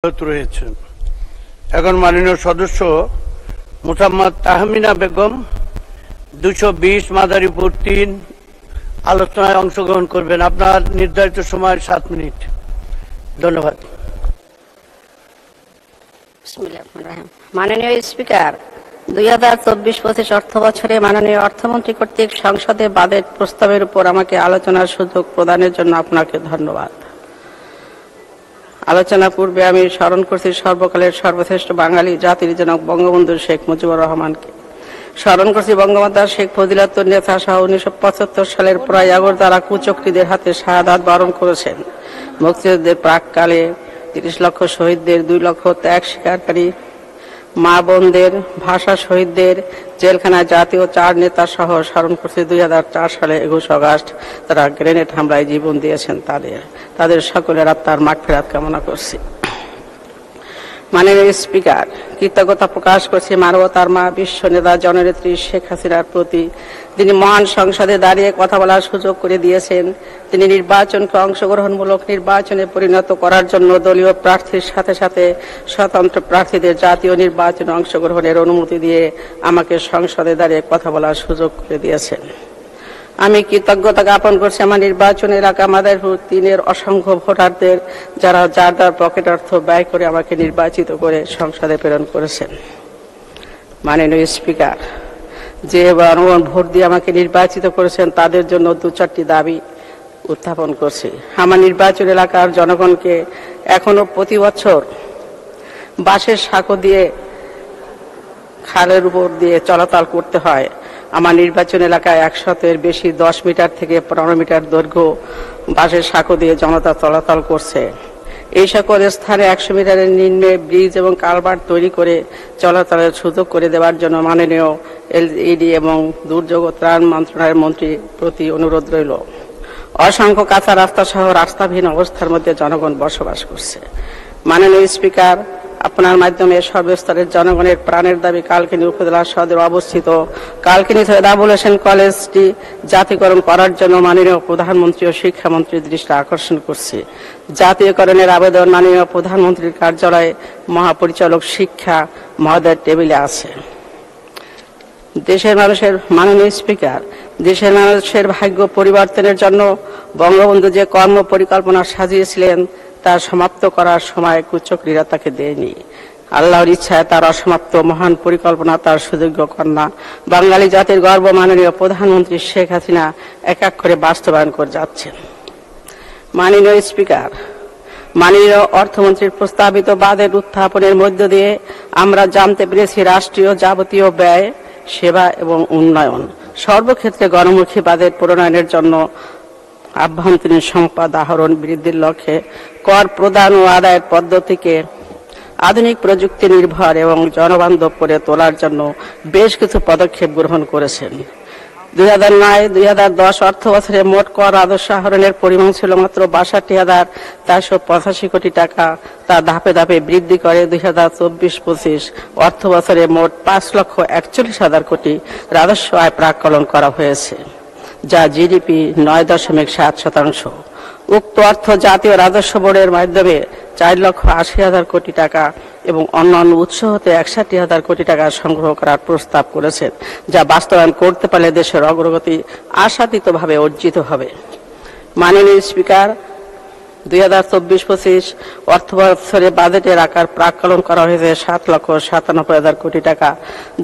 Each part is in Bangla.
রয়েছেন। এখন মাননীয় সদস্য মোসাম্মদ তাহমিনা বেগম 220 মাদারীপুর 3 আলোচনায় অংশগ্রহণ করবেন। আপনার নির্ধারিত সময় 7 মিনিট। ধন্যবাদ। মাননীয় স্পিকার, 2024-25 অর্থ বছরে মাননীয় অর্থমন্ত্রী কর্তৃক সংসদে বাজেট প্রস্তাবের উপর আমাকে আলোচনার সুযোগ প্রদানের জন্য আপনাকে ধন্যবাদ। আলোচনা পূর্বে আমি স্মরণ করছি সর্বকালের সর্বশ্রেষ্ঠ বাঙালি জাতির জনক বঙ্গবন্ধু শেখ মুজিবুর রহমানকে। স্মরণ করছি বঙ্গমাতা শেখ ফজিলাতুন্নেছা সহ 1975 সালের প্রায় আগরতলা কুচক্রীদের হাতে শাহাদাত বরণ করেছেন। মুক্তিযুদ্ধের প্রাককালে 30 লক্ষ শহীদদের, 2 লক্ষ ত্যাগ স্বীকারকারী মা বোনদের, ভাষা শহীদদের, জেলখানায় জাতীয় 4 নেতা সহ স্মরণ করছি 2004 সালে 21 আগস্ট তারা গ্রেনেড হামলায় জীবন দিয়েছেন। তাদের সকলের আত্মার মাগফিরাত কামনা করছি। মাননীয় স্পিকার, কৃতজ্ঞতা প্রকাশ করছি মানবতার মা বিশ্ব নেতা জননেত্রী শেখ হাসিনার প্রতি। তিনি মহান সংসদে দাঁড়িয়ে কথা বলার সুযোগ করে দিয়েছেন। তিনি নির্বাচনকে অংশগ্রহণমূলক নির্বাচনে পরিণত করার জন্য দলীয় প্রার্থীর সাথে সাথে স্বতন্ত্র প্রার্থীদের জাতীয় নির্বাচনে অংশগ্রহণের অনুমতি দিয়ে আমাকে সংসদে দাঁড়িয়ে কথা বলার সুযোগ করে দিয়েছেন। আমি কৃতজ্ঞতা জ্ঞাপন করছি আমার নির্বাচন এলাকা মাদারীপুর 3-এর অসংখ্য ভোটারদের, যারা যার পকেট অর্থ ব্যয় করে আমাকে নির্বাচিত করে সংসদে প্রেরণ করেছেন। মাননীয় স্পিকার, যে জনগণ ভোট দিয়ে আমাকে নির্বাচিত করেছেন তাদের জন্য 2-4টি দাবি উত্থাপন করছি। আমার নির্বাচন এলাকার জনগণকে এখনো প্রতি বছর বাঁশের সাঁকো দিয়ে খালের উপর দিয়ে চলাচল করতে হয়। আমার নির্বাচন এলাকায় 100-এর বেশি 10 মিটার থেকে 15 মিটার দৈর্ঘ্য বাঁশের সাঁকো দিয়ে জনতা চলাচল করছে। এই সকল স্থানে 100 মিটারের নিম্নে ব্রিজ এবং কালভার্ট তৈরি করে চলাচলের সুযোগ করে দেওয়ার জন্য মাননীয় এলইডি এবং দুর্যোগ ত্রাণ মন্ত্রণালয়ের মন্ত্রীর প্রতি অনুরোধ রইল। অসংখ্য কাঁচা রাস্তা সহ রাস্তাবিহীন অবস্থার মধ্যে জনগণ বসবাস করছে। মাননীয় স্পিকার, আপনার মাধ্যমে সর্বস্তরের জনগণের প্রাণের দাবি কালকিনি উপজেলা সদরে অবস্থিত কালকিনি সৈয়দ আবুল হোসেন কলেজটি জাতীয়করণ করার জন্য মাননীয় প্রধানমন্ত্রী ও শিক্ষামন্ত্রীর দৃষ্টি আকর্ষণ করছি। জাতীয়করণের আবেদন মাননীয় প্রধানমন্ত্রীর কার্যালয়ে মহাপরিচালক শিক্ষা মহোদয়ের টেবিলে আছে। দেশের মানুষের মাননীয় স্পিকার, দেশের মানুষের ভাগ্য পরিবর্তনের জন্য বঙ্গবন্ধু যে কর্ম পরিকল্পনা সাজিয়েছিলেন তা সমাপ্ত করার সময় কুচক্রীরা তাকে দেয়নি। আল্লাহর ইচ্ছায় তার অসমাপ্ত মহান পরিকল্পনা তার সুযোগ্য কন্যা বাঙালি জাতির গর্ব মাননীয় প্রধানমন্ত্রী শেখ হাসিনা এক এক করে বাস্তবায়ন করে যাচ্ছেন। মাননীয় স্পিকার, মাননীয় অর্থমন্ত্রীর প্রস্তাবিত বাজেট উত্থাপনের মধ্য দিয়ে আমরা জানতে পেরেছি রাষ্ট্রীয় যাবতীয় ব্যয়, সেবা এবং উন্নয়ন সর্বক্ষেত্রে গণমুখী বাজেট প্রণয়নের জন্য আভ্যন্তরীণ সম্পদ আহরণ বৃদ্ধির লক্ষ্যে কর প্রদান ও আদায়ের পদ্ধতিকে আধুনিক প্রযুক্তি নির্ভর এবং জনবান্ধব করে তোলার জন্য বেশ কিছু পদক্ষেপ গ্রহণ করেছেন। 2009-2010 অর্থ বছরে মোট কর রাজস্ব আহরণের পরিমাণ ছিল মাত্র 62,485 কোটি টাকা। তা ধাপে ধাপে বৃদ্ধি করে 2024-25 অর্থ বছরে মোট 5,41,000 কোটি রাজস্ব আয় প্রাক্কলন করা হয়েছে, যা জিডিপি 9.7%। উক্ত অর্থ জাতীয় রাজস্ব বোর্ডের মাধ্যমে 4,80,000 কোটি টাকা এবং অন্যান্য উৎস হতে 61,000 কোটি টাকা সংগ্রহ করার প্রস্তাব করেছেন, যা বাস্তবায়ন করতে পারলে দেশের অগ্রগতি আশাতীতভাবে অর্জিত হবে। মাননীয় স্পিকার, 2024-25 অর্থ বছরে বাজেটের আকার প্রাক্কলন করা হয়েছে 7,97,000 কোটি টাকা,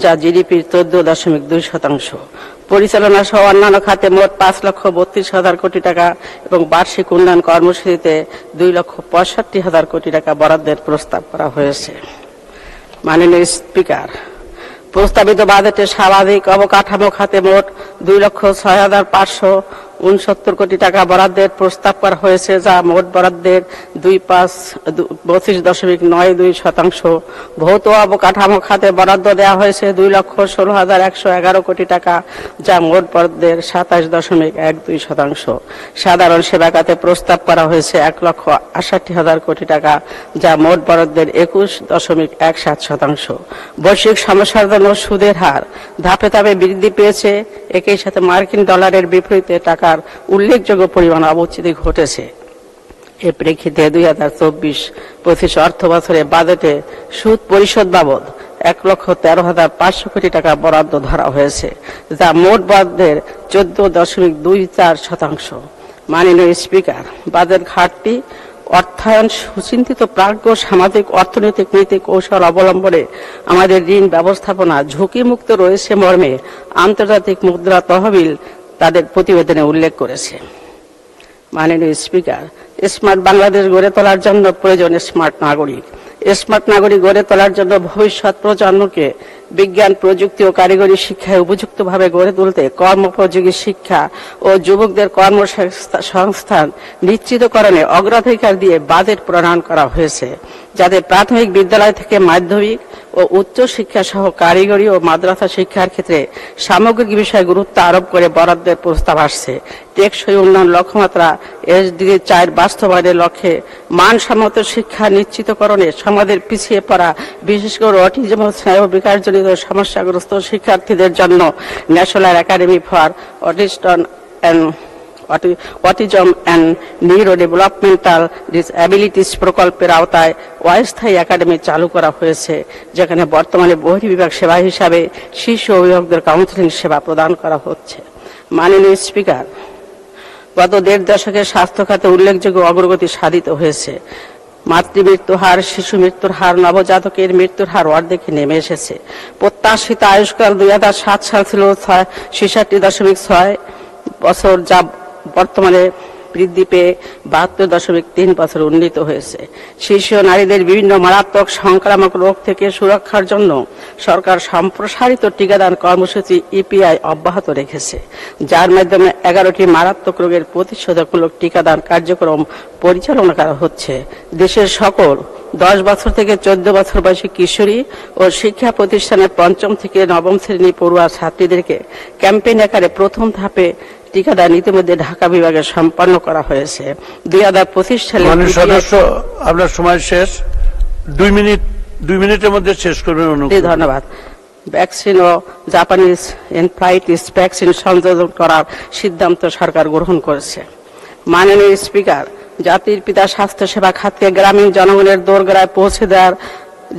যা জিডিপির 14.2%। পরিচালনা সহ অন্যান্য খাতে মোট 5,32,000 কোটি টাকা এবং বার্ষিক উন্নয়ন কর্মসূচিতে 2,65,000 কোটি টাকা বরাদ্দের প্রস্তাব করা হয়েছে। মাননীয় স্পিকার, প্রস্তাবিত বাজেটে স্বাভাবিক অবকাঠামো খাতে মোট 2,06,569 কোটি টাকা বরাদ্দের প্রস্তাব করা হয়েছে, যা মোট বরাদ্দের 25.92%। ভৌত অবকাঠামো খাতে বরাদ্দ দেওয়া হয়েছে 2,16,111 কোটি টাকা, যা মোট বরাদ্দের 27.12%। সাধারণ সেবা খাতে প্রস্তাব করা হয়েছে 1,68,000 কোটি টাকা, যা মোট বরাদ্দের 21.17%। বৈশ্বিক সমস্যার জন্য সুদের হার ধাপে ধাপে বৃদ্ধি পেয়েছে। একই সাথে মার্কিন ডলারের বিপরীতে টাকার উল্লেখযোগ্য পরিমাণ অবনতি ঘটেছে। এ প্রেক্ষিতে 2024-25 অর্থ বছরে বাজেটে সুদ পরিশোধ বাবদ 1,13,500 কোটি টাকা বরাদ্দ ধরা হয়েছে, যা মোট বরাদ্দের 14.24%। মাননীয় স্পিকার, বাজেট ঘাটতি অর্থায়ন সুচিন্তিত প্রাজ্ঞ সামাজিক অর্থনৈতিক নীতি কৌশল অবলম্বনে আমাদের ঋণ ব্যবস্থাপনা ঝুঁকিমুক্ত রয়েছে মর্মে আন্তর্জাতিক মুদ্রা তহবিল তাদের প্রতিবেদনে উল্লেখ করেছে। মাননীয় স্পিকার, স্মার্ট বাংলাদেশ গড়ে তোলার জন্য প্রয়োজন স্মার্ট নাগরিক। স্মার্ট নাগরিক গড়ে তোলার জন্য ভবিষ্যৎ প্রজন্মকে বিজ্ঞান, প্রযুক্তি ও কারিগরি শিক্ষায় উপযুক্তভাবে গড়ে তুলতে কর্মোপযোগী শিক্ষা ও যুবকদের কর্মসংস্থান নিশ্চিতকরণে অগ্রাধিকার দিয়ে বাজেট প্রণয়ন করা হয়েছে, যাতে প্রাথমিক বিদ্যালয় থেকে মাধ্যমিক ও উচ্চ শিক্ষা সহ কারিগরি ও মাদ্রাসা শিক্ষার ক্ষেত্রে সামগ্রিক বিষয়ে গুরুত্ব আরোপ করে বরাদ্দের প্রস্তাব আসছে। টেকসই উন্নয়ন লক্ষ্যমাত্রা SDG 4 বাস্তবায়নের লক্ষ্যে মানসম্মত শিক্ষা নিশ্চিতকরণে সমাজের পিছিয়ে পড়া, বিশেষ করে অটিজম ও স্নায়ু বিকাশজনিত সমস্যাগ্রস্ত শিক্ষার্থীদের জন্য national academy for autism and neuro developmental disabilities প্রকল্পের আওতায় অস্থায়ী একাডেমি চালু করা হয়েছে, যেখানে বর্তমানে বহির্বিভাগ সেবা হিসাবে শিশু অভিভাবকদের কাউন্সেলিং সেবা প্রদান করা হচ্ছে। মাননীয় স্পিকার, গত 1.5 দশকে স্বাস্থ্য খাতে উল্লেখযোগ্য অগ্রগতি সাধিত হয়েছে। মাতৃমৃত্যু হার, শিশু মৃত্যুর হার, নবজাতকের মৃত্যুর হার অর্ধেকে নেমে এসেছে। প্রত্যাশিত আয়ুষ্কাল 2007 সাল ছিল 66.6 বছর, যা বর্তমানে বৃদ্ধি পেয়ে 72.3 বছর উন্নীত হয়েছে। শিশু ও নারীদের বিভিন্ন মারাত্মক সংক্রামক রোগ থেকে সুরক্ষার জন্য সরকার সম্প্রসারিত টিকাদান কর্মসূচি EPI অব্যাহত রেখেছে, যার মাধ্যমে 11টি মারাত্মক রোগের প্রতিষেধকমূলক টিকাদান কার্যক্রম পরিচালনা করা হচ্ছে। দেশের সকল 10 বছর থেকে 14 বছর বয়সী কিশোরী ও শিক্ষা প্রতিষ্ঠানের 5ম থেকে 9ম শ্রেণী পড়ুয়া ছাত্রীদেরকে ক্যাম্পেইন আকারে প্রথম ধাপে টিকাদান ইতিমধ্যে ঢাকা বিভাগে সম্পন্ন করা হয়েছে। 2025 সালে সদস্য, আপনার সময় শেষ। 2 মিনিটের মধ্যে শেষ করবেন। ধন্যবাদ। ভ্যাকসিন ও জাপানিজ এনফ্লাইটিস ভ্যাকসিন সংযোজন করার সিদ্ধান্ত সরকার গ্রহণ করেছে। মাননীয় স্পিকার, জাতির পিতা স্বাস্থ্যসেবা খাতকে গ্রামীণ জনগণের দোরগোড়ায় পৌঁছে দেওয়ার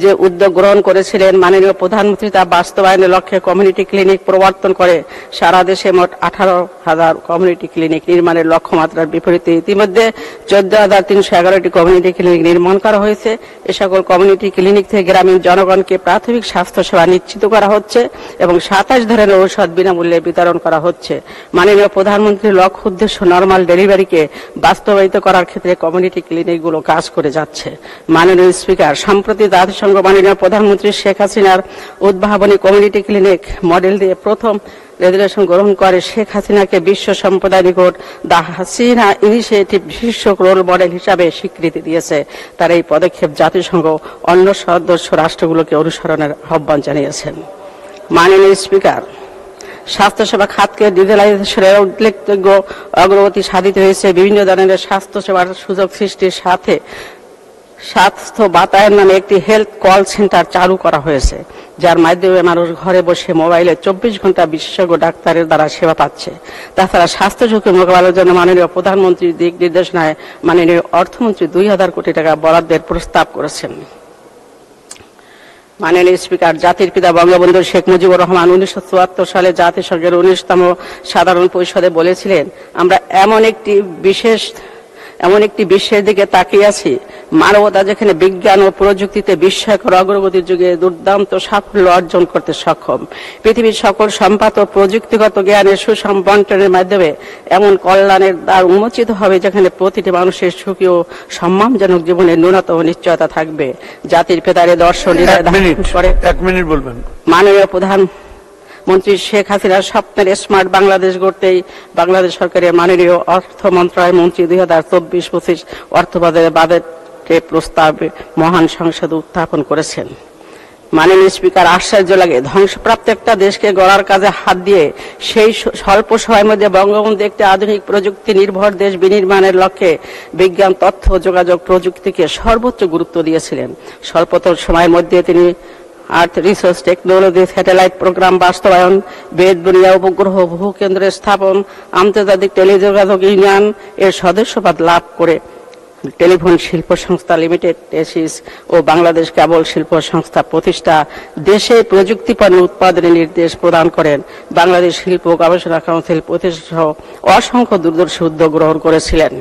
যে উদ্যোগ গ্রহণ করেছিলেন মাননীয় প্রধানমন্ত্রী, তা বাস্তবায়নের লক্ষ্যে কমিউনিটি ক্লিনিক প্রবর্তন করে সারা দেশে মোট 18,000 কমিউনিটি ক্লিনিক নির্মাণের লক্ষ্যমাত্রার বিপরীতে ইতিমধ্যে 14,311টি কমিউনিটি ক্লিনিক নির্মাণ করা হয়েছে। এ সকল কমিউনিটি ক্লিনিক থেকে গ্রামীণ জনগণকে প্রাথমিক স্বাস্থ্যসেবা নিশ্চিত করা হচ্ছে এবং 27 ধরনের ঔষধ বিনামূল্যে বিতরণ করা হচ্ছে। মাননীয় প্রধানমন্ত্রীর লক্ষ্য উদ্দেশ্য নরমাল ডেলিভারিকে বাস্তবায়িত করার ক্ষেত্রে কমিউনিটি ক্লিনিকগুলো কাজ করে যাচ্ছে। মাননীয় স্পিকার, সম্প্রতি জাতিসংঘ মাননীয় প্রধানমন্ত্রী শেখ হাসিনার উদ্ভাবনী কমিউনিটি ক্লিনিক মডেল দিয়ে প্রথম রেজুলেশন গ্রহণ করে শেখ হাসিনাকে বিশ্ব সম্প্রদায়ের নিকট দ্য হাসিনা ইনিশিয়েটিভ শীর্ষ রোল মডেল হিসাবে স্বীকৃতি দিয়েছে। তার এই পদক্ষেপ জাতিসংঘ অন্য সদস্য রাষ্ট্রগুলোকে অনুসরণের আহ্বান জানিয়েছেন। মাননীয় স্পিকার, স্বাস্থ্যসেবা খাতকে ডিজিটালাইজেশনের উল্লেখযোগ্য অগ্রগতি সাধিত হয়েছে। বিভিন্ন ধরনের স্বাস্থ্যসেবার সুযোগ সৃষ্টির সাথে স্বাস্থ্য বাতায়ন নামে একটি হেলথ কল সেন্টার চালু করা হয়েছে, যার মাধ্যমে মানুষ ঘরে বসে মোবাইলে 24 ঘন্টা বিশেষজ্ঞ ডাক্তারের দ্বারা সেবা পাচ্ছে। তাছাড়া স্বাস্থ্য ঝুঁকি মোকাবেলার জন্য মাননীয় প্রধানমন্ত্রীর দিক নির্দেশনায় মাননীয় অর্থমন্ত্রী 2,000 কোটি টাকা বরাদ্দের প্রস্তাব করেছেন। মাননীয় স্পিকার, জাতির পিতা বঙ্গবন্ধু শেখ মুজিবুর রহমান 1974 সালে জাতিসংঘের 19তম সাধারণ পরিষদে বলেছিলেন, আমরা এমন একটি বিশ্বের দিকে তাকিয়ে আছি, মানবতা যেখানে বিজ্ঞান ও প্রযুক্তিতে বিস্ময়কর অগ্রগতির যুগে দুর্দান্ত সাফল্য অর্জন করতে সক্ষম। পৃথিবীর সকল সম্পদ ও প্রযুক্তিগত জ্ঞানের সুষম বন্টনের মাধ্যমে এমন কল্যাণের দ্বার উন্মোচিত হবে, যেখানে প্রতিটি মানুষের সুখী ও সম্মানজনক জীবনের ন্যূনতম নিশ্চয়তা থাকবে। জাতির পিতার দর্শন করে 1 মিনিট বলবেন। মাননীয় প্রধানমন্ত্রী শেখ হাসিনার স্বপ্নের স্মার্ট বাংলাদেশ গড়তেই বাংলাদেশ সরকারের মাননীয় অর্থ মন্ত্রণালয় মন্ত্রী 2024-25 অর্থ বাজেট প্রস্তাবে মহান সংসদে উত্থাপন করেছেন। মাননীয় স্পিকার, আশ্চর্য লাগে, ধ্বংসপ্রাপ্ত একটা দেশকে গড়ার কাজে হাত দিয়ে সেই স্বল্প সময়ের মধ্যে বঙ্গবন্ধু একটি আধুনিক প্রযুক্তি নির্ভর দেশ বিনির্মাণের লক্ষ্যে বিজ্ঞান, তথ্য যোগাযোগ প্রযুক্তিকে সর্বোচ্চ গুরুত্ব দিয়েছিলেন। স্বল্পতর সময়ের মধ্যে তিনি আর্থ রিসোর্স টেকনোলজি স্যাটেলাইট প্রোগ্রাম বাস্তবায়ন, বেদবুনিয়া উপগ্রহ ভূকেন্দ্রের স্থাপন, আন্তর্জাতিক টেলিযোগাযোগ ইউনিয়ন এর সদস্যপদ লাভ করে টেলিফোন শিল্প সংস্থা লিমিটেড টেসিস ও বাংলাদেশ কেবল শিল্প সংস্থা প্রতিষ্ঠা, দেশে প্রযুক্তি পণ্য উৎপাদনের নির্দেশ প্রদান করেন। বাংলাদেশ শিল্প গবেষণা কাউন্সিল প্রতিষ্ঠা সহ অসংখ্য দূরদর্শী উদ্যোগ গ্রহণ করেছিলেন।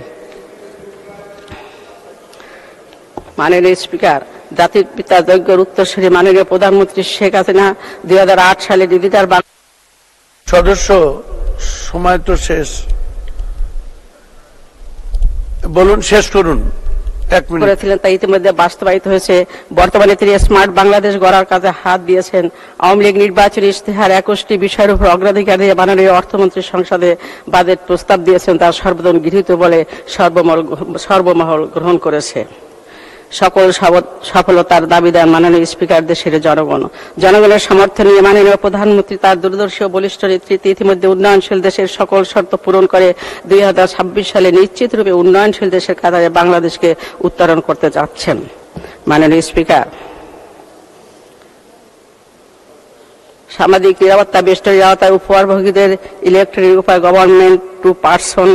মাননীয় স্পিকার, জাতির পিতা যজ্ঞের উত্তরসূরি মাননীয় প্রধানমন্ত্রী শেখ হাসিনা 2008 সালে ডিজিটাল সদস্য সময় তো শেষ, বলুন, শেষ করুন। 1 মিনিট করেছিলেন, তা ইতিমধ্যে বাস্তবায়িত হয়েছে। বর্তমানে তিনি স্মার্ট বাংলাদেশ গড়ার কাজে হাত দিয়েছেন। আওয়ামী লীগ নির্বাচনী ইশতেহার 21টি বিষয়ের উপর অগ্রাধিকার দিয়ে মাননীয় অর্থমন্ত্রী সংসদে বাজেট প্রস্তাব দিয়েছেন, তা সর্বজন গৃহীত বলে সর্বমহল গ্রহণ করেছে। সকল সফলতার দাবিদার মাননীয় স্পিকার দেশের জনগণের সমর্থন নিয়ে মাননীয় প্রধানমন্ত্রী তার দূরদর্শী ও বলিষ্ঠ নেতৃত্বে ইতিমধ্যে উন্নয়নশীল দেশের সকল শর্ত পূরণ করে 2026 সালে নিশ্চিত রূপে উন্নয়নশীল দেশের কাতারে বাংলাদেশকে উত্তরণ করতে যাচ্ছেন। মাননীয় স্পিকার, সামাজিক নিরাপত্তা বেষ্টনীর আওতায় উপহারভোগীদের ইলেকট্রনিক উপায় গভর্নমেন্ট টু পার্সন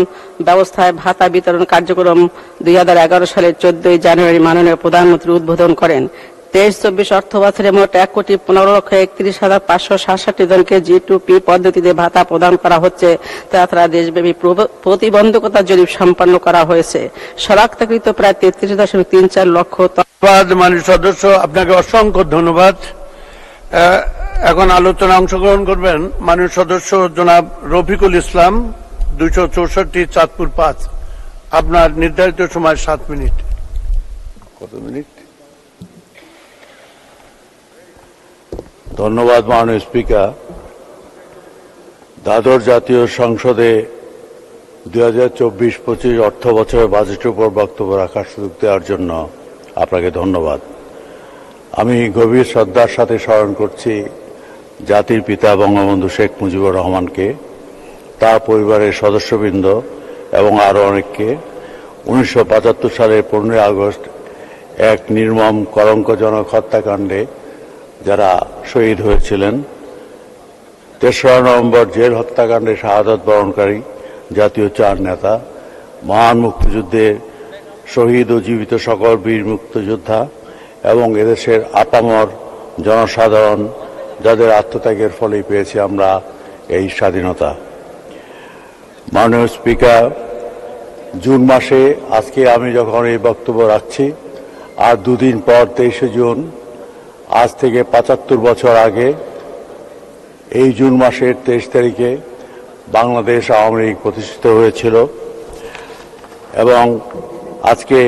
ব্যবস্থায় ভাতা বিতরণ কার্যক্রম 2011 সালের 14 জানুয়ারি মাননীয় প্রধানমন্ত্রী উদ্বোধন করেন। 23-24 অর্থ বছরে মোট 1,15,31,567 জনকে G2P পদ্ধতিতে ভাতা প্রদান করা হচ্ছে। তাছাড়া দেশব্যাপী প্রতিবন্ধকতা জরিপ সম্পন্ন করা হয়েছে। শনাক্তকৃত প্রায় 33.34 লক্ষ। ধন্যবাদ মাননীয় সদস্য, আপনাকে অসংখ্য ধন্যবাদ। এখন আলোচনা অংশগ্রহণ করবেন মাননীয় সদস্য জনাব রফিকুল ইসলাম, 264 চাঁদপুর 5। আপনার নির্ধারিত সময় 7 মিনিট। কত মিনিট? ধন্যবাদ মাননীয় স্পিকার। দ্বাদশ জাতীয় সংসদে 2024-25 অর্থ বছরের বাজেটের উপর বক্তব্য রাখার সুযোগ দেওয়ার জন্য আপনাকে ধন্যবাদ। আমি গভীর শ্রদ্ধার সাথে স্মরণ করছি জাতির পিতা বঙ্গবন্ধু শেখ মুজিবুর রহমানকে, তার পরিবারের সদস্যবৃন্দ এবং আরও অনেককে 1975 সালের 15 আগস্ট এক নির্মম কলঙ্কজনক হত্যাকাণ্ডে যারা শহীদ হয়েছিলেন। 3রা নভেম্বর জেল হত্যাকাণ্ডে শাহাদত বরণকারী জাতীয় 4 নেতা, মহান মুক্তিযুদ্ধের শহীদ ও জীবিত সকল বীর মুক্তিযোদ্ধা এবং এদেশের আপামর জনসাধারণ, যাদের আত্মত্যাগের ফলেই পেয়েছি আমরা এই স্বাধীনতা। মাননীয় স্পিকার, জুন মাসে আজকে আমি যখন এই বক্তব্য রাখছি, আর 2 দিন পর 23শে জুন, আজ থেকে 75 বছর আগে এই জুন মাসের 23 তারিখে বাংলাদেশ আওয়ামী লীগ প্রতিষ্ঠিত হয়েছিল। এবং আজকে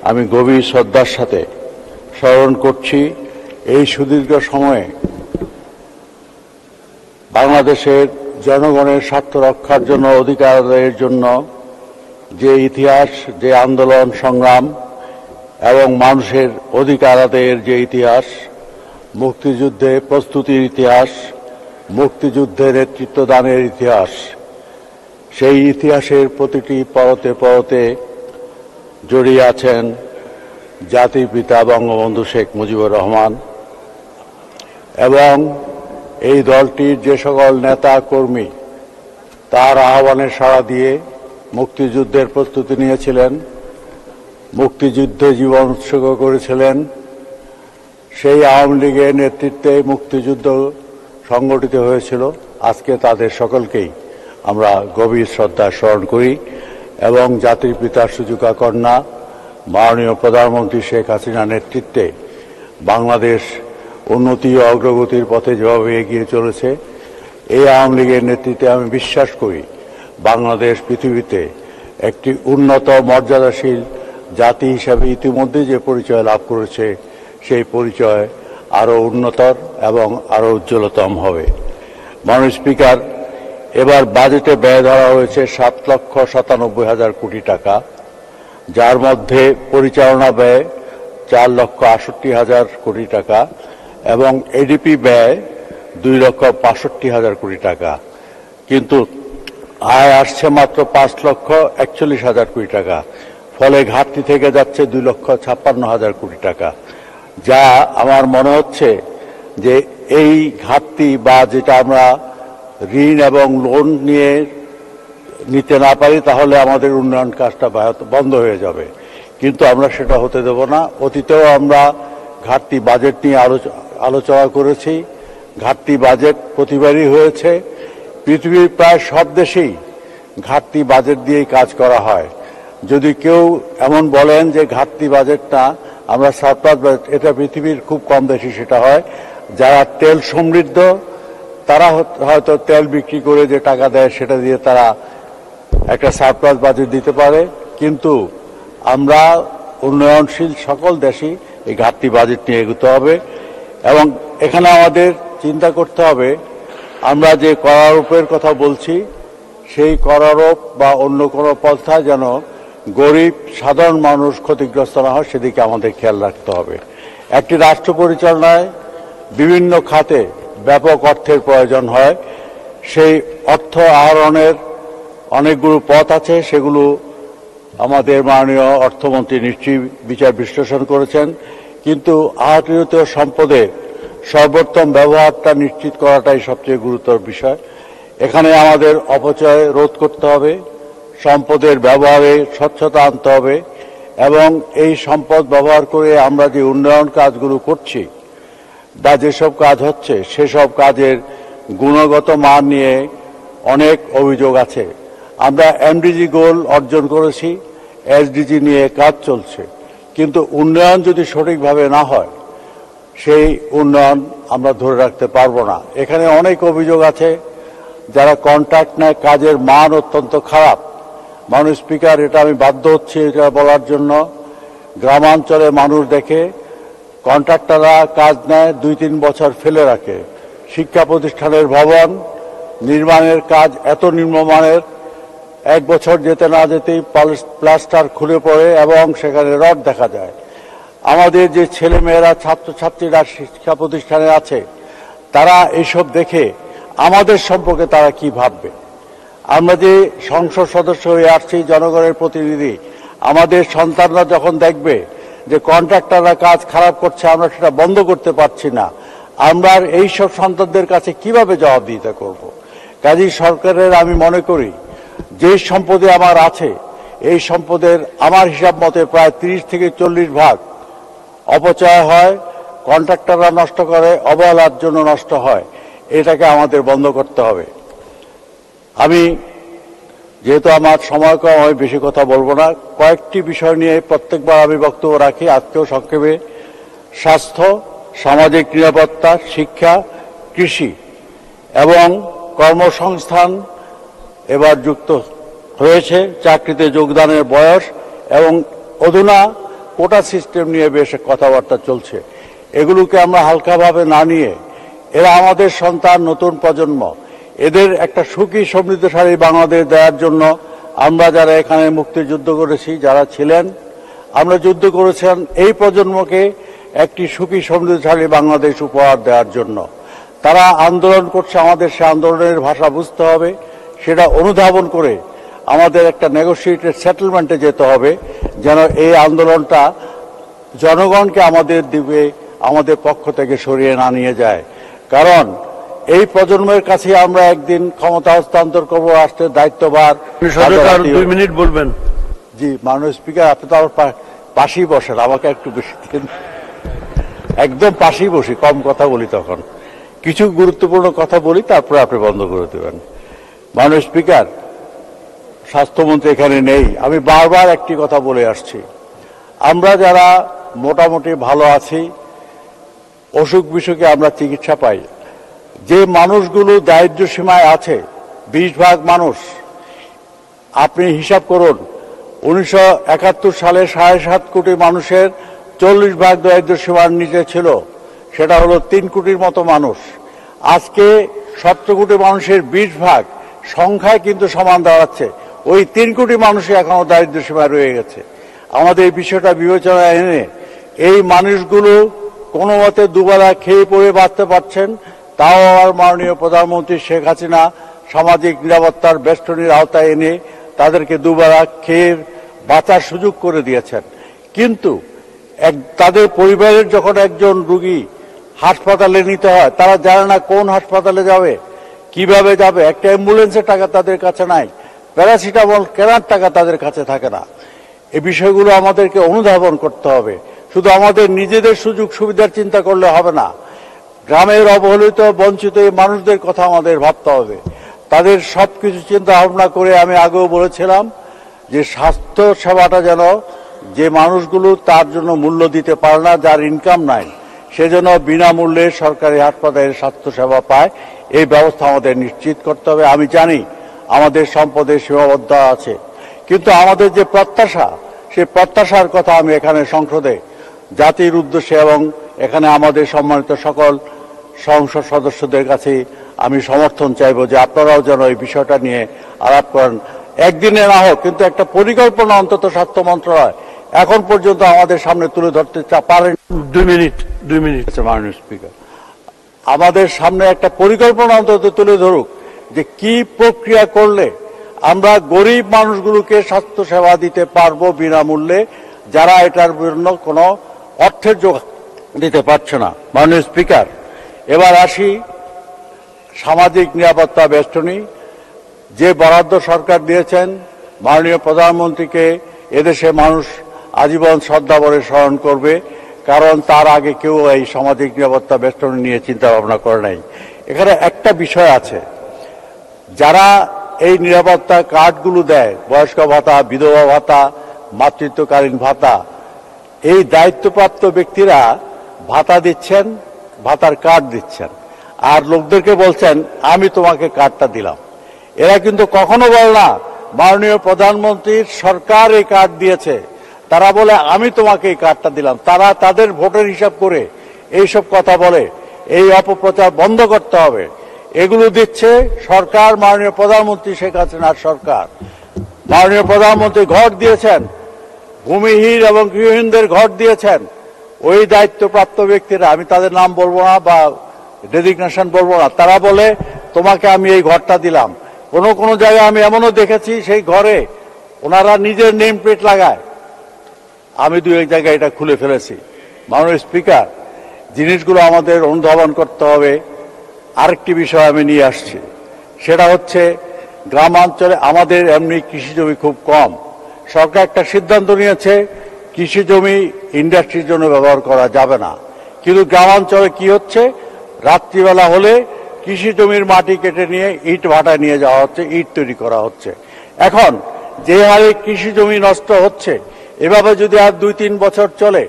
আমি গভীর শ্রদ্ধার সাথে স্মরণ করছি এই সুদীর্ঘ সময়ে বাংলাদেশের জনগণের স্বার্থ রক্ষার জন্য, অধিকার আদায়ের জন্য যে ইতিহাস, যে আন্দোলন সংগ্রাম এবং মানুষের অধিকার আদায়ের যে ইতিহাস, মুক্তিযুদ্ধে প্রস্তুতির ইতিহাস, মুক্তিযুদ্ধে নেতৃত্ব দানের ইতিহাস, সেই ইতিহাসের প্রতিটি পরতে পরতে জড়িয়ে আছেন জাতির পিতা বঙ্গবন্ধু শেখ মুজিবুর রহমান। এবং এই দলটির যে সকল নেতা কর্মী তার আহ্বানে সাড়া দিয়ে মুক্তিযুদ্ধের প্রস্তুতি নিয়েছিলেন, মুক্তিযুদ্ধে জীবন উৎসর্গ করেছিলেন, সেই আওয়ামী লীগের নেতৃত্বে মুক্তিযুদ্ধ সংগঠিত হয়েছিল। আজকে তাদের সকলকেই আমরা গভীর শ্রদ্ধা স্মরণ করি এবং জাতির পিতার সুযোগ্য কন্যা মাননীয় প্রধানমন্ত্রী শেখ হাসিনার নেতৃত্বে বাংলাদেশ উন্নতি ও অগ্রগতির পথে যেভাবে এগিয়ে চলেছে, এই আওয়ামী লীগের নেতৃত্বে আমি বিশ্বাস করি বাংলাদেশ পৃথিবীতে একটি উন্নত মর্যাদাশীল জাতি হিসাবে ইতিমধ্যে যে পরিচয় লাভ করেছে, সেই পরিচয় আরও উন্নতর এবং আরও উজ্জ্বলতম হবে। মাননীয় স্পিকার, এবার বাজেটে ব্যয় ধরা হয়েছে 7,97,000 কোটি টাকা, যার মধ্যে পরিচালনা ব্যয় 4,68,000 কোটি টাকা এবং এডিপি ব্যয় 2,65,000 কোটি টাকা। কিন্তু আয় আসছে মাত্র 5,41,000 কোটি টাকা, ফলে ঘাটতি থেকে যাচ্ছে 2,56,000 কোটি টাকা। যা আমার মনে হচ্ছে যে এই ঘাটতি বা যেটা আমরা ঋণ এবং লোন নিতে না পারি, তাহলে আমাদের উন্নয়ন কাজটা বন্ধ হয়ে যাবে। কিন্তু আমরা সেটা হতে দেব না। অতীতেও আমরা ঘাটতি বাজেট নিয়ে আলোচনা করেছি, ঘাটতি বাজেট প্রতিবারই হয়েছে। পৃথিবীর প্রায় সব দেশেই ঘাটতি বাজেট দিয়েই কাজ করা হয়। যদি কেউ এমন বলেন যে ঘাটতি বাজেট না, আমরা সারপ্লাস বাজেট, এটা পৃথিবীর খুব কম দেশে সেটা হয়। যারা তেল সমৃদ্ধ তারা হয়তো তেল বিক্রি করে যে টাকা দেয় সেটা দিয়ে তারা একটা সারপ্লাস বাজেট দিতে পারে, কিন্তু আমরা উন্নয়নশীল সকল দেশই এই ঘাটতি বাজেট নিয়ে এগোতে হবে। এবং এখানে আমাদের চিন্তা করতে হবে, আমরা যে করারোপের কথা বলছি সেই করারোপ বা অন্য কোনো পন্থায় যেন গরিব সাধারণ মানুষ ক্ষতিগ্রস্ত না হয় সেদিকে আমাদের খেয়াল রাখতে হবে। একটি রাষ্ট্র পরিচালনায় বিভিন্ন খাতে ব্যাপক অর্থের প্রয়োজন হয়। সেই অর্থ আহরণের অনেকগুলো পথ আছে, সেগুলো আমাদের মাননীয় অর্থমন্ত্রী নিশ্চয়ই বিচার বিশ্লেষণ করেছেন, কিন্তু আহরিত সম্পদের সর্বোত্তম ব্যবহারটা নিশ্চিত করাটাই সবচেয়ে গুরুতর বিষয়। এখানে আমাদের অপচয় রোধ করতে হবে, সম্পদের ব্যবহারে স্বচ্ছতা আনতে হবে এবং এই সম্পদ ব্যবহার করে আমরা যে উন্নয়ন কাজগুলো করছি বা যেসব কাজ হচ্ছে সেসব কাজের গুণগত মান নিয়ে অনেক অভিযোগ আছে। আমরা এমডিজি গোল অর্জন করেছি, এসডিজি নিয়ে কাজ চলছে, কিন্তু উন্নয়ন যদি সঠিকভাবে না হয় সেই উন্নয়ন আমরা ধরে রাখতে পারবো না। এখানে অনেক অভিযোগ আছে, যারা কন্ট্রাক্ট নেয় কাজের মান অত্যন্ত খারাপ। মাননীয় স্পিকার, এটা আমি বাধ্য হচ্ছি এটা বলার জন্য। গ্রামাঞ্চলে মানুষ দেখে কন্ট্রাক্টররা কাজ নেয় 2-3 বছর ফেলে রাখে। শিক্ষা প্রতিষ্ঠানের ভবন নির্মাণের কাজ এত নিম্নমানের, 1 বছর যেতে না যেতেই প্লাস্টার খুলে পড়ে এবং সেখানে রড দেখা যায়। আমাদের যে ছেলেমেয়েরা ছাত্রছাত্রীরা শিক্ষা প্রতিষ্ঠানে আছে তারা এইসব দেখে আমাদের সম্পর্কে তারা কি ভাববে? আমরা যে সংসদ সদস্য হয়ে আসছি, জনগণের প্রতিনিধি, আমাদের সন্তানরা যখন দেখবে যে কন্ট্রাক্টররা কাজ খারাপ করছে, আমরা সেটা বন্ধ করতে পারছি না, আমরা এইসব সন্তানদের কাছে কিভাবে জবাবদিহিতা করব? কাজী সরকারের আমি মনে করি যে সম্পদে আমার আছে এই সম্পদের আমার হিসাব মতে প্রায় 30 থেকে 40 ভাগ অপচয় হয়, কন্ট্রাক্টররা নষ্ট করে, অবহেলার জন্য নষ্ট হয়। এটাকে আমাদের বন্ধ করতে হবে। আমি যেহেতু আমার সময় কম, আমি বেশি কথা বলবো না। কয়েকটি বিষয় নিয়ে প্রত্যেকবার আমি বক্তব্য রাখি, আজকেও সংক্ষেপে। স্বাস্থ্য, সামাজিক নিরাপত্তা, শিক্ষা, কৃষি এবং কর্মসংস্থান এবার যুক্ত হয়েছে, চাকরিতে যোগদানের বয়স এবং অধুনা কোটা সিস্টেম নিয়ে বেশ কথাবার্তা চলছে। এগুলোকে আমরা হালকাভাবে না নিয়ে, এরা আমাদের সন্তান, নতুন প্রজন্ম, এদের একটা সুখী সমৃদ্ধশালী বাংলাদেশ দেওয়ার জন্য আমরা যারা এখানে মুক্তিযুদ্ধ করেছি, যারা ছিলেন, আমরা যুদ্ধ করেছেন এই প্রজন্মকে একটি সুখী সমৃদ্ধশালী বাংলাদেশ উপহার দেওয়ার জন্য। তারা আন্দোলন করছে, আমাদের সে আন্দোলনের ভাষা বুঝতে হবে, সেটা অনুধাবন করে আমাদের একটা নেগোসিয়েটেড সেটেলমেন্টে যেতে হবে, যেন এই আন্দোলনটা জনগণকে আমাদের দিকে, আমাদের পক্ষ থেকে সরিয়ে না নিয়ে যায়। কারণ এই প্রজন্মের কাছে আমরা একদিন ক্ষমতা হস্তান্তর করবো, রাষ্ট্রের দায়িত্বভার। 2 মিনিট বলবেন। জি মাননীয় স্পিকার, আপনি তো আমার পাশেই বসেন, আমাকে একটু বেশি দিন। একদম পাশেই বসি, কম কথা বলি, তখন কিছু গুরুত্বপূর্ণ কথা বলি, তারপরে আপনি বন্ধ করে দেবেন। মাননীয় স্পিকার, স্বাস্থ্যমন্ত্রী এখানে নেই, আমি বারবার একটি কথা বলে আসছি, আমরা যারা মোটামুটি ভালো আছি, অসুখ বিসুখে আমরা চিকিৎসা পাই, যে মানুষগুলো দারিদ্র সীমায় আছে 20 ভাগ মানুষ, আপনি হিসাব করুন, 1971 সালে 7.5 কোটি মানুষের 40 ভাগ দারিদ্র সীমার নিচে ছিল, সেটা হলো 3 কোটির মতো মানুষ। আজকে 17 কোটি মানুষের 20 ভাগ সংখ্যায় কিন্তু সমান দাঁড়াচ্ছে, ওই 3 কোটি মানুষই এখনো দারিদ্র সীমায় রয়ে গেছে। আমাদের এই বিষয়টা বিবেচনায় এনে এই মানুষগুলো কোনো মতে দুবেলা খেয়ে পড়ে বাঁচতে পারছেন, তাও আমার মাননীয় প্রধানমন্ত্রী শেখ হাসিনা সামাজিক নিরাপত্তার বেষ্টনীর আওতায় এনে তাদেরকে দুবেলা খেয়ে বাঁচার সুযোগ করে দিয়েছেন। কিন্তু তাদের পরিবারের যখন একজন রোগী হাসপাতালে নিতে হয়, তারা জানে না কোন হাসপাতালে যাবে, কিভাবে যাবে, একটা অ্যাম্বুলেন্সের টাকা তাদের কাছে নাই, প্যারাসিটামল কেনার টাকা তাদের কাছে থাকে না। এই বিষয়গুলো আমাদেরকে অনুধাবন করতে হবে। শুধু আমাদের নিজেদের সুযোগ সুবিধার চিন্তা করলে হবে না, গ্রামের অবহেলিত বঞ্চিত এই মানুষদের কথা আমাদের ভাবতে হবে। তাদের সবকিছু চিন্তা ভাবনা করে আমি আগেও বলেছিলাম যে স্বাস্থ্য সেবাটা যেন যে মানুষগুলো তার জন্য মূল্য দিতে পারে না, যার ইনকাম নাই, সেজন্য বিনামূল্যে সরকারি হাসপাতালে স্বাস্থ্য সেবা পায়, এই ব্যবস্থা আমাদের নিশ্চিত করতে হবে। আমি জানি আমাদের সম্পদের সীমাবদ্ধ আছে, কিন্তু আমাদের যে প্রত্যাশা, সেই প্রত্যাশার কথা আমি এখানে সংসদে জাতির উদ্দেশ্যে এবং এখানে আমাদের সম্মানিত সকল সংসদ সদস্যদের কাছে আমি সমর্থন চাইব যে আপনারাও যেন এই বিষয়টা নিয়ে আলাপ করেন। একদিনে না হোক, কিন্তু একটা পরিকল্পনা অন্তত স্বাস্থ্য মন্ত্রণালয় এখন পর্যন্ত আমাদের সামনে তুলে ধরতে পারেন। 2 মিনিট 2 মিনিট। মাননীয় স্পিকার, আমাদের সামনে একটা পরিকল্পনা অন্তত তুলে ধরুক যে কি প্রক্রিয়া করলে আমরা গরিব মানুষগুলোকে স্বাস্থ্য সেবা দিতে পারবো বিনামূল্যে, যারা এটার জন্য কোনো অর্থের যোগান দিতে পারছে না। মাননীয় স্পিকার, এবার আসি সামাজিক নিরাপত্তা বেষ্টনী। যে বরাদ্দ সরকার দিয়েছেন, মাননীয় প্রধানমন্ত্রীকে এদেশে মানুষ আজীবন শ্রদ্ধাভরে স্মরণ করবে, কারণ তার আগে কেউ এই সামাজিক নিরাপত্তা বেষ্টনী নিয়ে চিন্তা ভাবনা করে নাই। এখানে একটা বিষয় আছে, যারা এই নিরাপত্তা কার্ডগুলো দেয়, বয়স্ক ভাতা, বিধবা ভাতা, মাতৃত্বকালীন ভাতা, এই দায়িত্বপ্রাপ্ত ব্যক্তিরা ভাতা দিচ্ছেন, ভাতার কার্ড দিচ্ছেন, আর লোকদেরকে বলছেন আমি তোমাকে কার্ডটা দিলাম। এরা কিন্তু কখনো বলে না মাননীয় প্রধানমন্ত্রীর সরকার এই কার্ড দিয়েছে, তারা বলে আমি তোমাকে এই কার্ডটা দিলাম। তারা তাদের ভোটের হিসাব করে এইসব কথা বলে। এই অপপ্রচার বন্ধ করতে হবে। এগুলো দিচ্ছে সরকার, মাননীয় প্রধানমন্ত্রী শেখ হাসিনার সরকার। মাননীয় প্রধানমন্ত্রী ঘর দিয়েছেন, ভূমিহীন এবং গৃহহীনদের ঘর দিয়েছেন। ওই দায়িত্বপ্রাপ্ত ব্যক্তিরা, আমি তাদের নাম বলবো না বা ডেজিগনেশন বলবো না, তারা বলে তোমাকে আমি এই ঘরটা দিলাম। কোন কোন জায়গায় আমি এমনও দেখেছি সেই ঘরে ওনারা নিজের নেম প্লেট লাগায়। আমি 2-1 জায়গায় এটা খুলে ফেলেছি। মাননীয় স্পিকার, জিনিসগুলো আমাদের অনুধাবন করতে হবে। আরেকটি বিষয় আমি নিয়ে আসছি, সেটা হচ্ছে গ্রামাঞ্চলে আমাদের এমনি কৃষি জমি খুব কম। সরকার একটা সিদ্ধান্ত নিয়েছে কৃষি জমি ইন্ডাস্ট্রির জন্য ব্যবহার করা যাবে না, কিন্তু গ্রামাঞ্চলে কি হচ্ছে, রাত্রিবেলা হলে কৃষি জমির মাটি কেটে নিয়ে ইট ভাটায় নিয়ে যাওয়া হচ্ছে, ইট তৈরি করা হচ্ছে। এখন যে হারে কৃষি জমি নষ্ট হচ্ছে, এভাবে যদি আর 2-3 বছর চলে,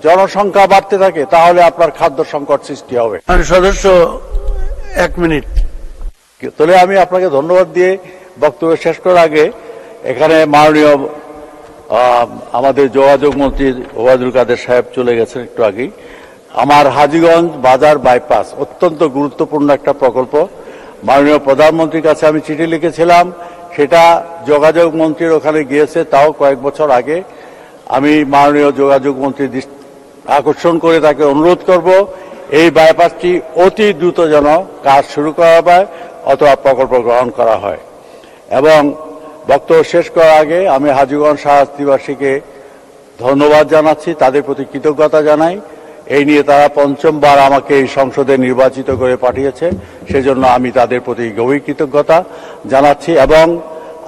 জনসংখ্যা বাড়তে থাকে, তাহলে আপনার খাদ্য সংকট সৃষ্টি হবে। সদস্য 1 মিনিট। তাহলে আমি আপনাকে ধন্যবাদ দিয়ে বক্তব্য শেষ করার আগে এখানে মাননীয় আমাদের যোগাযোগ মন্ত্রী ওবায়দুল কাদের সাহেব চলে গেছেন একটু আগেই। আমার হাজীগঞ্জ বাজার বাইপাস অত্যন্ত গুরুত্বপূর্ণ একটা প্রকল্প। মাননীয় প্রধানমন্ত্রীর কাছে আমি চিঠি লিখেছিলাম, সেটা যোগাযোগ মন্ত্রীর ওখানে গিয়েছে, তাও কয়েক বছর আগে। আমি মাননীয় যোগাযোগ মন্ত্রীর দৃষ্টি আকর্ষণ করে তাকে অনুরোধ করব এই বাইপাসটি অতি দ্রুত যেন কাজ শুরু করা হয় অথবা প্রকল্প গ্রহণ করা হয়। এবং বক্তব্য শেষ করার আগে আমি হাজীগঞ্জ শাহরাস্তিবাসীকে ধন্যবাদ জানাচ্ছি, তাদের প্রতি কৃতজ্ঞতা জানাই। এই নিয়ে তারা 5বার আমাকে এই সংসদে নির্বাচিত করে পাঠিয়েছে, সেজন্য আমি তাদের প্রতি গভীর কৃতজ্ঞতা জানাচ্ছি। এবং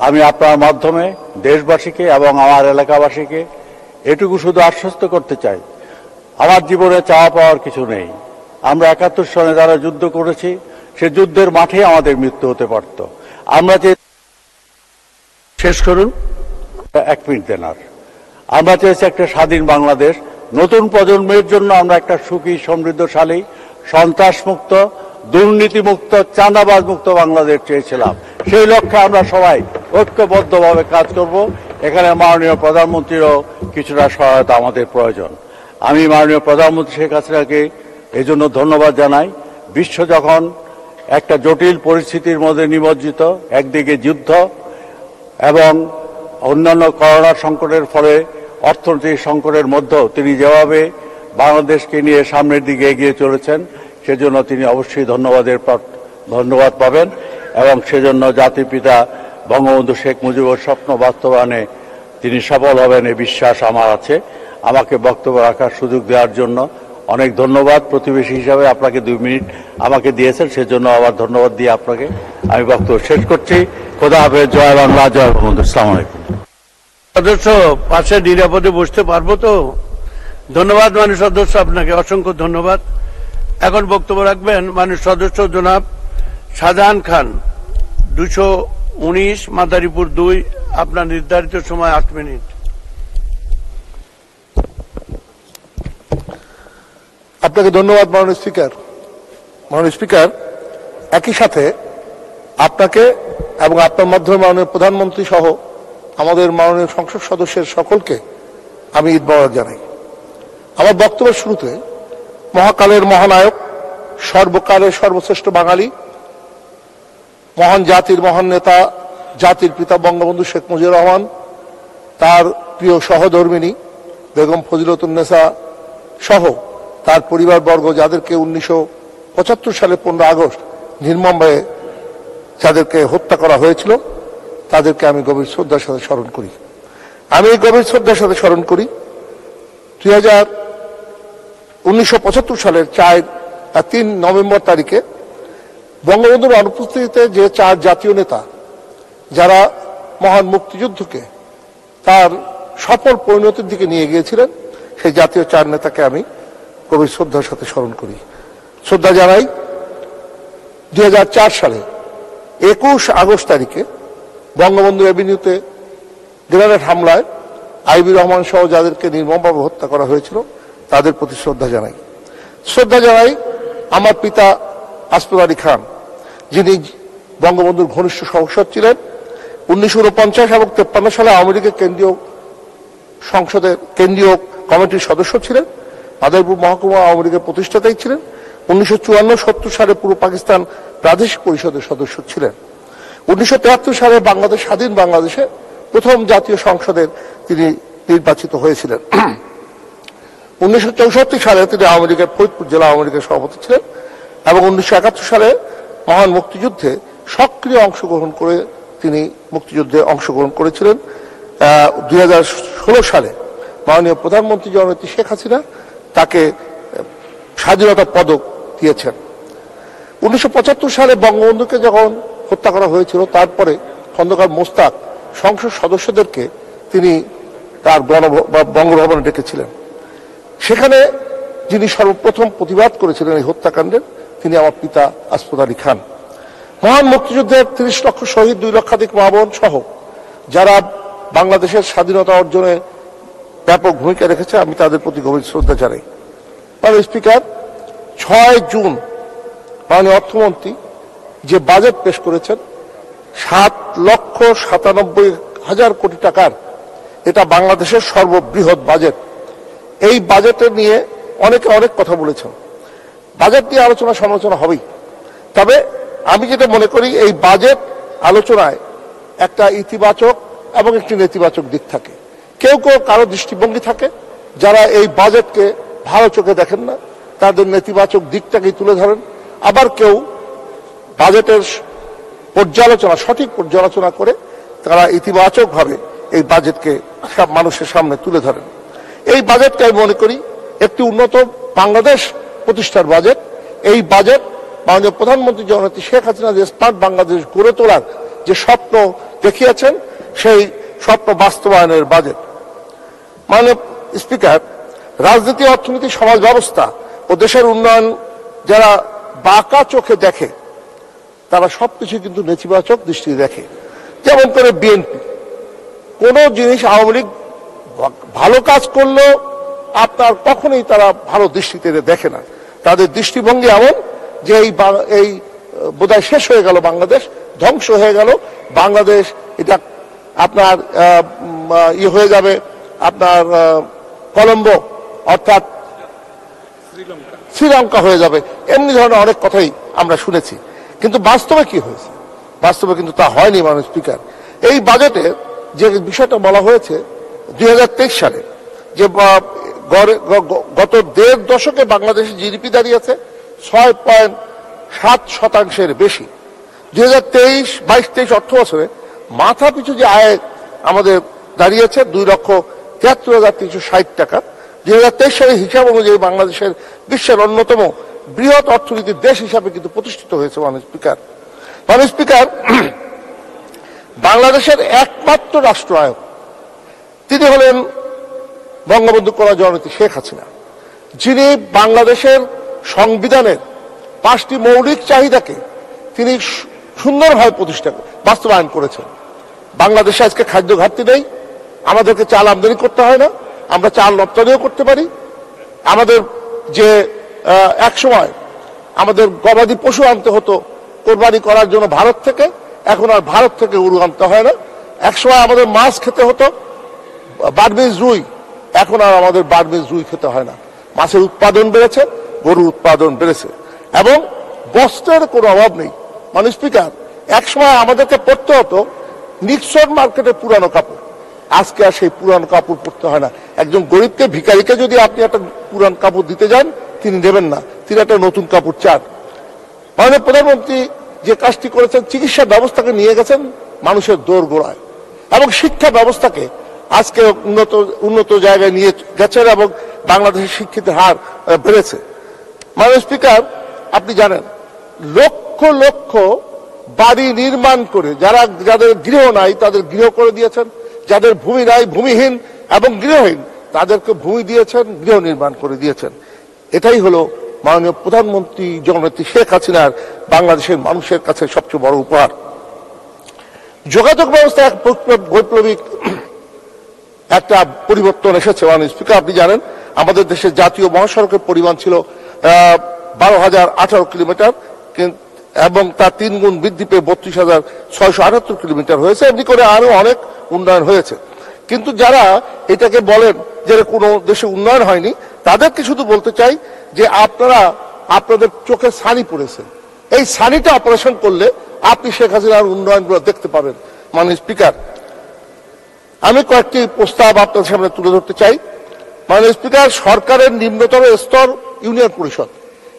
আমি আপনার মাধ্যমে দেশবাসীকে এবং আমার এলাকাবাসীকে এটুকু শুধু আশ্বস্ত করতে চাই, আমার জীবনে চাওয়া পাওয়ার কিছু নেই। আমরা 71 সনে যারা যুদ্ধ করেছি, সে যুদ্ধের মাঠে আমাদের মৃত্যু হতে পারত। আমরা যে শেষ করুন। 1 মিনিট দেন আর। আমরা চেয়েছি একটা স্বাধীন বাংলাদেশ, নতুন প্রজন্মের জন্য আমরা একটা সুখী, সমৃদ্ধশালী, সন্ত্রাসমুক্ত, দুর্নীতিমুক্ত, চাঁদাবাজ মুক্ত বাংলাদেশ চেয়েছিলাম। সেই লক্ষ্যে আমরা সবাই ঐক্যবদ্ধভাবে কাজ করব। এখানে মাননীয় প্রধানমন্ত্রীরও কিছুটা সহায়তা আমাদের প্রয়োজন। আমি মাননীয় প্রধানমন্ত্রী শেখ হাসিনাকে এই জন্য ধন্যবাদ জানাই। বিশ্ব যখন একটা জটিল পরিস্থিতির মধ্যে নিমজ্জিত, একদিকে যুদ্ধ এবং অন্যান্য করোনা সংকটের ফলে অর্থনৈতিক সংকটের মধ্যেও তিনি যেভাবে বাংলাদেশকে নিয়ে সামনের দিকে এগিয়ে চলেছেন, সেজন্য তিনি অবশ্যই ধন্যবাদ পাবেন। এবং সেজন্য জাতির পিতা বঙ্গবন্ধু শেখ মুজিবুর স্বপ্ন বাস্তবায়নে তিনি সফল হবেন এই বিশ্বাস আমার আছে। আমাকে বক্তব্য রাখার সুযোগ দেওয়ার জন্য অনেক ধন্যবাদ। প্রতিবেশী হিসাবে আপনাকে 2 মিনিট আমাকে দিয়েছেন, সেজন্য আবার ধন্যবাদ দিয়ে আপনাকে আমি বক্তব্য শেষ করছি। খোদা হাফেজ। জয় বাংলা, জয় বঙ্গবন্ধু। আসসালামু আলাইকুম। সদস্য পাশে নিরাপদে বসতে পারবো তো? ধন্যবাদ মাননীয় সদস্য, আপনাকে অসংখ্য ধন্যবাদ। এখন বক্তব্য রাখবেন মাননীয় সদস্য জনাব শাহজাহান খান, 219 মাদারীপুর 2। আপনার নির্ধারিত সময় 8 মিনিট। আপনাকে ধন্যবাদ মাননীয় স্পিকার। মাননীয় স্পিকার, একই সাথে আপনাকে এবং আপনার মাধ্যমে মাননীয় প্রধানমন্ত্রী সহ আমাদের মাননীয় সংসদ সদস্যের সকলকে আমি ঈদ মোবারক জানাই। আমার বক্তব্যের শুরুতে মহাকালের মহানায়ক, সর্বকালের সর্বশ্রেষ্ঠ বাঙালি, মহান জাতির মহান নেতা, জাতির পিতা বঙ্গবন্ধু শেখ মুজিবুর রহমান, তার প্রিয় সহধর্মিণী বেগম ফজিলতুন্নেসা সহ তার পরিবারবর্গ, যাদেরকে 1975 সালে 15 আগস্ট নির্মমভাবে যাদেরকে হত্যা করা হয়েছিল, তাদেরকে আমি গভীর শ্রদ্ধার সাথে স্মরণ করি। আমি এই গভীর শ্রদ্ধার সাথে স্মরণ করি 1975 সালের 3 নভেম্বর তারিখে বঙ্গবন্ধুর অনুপস্থিতিতে যে 4 জাতীয় নেতা যারা মহান মুক্তিযুদ্ধকে তার সফল পরিণতির দিকে নিয়ে গিয়েছিলেন, সেই জাতীয় 4 নেতাকে আমি গভীর শ্রদ্ধার সাথে স্মরণ করি। শ্রদ্ধা জানাই 2004 সালে 21 আগস্ট তারিখে বঙ্গবন্ধু এভিনিউতে গ্রেনেড হামলায় আইবি রহমান সহ যাদেরকে নির্মমভাবে হত্যা করা হয়েছিল, তাদের প্রতি শ্রদ্ধা জানাই। শ্রদ্ধা জানাই আমার পিতা আসফাক আলী খান, যিনি বঙ্গবন্ধুর ঘনিষ্ঠ সহসদ ছিলেন। 1949 এবং 53 সালে আওয়ামী লীগের কেন্দ্রীয় সংসদের কেন্দ্রীয় কমিটির সদস্য ছিলেন। মাদারীপুর মহকুমা আওয়ামী লীগের প্রতিষ্ঠাতাই ছিলেন। 1954-70 সালে পূর্ব পাকিস্তান প্রাদেশিক পরিষদের সদস্য ছিলেন। 1973 সালে বাংলাদেশ স্বাধীন বাংলাদেশে প্রথম জাতীয় সংসদের তিনি নির্বাচিত হয়েছিলেন। 1964 সালে তিনি আওয়ামী লীগের ফরিদপুর জেলা আওয়ামী লীগের সভাপতি ছিলেন এবং 1971 সালে মহান মুক্তিযুদ্ধে সক্রিয় অংশগ্রহণ করে তিনি মুক্তিযুদ্ধে অংশগ্রহণ করেছিলেন। 2016 সালে মাননীয় প্রধানমন্ত্রী জননেত্রী শেখ হাসিনা তাকে স্বাধীনতা পদক দিয়েছেন। 1975 সালে বঙ্গবন্ধুকে যখন হত্যা করা হয়েছিল, তারপরে খন্দকার মোস্তাক সংসদ সদস্যদেরকে তিনি তার বঙ্গভবনে ডেকেছিলেন। সেখানে যিনি সর্বপ্রথম প্রতিবাদ করেছিলেন এই হত্যাকাণ্ডের, তিনি আমার পিতা আসফাক আলী খান। মহান মুক্তিযুদ্ধের 30 লক্ষ শহীদ, 2 লক্ষাধিক মা বোন সহ যারা বাংলাদেশের স্বাধীনতা অর্জনে ব্যাপক ভূমিকা রেখেছে, আমি তাদের প্রতি গভীর শ্রদ্ধা জানাই। মাননীয় স্পিকার, 6 জুন মাননীয় অর্থমন্ত্রী যে বাজেট পেশ করেছেন 7,97,000 কোটি টাকার, এটা বাংলাদেশের সর্ববৃহৎ বাজেট। এই বাজেটের নিয়ে অনেকে অনেক কথা বলেছেন। বাজেট নিয়ে আলোচনা সমালোচনা হবেই, তবে আমি যেটা মনে করি এই বাজেট আলোচনায় একটা ইতিবাচক এবং একটি নেতিবাচক দিক থাকে। কেউ কেউ কারো দৃষ্টিভঙ্গি থাকে যারা এই বাজেটকে ভালো চোখে দেখেন না, তাদের নেতিবাচক দিকটাকেই তুলে ধরেন। আবার কেউ বাজেটের পর্যালোচনা, সঠিক পর্যালোচনা করে তারা ইতিবাচকভাবে এই বাজেটকে সব মানুষের সামনে তুলে ধরেন। এই বাজেটকে আমি মনে করি একটি উন্নত বাংলাদেশ প্রতিষ্ঠার বাজেট। এই বাজেট মাননীয় প্রধানমন্ত্রী জননেত্রী শেখ হাসিনা যে স্মার্ট বাংলাদেশ গড়ে তোলার যে স্বপ্ন দেখিয়েছেন, সেই স্বপ্ন বাস্তবায়নের বাজেট। মাননীয় স্পিকার, রাজনীতি, অর্থনীতি, সমাজ ব্যবস্থা ও দেশের উন্নয়ন যারা বাঁকা চোখে দেখে, তারা সবকিছু কিন্তু নেতিবাচক দৃষ্টি দেখে। যেমন করে বিএনপি, কোন জিনিস আওয়ামী লীগ ভালো কাজ করলেও আপনার কখনোই তারা ভালো দৃষ্টিতে দেখে না। তাদের দৃষ্টিভঙ্গি এমন যে এই বোধহয় শেষ হয়ে গেল, বাংলাদেশ ধ্বংস হয়ে গেল, বাংলাদেশ এটা আপনার হয়ে যাবে, আপনার কলম্বো অর্থাৎ শ্রীলঙ্কা হয়ে যাবে। এমনি ধরনের অনেক কথাই আমরা শুনেছি, কিন্তু বাস্তবে কি হয়েছে? বাস্তবে কিন্তু তা হয়নি। মাননীয় স্পিকার, এই বাজেটে যে বিষয়টা বলা হয়েছে 2023 সালে যে গত 1.5 দশকে বাংলাদেশের জিডিপি দাঁড়িয়েছে 6.7% বেশি। 2022-23 অর্থ বছরে মাথা পিছু যে আয় আমাদের দাঁড়িয়েছে 2,73,360 টাকা। 2023 সালের হিসাব অনুযায়ী বাংলাদেশের বিশ্বের অন্যতম বৃহৎ অর্থনীতির দেশ হিসাবে কিন্তু প্রতিষ্ঠিত হয়েছে। মাননীয় স্পিকার, বাংলাদেশের একমাত্র রাষ্ট্র আয়ক তিনি হলেন বঙ্গবন্ধু কন্যা জননেত্রী শেখ হাসিনা, যিনি বাংলাদেশের সংবিধানের 5টি মৌলিক চাহিদাকে তিনি সুন্দরভাবে বাস্তবায়ন করেছেন। বাংলাদেশে আজকে খাদ্য ঘাটতি নেই, আমাদেরকে চাল আমদানি করতে হয় না, আমরা চাল রপ্তানিও করতে পারি। আমাদের যে একসময় আমাদের গবাদি পশু আনতে হতো কোরবানি করার জন্য ভারত থেকে, এখন আর ভারত থেকে গরু আনতে হয় না। একসময় আমাদের মাছ খেতে হতো বার্মিজ রুই, এখন আর আমাদের বার্মিজ রুই খেতে হয় না। মাছের উৎপাদন বেড়েছে, গরুর উৎপাদন বেড়েছে, এবং বস্ত্রের কোনো অভাব নেই। মানে স্পিকার, একসময় আমাদেরকে পড়তে হতো নিক্সন মার্কেটে পুরানো কাপড়, আজকে আর সেই পুরানো কাপড় পরতে হয় না। একজন গরিবকে, ভিখারিকে যদি আপনি একটা পুরান কাপড় দিতে যান, তিনি নেবেন না, তিনি একটা নতুন কাপড় চান। মাননীয় প্রধানমন্ত্রী যে কাজটি করেছেন, চিকিৎসা ব্যবস্থাকে নিয়ে গেছেন মানুষের দোরগোড়ায়, এবং শিক্ষা ব্যবস্থাকে আজকে উন্নত জায়গায় নিয়ে গেছেন, এবং বাংলাদেশের শিক্ষিতের হার বেড়েছে। মাননীয় স্পিকার, আপনি জানেন লক্ষ লক্ষ বাড়ি নির্মাণ করে যাদের গৃহ নাই তাদের গৃহ করে দিয়েছেন, যাদের ভূমি নাই, ভূমিহীন এবং গৃহহীন তাদেরকে ভূমি দিয়েছেন, গৃহ নির্মাণ করে দিয়েছেন। এটাই হলো মাননীয় প্রধানমন্ত্রী জননেত্রী শেখ হাসিনার বাংলাদেশের মানুষের কাছে সবচেয়ে বড় উপহার। যোগাযোগ ব্যবস্থা এক বৈপ্লবিক একটা পরিবর্তন এসেছে। মাননীয় স্পিকার, আপনি জানেন আমাদের দেশের জাতীয় মহাসড়কের পরিমাণ ছিল 12,018 কিলোমিটার, এবং তার 3 গুণ বৃদ্ধি পেয়ে 32,678 কিলোমিটার হয়েছে। এমনি করে আরো অনেক উন্নয়ন হয়েছে। কিন্তু যারা এটাকে বলেন যে কোনো দেশে উন্নয়ন হয়নি, তাদেরকে শুধু বলতে চাই যে আপনারা আপনাদের চোখে ছানি পড়েছে, এই ছানিটা অপারেশন করলে আপনি শেখ হাসিনার উন্নয়নগুলো দেখতে পাবেন। মাননীয় স্পিকার, আমি কয়েকটি প্রস্তাব আপনাদের সামনে তুলে ধরতে চাই। মাননীয় স্পিকার, সরকারের নিম্নতর স্তর ইউনিয়ন পরিষদ,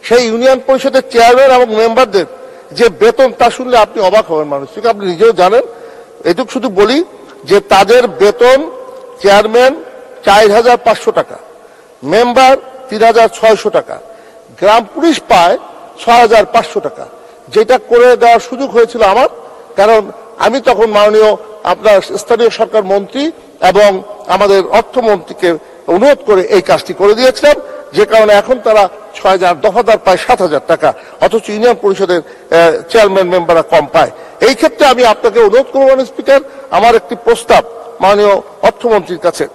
সেই ইউনিয়ন পরিষদের চেয়ারম্যান এবং মেম্বারদের যে বেতন, তা শুনলে আপনি অবাক হবেন। মাননীয় স্পিকার, আপনি নিজেও জানেন। এটুকু শুধু বলি যে তাদের বেতন চেয়ারম্যান 4,500 টাকা, মেম্বার 3,600 টাকা, গ্রাম পুলিশ পায় 6,500 টাকা, যেটা করে দেওয়ার সুযোগ হয়েছিল আমার, কারণ আমি তখন মাননীয় আপনার স্থানীয় সরকার মন্ত্রী এবং আমাদের অর্থমন্ত্রীকে অনুরোধ করে এই কাজটি করে দিয়েছিলাম, যে কারণে এখন তারা 6,000 দফাদার পায় 7,000 টাকা, অথচ ইউনিয়ন পরিষদের চেয়ারম্যান মেম্বাররা কম পায়। এই ক্ষেত্রে আমি আপনাকে অনুরোধ করব মাননীয় স্পিকার, আমার একটি প্রস্তাব মাননীয় অর্থমন্ত্রীর কাছে,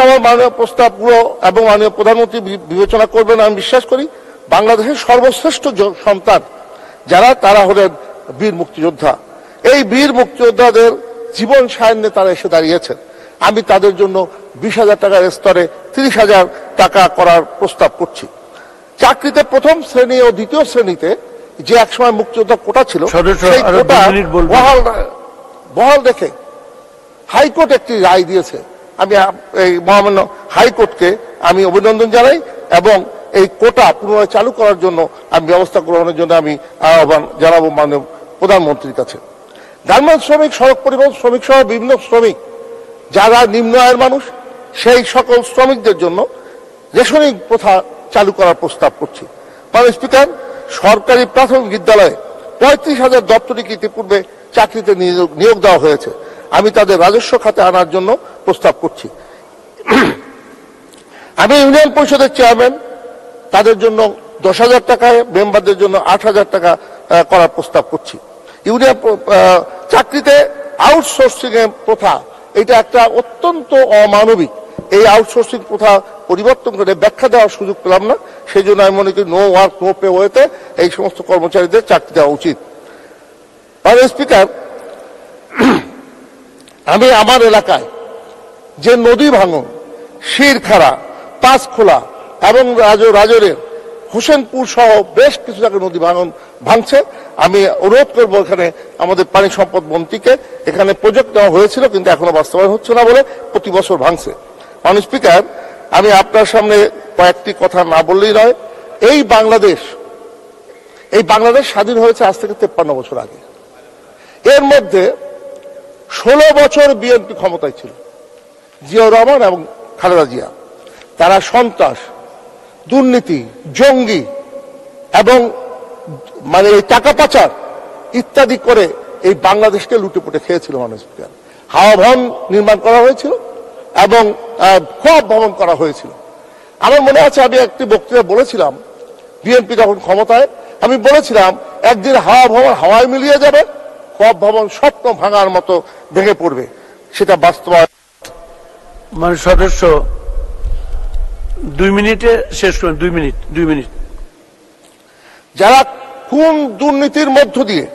আমার মাননীয় প্রস্তাবগুলো এবং মাননীয় প্রধানমন্ত্রী বিবেচনা করবেন আমি বিশ্বাস করি। বাংলাদেশের সর্বশ্রেষ্ঠ সন্তান যারা, তারা হলেন বীর মুক্তিযোদ্ধা। এই বীর মুক্তিযোদ্ধাদের জীবন সায়ান্নে তারা এসে দাঁড়িয়েছেন। আমি তাদের জন্য 20,000 টাকার স্তরে 30,000 টাকা করার প্রস্তাব করছি। চাকরিতে প্রথম শ্রেণী ও দ্বিতীয় শ্রেণীতে যে একসময় মুক্তিযোদ্ধা কোটা ছিল, সেই কোটা বহাল রেখে হাইকোর্ট একটি রায় দিয়েছে। আমি এই মহামান্য হাইকোর্টকে আমি অভিনন্দন জানাই, এবং এই কোটা পুনরায় চালু করার জন্য আমি ব্যবস্থা গ্রহণের জন্য আমি আহ্বান জানাবো মাননীয় প্রধানমন্ত্রীর কাছে। গার্মেন্টস শ্রমিক, সড়ক পরিবহন শ্রমিক সহ বিভিন্ন শ্রমিক যারা নিম্ন আয়ের মানুষ, সেই সকল শ্রমিকদের জন্য রেশনিং প্রথা চালু করার প্রস্তাব করছি। মাননীয় স্পিকার, সরকারি প্রাথমিক বিদ্যালয়ে 35,000 দপ্তরিকে ইতিপূর্বে চাকরিতে নিয়োগ দেওয়া হয়েছে। আমি তাদের রাজস্ব খাতে আনার জন্য প্রস্তাব করছি। আমি ইউনিয়ন পরিষদের চেয়ারম্যান, তাদের জন্য 10,000 টাকায়, মেম্বারদের জন্য 8,000 টাকা করার প্রস্তাব করছি। ইউনিয়ন চাকরিতে আউটসোর্সিং এর প্রথা, এটা একটা অত্যন্ত অমানবিক। এই আউটসোর্সিং প্রথা পরিবর্তন করে ব্যাখ্যা দেওয়ার সুযোগ পেলাম না, সেই জন্য আমি মনে করি নো ওয়ার্ক নো পে ওয়েতে এই সমস্ত কর্মচারীদের চাকরি দেওয়া উচিত। মাননীয় স্পিকার, আমি আমার এলাকায় যে নদী ভাঙন, শিরখাড়া, পাঁচখোলা এবং রাজরের হোসেনপুর সহ বেশ কিছু জায়গায় নদী ভাঙছে। আমি অনুরোধ করবো এখানে আমাদের পানি সম্পদ মন্ত্রীকে, এখানে প্রজেক্ট নেওয়া হয়েছিল কিন্তু এখনো বাস্তবায়ন হচ্ছে না বলে প্রতি বছর ভাঙছে। মাননীয় স্পিকার, আমি আপনার সামনে কয়েকটি কথা না বললেই নয়। এই বাংলাদেশ স্বাধীন হয়েছে আজ থেকে 53 বছর আগে। এর মধ্যে 16 বছর বিএনপি ক্ষমতায় ছিল, জিয়াউর রহমান এবং খালেদা জিয়া। তারা সন্ত্রাস, দুর্নীতি, জঙ্গি এবং মানে টাকা পাচার ইত্যাদি করে এই বাংলাদেশকে লুটেপুটে খেয়েছিল। মাননীয় স্পিকার, হাওয়া ভবন নির্মাণ করা হয়েছিল এবং খোয়াব ভবন করা হয়েছিল। আমার মনে আছে আমি একটি বক্তৃতা বলেছিলাম, বিএনপি যখন ক্ষমতায়, আমি বলেছিলাম একদিন হাওয়া ভবন হাওয়ায় মিলিয়ে যাবে, খোয়াব ভবন স্বপ্ন ভাঙার মতো ভেঙে পড়বে, সেটা বাস্তবায়ন। মানে সদস্য 2 মিনিটে শেষ করেন। 2 মিনিট। যারা খুন দুর্নীতির মধ্য দিয়ে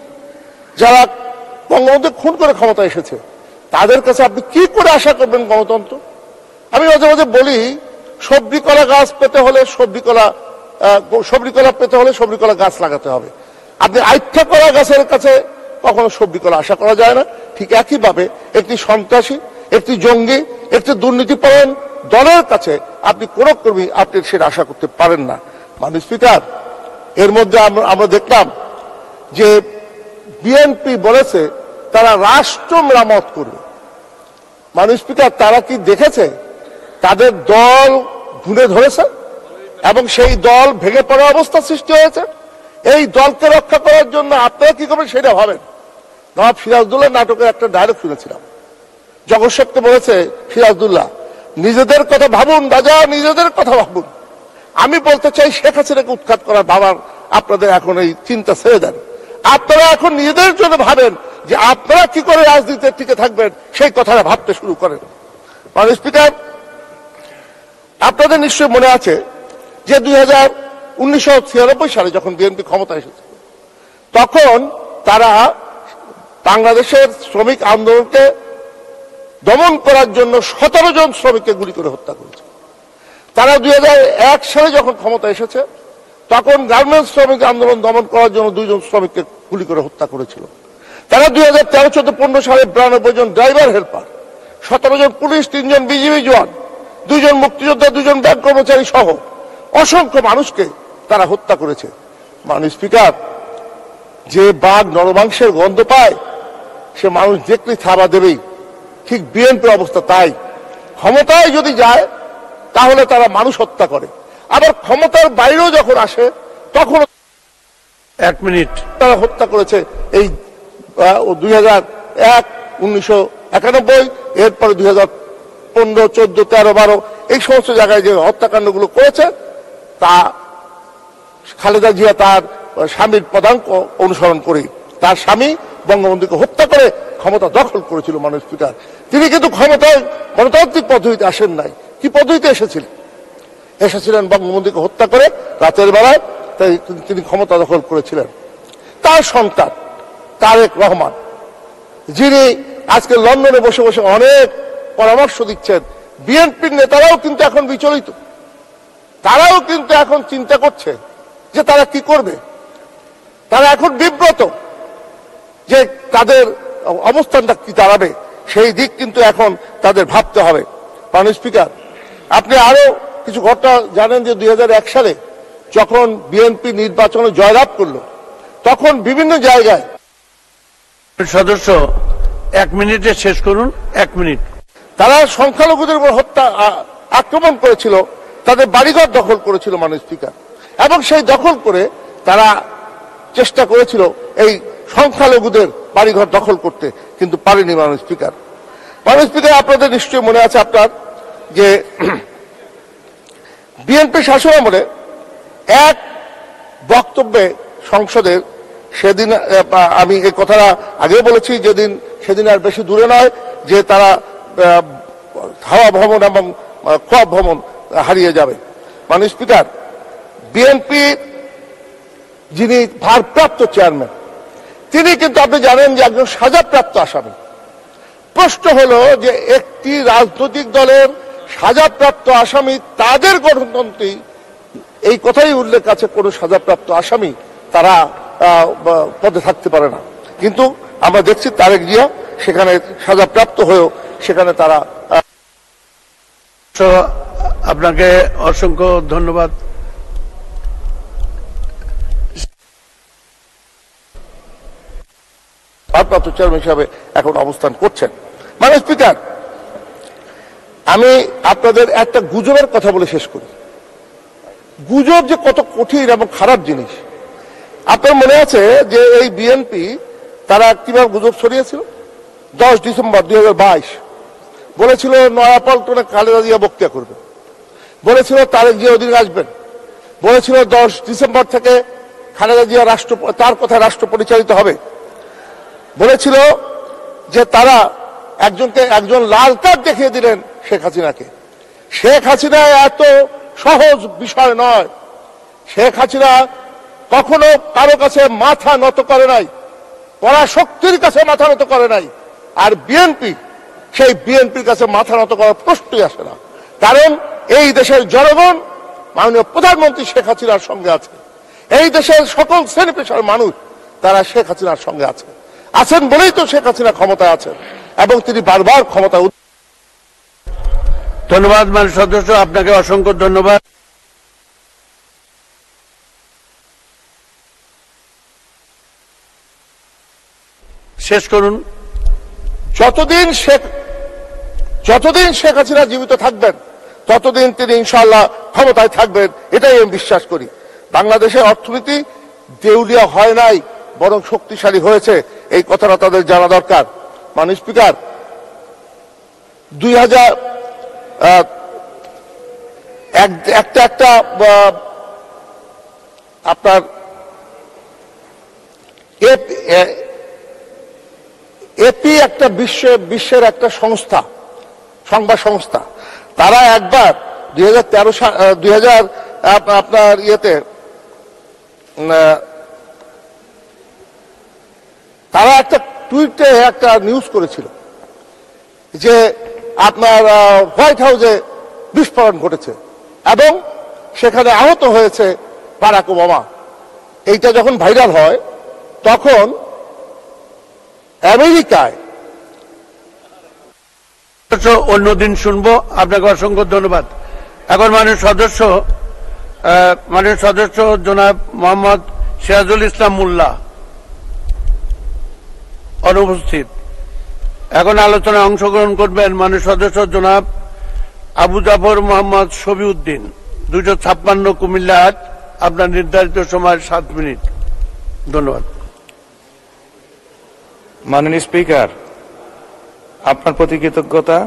যারা বঙ্গবন্ধু খুন করে ক্ষমতা এসেছে, তাদের কাছে আপনি কি করে আশা করবেন গণতন্ত্র? আমি মাঝে মাঝে বলি, সবজি কলা গাছ পেতে হলে সবজি কলা পেতে হলে সবজি কলা গাছ লাগাতে হবে। আপনি আইথা কলা গাছের কাছে কখনো সবজি কলা আশা করা যায় না। ঠিক একইভাবে একটি সন্ত্রাসী, একটি জঙ্গি, একটি দুর্নীতিপরায়ণ দলের কাছে আপনি কোনো কর্মী আপনি সেটা আশা করতে পারেন না। মাননীয় স্পিকার, এর মধ্যে আমরা দেখলাম যে বিএনপি বলেছে তারা রাষ্ট্র মেরামত করবে। মাননীয় স্পিকার, তারা কি দেখেছে তাদের দল ঘুরে ধরেছে এবং সেই দল ভেঙে পড়ার অবস্থা সৃষ্টি হয়েছে? এই দলকে রক্ষা করার জন্য আপনারা কি করবেন সেটা ভাবেন। নবাব সিরাজউদ্দৌলার নাটকের একটা ডায়লগ শুনেছিলাম, জগৎ শেখকে বলেছে সিরাজউদ্দৌলা, নিজেদের কথা ভাবুন রাজা, নিজেদের কথা ভাবুন। আমি বলতে চাই, শেখ হাসিনাকে উৎখাত করার ভাবার আপনাদের এখন এই চিন্তা ছেড়ে দেন। আপনারা এখন নিজেদের জন্য ভাবেন যে আপনারা কি করে রাজনীতিতে টিকে থাকবেন, সেই কথাটা ভাবতে শুরু করেন। মাননীয় স্পিকার, আপনাদের নিশ্চয়ই মনে আছে যে 1996 সালে যখন বিএনপি ক্ষমতা এসেছে, তখন তারা বাংলাদেশের শ্রমিক আন্দোলনকে দমন করার জন্য 17 জন শ্রমিককে গুলি করে হত্যা করেছে। তারা 2001 সালে যখন ক্ষমতা এসেছে, তখন গার্মেন্টস শ্রমিক আন্দোলন দমন করার জন্য 2 জন শ্রমিককে গুলি করে হত্যা করেছিল। তারা 2013, 14, 15 সালে 92 জন ড্রাইভার হেল্পার, 17 জন পুলিশ, 3 জন বিজিবি জওয়ান, 2 জন মুক্তিযোদ্ধা, 2 জন ব্যাংক কর্মচারী সহ অসংখ্য মানুষকে তারা হত্যা করেছে। মাননীয় স্পিকার, যে বাঘ নরমাংসের গন্ধ পায় সে মানুষ দেখলে থাবা দেবেই। ঠিক বিএনপির অবস্থা তাই। ক্ষমতায় যদি যায় তাহলে তারা মানুষ হত্যা করে, আবার ক্ষমতার বাইরেও যখন আসে তখন 1 মিনিট। তারা হত্যা করেছে। এই 2001, 1991, এরপরে 2015, 14, 13, 12 এই সমস্ত জায়গায় যে হত্যাকাণ্ডগুলো করেছে, তা খালেদা জিয়া তার স্বামীর পদাঙ্ক অনুসরণ করে তার স্বামী বঙ্গবন্ধুকে হত্যা করে ক্ষমতা দখল করেছিল। মাননীয় স্পিকার, তিনি কিন্তু ক্ষমতায় গণতান্ত্রিক পদ্ধতিতে আসেন নাই। কি পদ্ধতিতে এসেছিলেন? বঙ্গবন্ধুকে হত্যা করে রাতের বেলায় তিনি ক্ষমতা দখল করেছিলেন। তার সন্তান তারেক রহমান, যিনি আজকে লন্ডনে বসে বসে অনেক পরামর্শ দিচ্ছেন, বিএনপির নেতারাও কিন্তু এখন বিচলিত। তারাও কিন্তু এখন চিন্তা করছে যে তারা কি করবে। তারা এখন বিব্রত যে তাদের অবস্থানটা কি দাঁড়াবে, সেই দিক কিন্তু এখন তাদের ভাবতে হবে। মাননীয় স্পিকার, আপনি আরো কিছু ঘটনা জানেন যে 2001 সালে যখন বিএনপি নির্বাচনে জয়লাভ করলো, তখন বিভিন্ন জায়গায় সদস্য 1 মিনিটে শেষ করুন। 1 মিনিট। তারা সংখ্যালঘুদের উপর আক্রমণ করেছিল, তাদের বাড়িঘর দখল করেছিল। মাননীয় স্পিকার, এবং সেই দখল করে তারা চেষ্টা করেছিল এই সংখ্যালঘুদের বাড়িঘর দখল করতে, কিন্তু পারেনি। মাননীয় স্পিকার, আপনাদের নিশ্চয়ই মনে আছে আপনার যে বিএনপি শাসনামলে এক বক্তব্যে সংসদের, সেদিন আমি এই কথাটা আগেও বলেছি, সেদিন আর বেশি দূরে নয় যে তারা হাওয়া ভবন এবং খোয়াব ভবন হারিয়ে যাবে। মাননীয় স্পিকার, বিএনপি যিনি ভারপ্রাপ্ত চেয়ারম্যান, তিনি কিন্তু আপনি জানেন যে একজন সাজাপ্রাপ্ত আসামি। প্রশ্ন হলো যে একটি রাজনৈতিক দলের সাজাপ্রাপ্ত আসামি, তাদের গঠনতন্ত্রেই এই কথাই উল্লেখ আছে কোন সাজাপ্রাপ্ত আসামি তারা পদে থাকতে পারে না। কিন্তু আমরা দেখছি তারেক জিয়া সেখানে সাজাপ্রাপ্ত হয়েও সেখানে তারা। আপনাকে অসংখ্য ধন্যবাদ। ভারপ্রাপ্ত চেয়ারম্যান হিসাবে এখন অবস্থান করছেন। মাননীয় স্পিকার, আমি আপনাদের একটা গুজবের কথা বলে শেষ করি। গুজব যে কত কঠিন এবং খারাপ জিনিস। আপনার মনে আছে যে এই বিএনপি তারা কিভাবে গুজব ছড়িয়েছিল? 10 ডিসেম্বর 2022 বলেছিল নয়াপল্টনে খালেদা জিয়া বক্তৃতা করবে, বলেছিল তারেক জিয়া ওদিন আসবেন, বলেছিল 10 ডিসেম্বর থেকে খালেদা জিয়া তার কথায় রাষ্ট্র পরিচালিত হবে, বলেছিল যে তারা একজন লাল কার্ড দেখিয়ে দিলেন শেখ হাসিনাকে। শেখ হাসিনা এত সহজ বিষয় নয়। শেখ হাসিনা কখনো কারো কাছে মাথা নত করে নাই, পরাশক্তির কাছে মাথা নত করে নাই। আর বিএনপি, সেই বিএনপির কাছে মাথা নত করার প্রশ্নই আসে না। কারণ এই দেশের জনগণ মাননীয় প্রধানমন্ত্রী শেখ হাসিনার সঙ্গে আছে। এই দেশের সকল শ্রেণী পেশার মানুষ তারা শেখ হাসিনার সঙ্গে আছেন বলেই তো শেখ হাসিনা ক্ষমতায় আছেন এবং তিনি বারবার ক্ষমতা। ধন্যবাদ মাননীয় সদস্য, আপনাকে অসংখ্য ধন্যবাদ। শেষ করুন। যতদিন শেখ হাসিনা জীবিত থাকবেন ততদিন তিনি ইনশাআল্লাহ ক্ষমতায় থাকবেন, এটাই আমি বিশ্বাস করি। বাংলাদেশের অর্থনীতি দেউলিয়া হয় নাই, বরং শক্তিশালী হয়েছে, এই কথাটা তাদের জানা দরকার। মাননীয় স্পিকার, 2000 একটা আপনার এপি একটা বিশ্বের একটা সংস্থা, সংবাদ সংস্থা, তারা একবার 2013 আপনার ইয়েতে তারা একটা টুইটে একটা নিউজ করেছিল যে আপনার হোয়াইট হাউসে বিস্ফোরণ ঘটেছে এবং সেখানে আহত হয়েছে বারাক ওবামা। এইটা যখন ভাইরাল হয় তখন আমেরিকায় অন্যদিন শুনবো। আপনাকে অসংখ্য ধন্যবাদ। এখন মাননীয় সদস্য জনাব মোহাম্মদ সিরাজুল ইসলাম মোল্লা অনুপস্থিত। এখন আলোচনায় অংশগ্রহণ করবেন মাননীয় সদস্য জনাব আবু জাফর মোহাম্মদ শফিউদ্দিন, 256 কুমিল্লা হাট। আপনার নির্ধারিত সময় 7 মিনিট। ধন্যবাদ। মাননীয় স্পিকার, আপনার প্রতি কৃতজ্ঞতা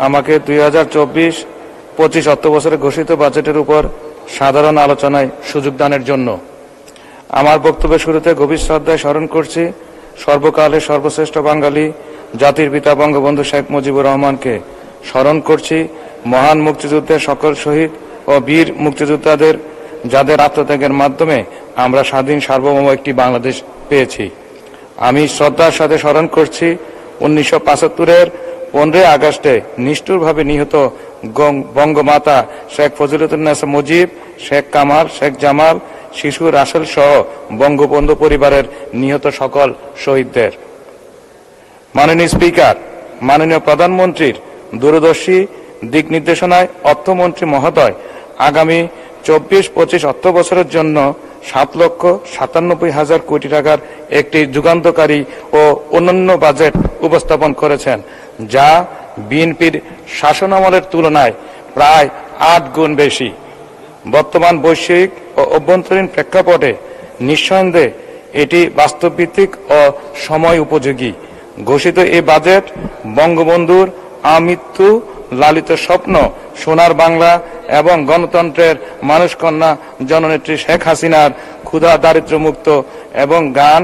আমাকে 2024-25 অর্থবছরে ঘোষিত বাজেটের উপর সাধারণ আলোচনায় সুযোগ দানের জন্য। আমার বক্তব্যের শুরুতে গভীর শ্রদ্ধায় স্মরণ করছি সর্বকালের সর্বশ্রেষ্ঠ বাঙালি জাতির পিতা বঙ্গবন্ধু শেখ মুজিবুর রহমানকে। স্মরণ করছি মহান মুক্তিযুদ্ধের সকল শহীদ ও বীর মুক্তিযোদ্ধাদের, যাদের আত্মত্যাগের মাধ্যমে আমরা স্বাধীন সার্বভৌম একটি বাংলাদেশ পেয়েছি। আমি শ্রদ্ধার সাথে স্মরণ করছি 1975-এর 15 আগস্টে নিষ্ঠুরভাবে নিহত বঙ্গমাতা শেখ ফজিলাতুন্নেসা মুজিব, শেখ কামাল, শেখ জামাল, শিশু রাসেল সহ বঙ্গবন্ধু পরিবারের নিহত সকল শহীদদের। মাননীয় স্পিকার, মাননীয় প্রধানমন্ত্রীর দূরদর্শী দিক নির্দেশনায় অর্থমন্ত্রী মহোদয় আগামী 24-25 অর্থ বছরের জন্য 7,97,000 কোটি টাকার একটি যুগান্তকারী ও অনন্য বাজেট উপস্থাপন করেছেন, যা বিএনপির শাসনামলের তুলনায় প্রায় 8 গুণ বেশি। বর্তমান বৈশ্বিক ও অভ্যন্তরীণ প্রেক্ষাপটে নিঃসন্দেহে এটি বাস্তবভিত্তিক ও সময় উপযোগী। ঘোষিত এই বাজেট বঙ্গবন্ধুর আমৃত্যু লালিত স্বপ্ন সোনার বাংলা এবং গণতন্ত্রের মানুষকন্যা জননেত্রী শেখ হাসিনার ক্ষুধা দারিদ্র্যমুক্ত এবং জ্ঞান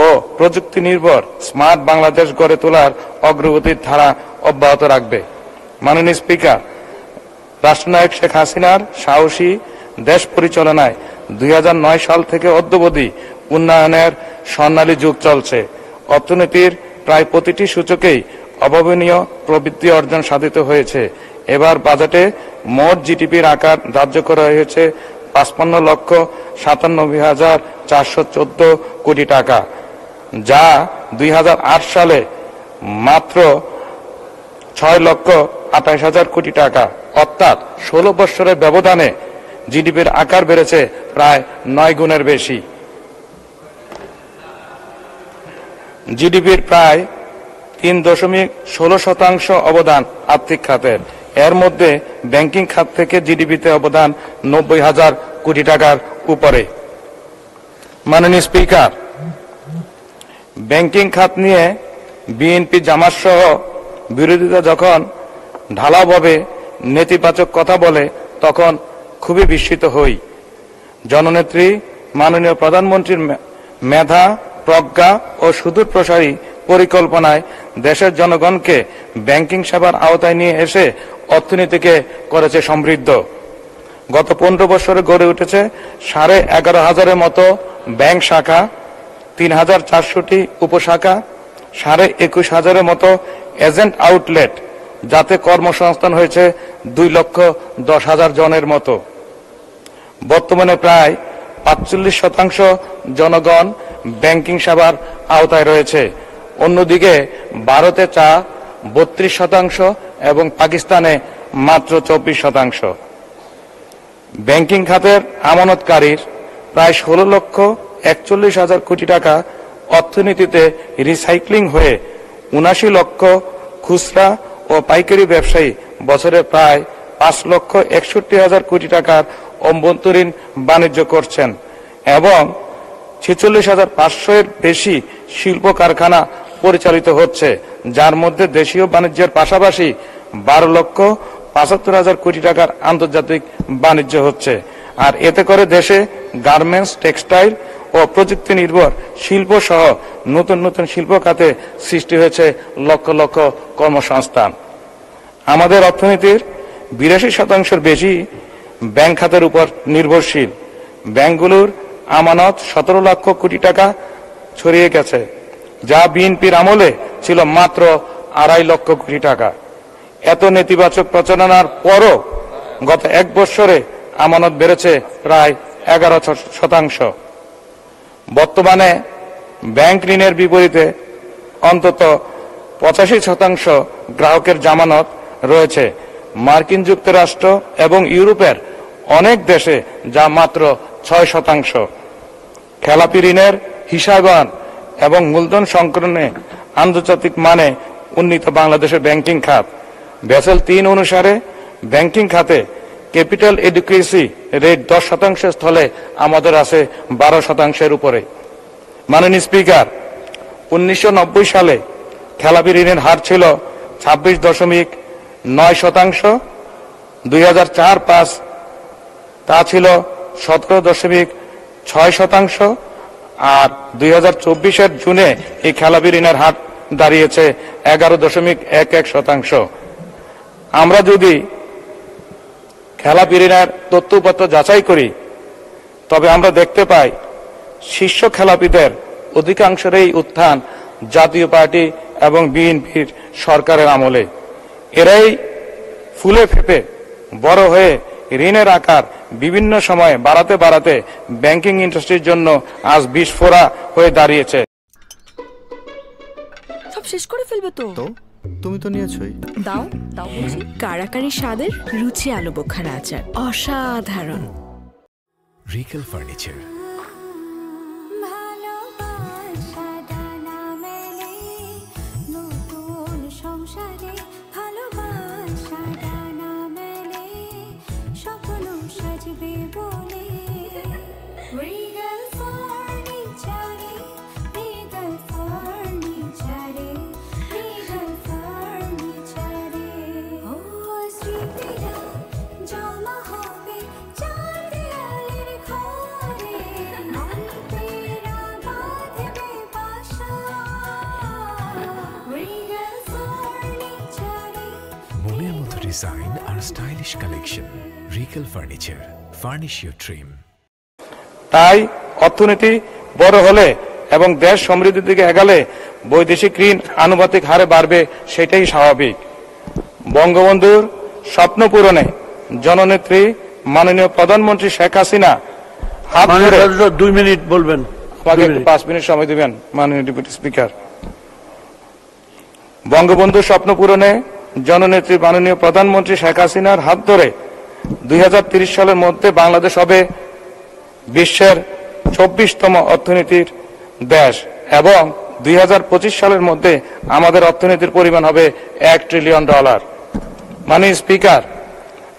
ও প্রযুক্তি নির্ভর স্মার্ট বাংলাদেশ গড়ে তোলার অগ্রগতির ধারা অব্যাহত রাখবে। মাননীয় স্পিকার, রাষ্ট্রনায়ক শেখ হাসিনার সাহসী দেশ পরিচালনায় 2009 সাল থেকে অদ্যাবধি উন্নয়নের স্বর্ণালী যুগ চলছে। অর্থনীতির প্রায় প্রতিটি সূচকেই অভাবনীয় প্রবৃদ্ধি অর্জন সাধিত হয়েছে। এবার বাজেটে মোট জিডিপির আকার ধার্য করা হয়েছে 55,97,414 কোটি টাকা, যা 2008 সালে মাত্র 6,28,000 কোটি টাকা, অর্থাৎ 16 বছরের ব্যবধানে জিডিপির আকার বেড়েছে প্রায় 9 গুণের বেশি। জিডিপির প্রায় 3.16% অবদান আর্থিক খাতের। এর মধ্যে ব্যাংকিং খাত থেকে জিডিপিতে অবদান 90,000 কোটি টাকার উপরে। মাননীয় স্পিকার, ব্যাংকিং খাত নিয়ে বিএনপি জামাত সহ বিরোধীরা যখন ঢালাওভাবে নেতিবাচক কথা বলে তখন খুবই বিস্মিত হই। জননেত্রী মাননীয় প্রধানমন্ত্রীর মেধা, প্রজ্ঞা ও সুদূর প্রসারী পরিকল্পনায় দেশের জনগণকে ব্যাংকিং সেবার আওতায় নিয়ে এসে অর্থনীতিকে করেছে সমৃদ্ধ। গত 15 বছরে গড়ে উঠেছে 11,500-এর মতো ব্যাংক শাখা, 3,400টি উপশাখা, 21,500-এর মতো এজেন্ট আউটলেট, যাতে কর্মসংস্থান হয়েছে 2,10,000 জনের মতো। বর্তমানে প্রায় 45% জনগণ ব্যাংকিং সেবার আওতায় রয়েছে। অন্যদিকে ভারতে 32% এবং পাকিস্তানে মাত্র 24%। ব্যাংকিং খাতের আমানতকারীর প্রায় 16,41,000 কোটি টাকা অর্থনীতিতে রিসাইক্লিং হয়ে 79 লক্ষ খুচরা ও পাইকারি ব্যবসায়ী বছরে প্রায় 5,61,000 কোটি টাকার অভ্যন্তরীণ বাণিজ্য করছেন এবং 46,500-এর বেশি শিল্প কারখানা পরিচালিত হচ্ছে, যার মধ্যে দেশীয় বাণিজ্যের পাশাপাশি 12,75,000 কোটি টাকার আন্তর্জাতিক বাণিজ্য হচ্ছে। আর এতে করে দেশে গার্মেন্টস, টেক্সটাইল ও প্রযুক্তি নির্ভর শিল্প সহ নতুন নতুন শিল্প খাতে সৃষ্টি হয়েছে লক্ষ লক্ষ কর্মসংস্থান। আমাদের অর্থনীতির 82% বেশি ব্যাংক খাতের উপর নির্ভরশীল। ব্যাংকগুলোর আমানত 17 লক্ষ কোটি টাকা ছড়িয়ে গেছে, যা বিএনপির আমলে ছিল মাত্র 2.5 লক্ষ কোটি টাকা। এত নেতিবাচক প্রচারণার পরও গত 1 বছরে আমানত বেড়েছে প্রায় 11%। বর্তমানে ব্যাংক ঋণের বিপরীতে অন্তত 85% গ্রাহকের জামানত রয়েছে মার্কিন যুক্তরাষ্ট্র এবং ইউরোপের অনেক দেশে, যা মাত্র 6%। খেলাপি ঋণের হিসাবায়ন এবং মূলধন সংকলনে আন্তর্জাতিক মানে উন্নীত বাংলাদেশের ব্যাংকিং খাত। ব্যাসেল 3 অনুসারে ব্যাংকিং খাতে ক্যাপিটাল এডিকুয়েসি রেট 10% স্থলে আমাদের আছে 12%-এর উপরে। মাননীয় স্পিকার, 1990 সালে খেলাপি ঋণের হার ছিল 26.9%, 2004-05 তা ছিল 17.6%, আর 2024-এর জুনে এই খেলাপি ঋণের হার দাঁড়িয়েছে 11.11%। আমরা যদি খেলাপি ঋণের তথ্যপত্র যাচাই করি তবে আমরা দেখতে পাই শীর্ষ খেলাপিদের অধিকাংশেরই উত্থান জাতীয় পার্টি এবং বিএনপির সরকারের আমলে। এরাই ফুলে ফেপে বড় হয়ে ঋণের আকার বিভিন্ন সময়ে বাড়াতে বাড়াতে ব্যাংকিং ইন্ডাস্ট্রির জন্য আজ বিস্ফোরা হয়ে দাঁড়িয়েছে। সব শেষ করে ফেলবে তো? তুমি তো নিয়েছই। দাও দাও বুঝি। কারাকারি স্বাদের রুচি আলু বোখারা আচার অসাধারণ। Regal furniture. ডিজাইন আর stylish collection. Regal furniture, furnish your dream. তাই অর্থনীতি বড় হলে এবং দেশ সমৃদ্ধির দিকে এগালে বৈদেশিক ঋণ আনুপাতিক হারে বাড়বে, সেটাই স্বাভাবিক। বঙ্গবন্ধুর স্বপ্ন পূরণে জননেত্রী মাননীয় প্রধানমন্ত্রী শেখ হাসিনা হাত ধরে 2 মিনিট বলবেন। আমাকে 5 মিনিট সময় দিবেন মাননীয় ডেপুটি স্পিকার। বঙ্গবন্ধুর স্বপ্ন পূরণে জননেত্রী মাননীয় প্রধানমন্ত্রী শেখ হাসিনার হাত ধরে 2030 সালের মধ্যে বাংলাদেশ হবে বিশ্বের 24তম অর্থনীতির দেশ এবং 2025 সালের মধ্যে আমাদের অর্থনীতির পরিমাণ হবে $1 ট্রিলিয়ন। মাননীয় স্পিকার,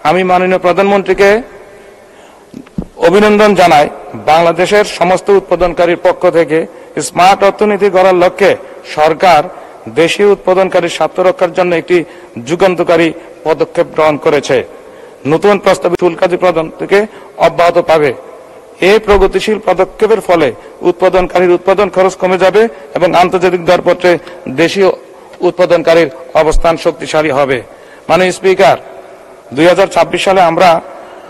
আমি মাননীয় প্রধানমন্ত্রীকে অভিনন্দন জানাই। বাংলাদেশের সমস্ত উৎপাদনকারীর পক্ষ থেকে স্মার্ট অর্থনীতি গড়ার লক্ষ্যে সরকার দেশীয় উৎপাদনকারী স্বার্থ রক্ষার জন্য একটি যুগান্তকারী পদক্ষেপ গ্রহণ করেছে। নতুন প্রস্তাবিত শুল্কাদি প্রদান থেকে অব্যাহত পাবে। এই প্রগতিশীল পদক্ষেপের ফলে উৎপাদনকারীর উৎপাদন খরচ কমে যাবে এবং আন্তর্জাতিক দরপত্রে দেশীয় উৎপাদনকারীর অবস্থান শক্তিশালী হবে। মাননীয় স্পিকার, 2026 সালে আমরা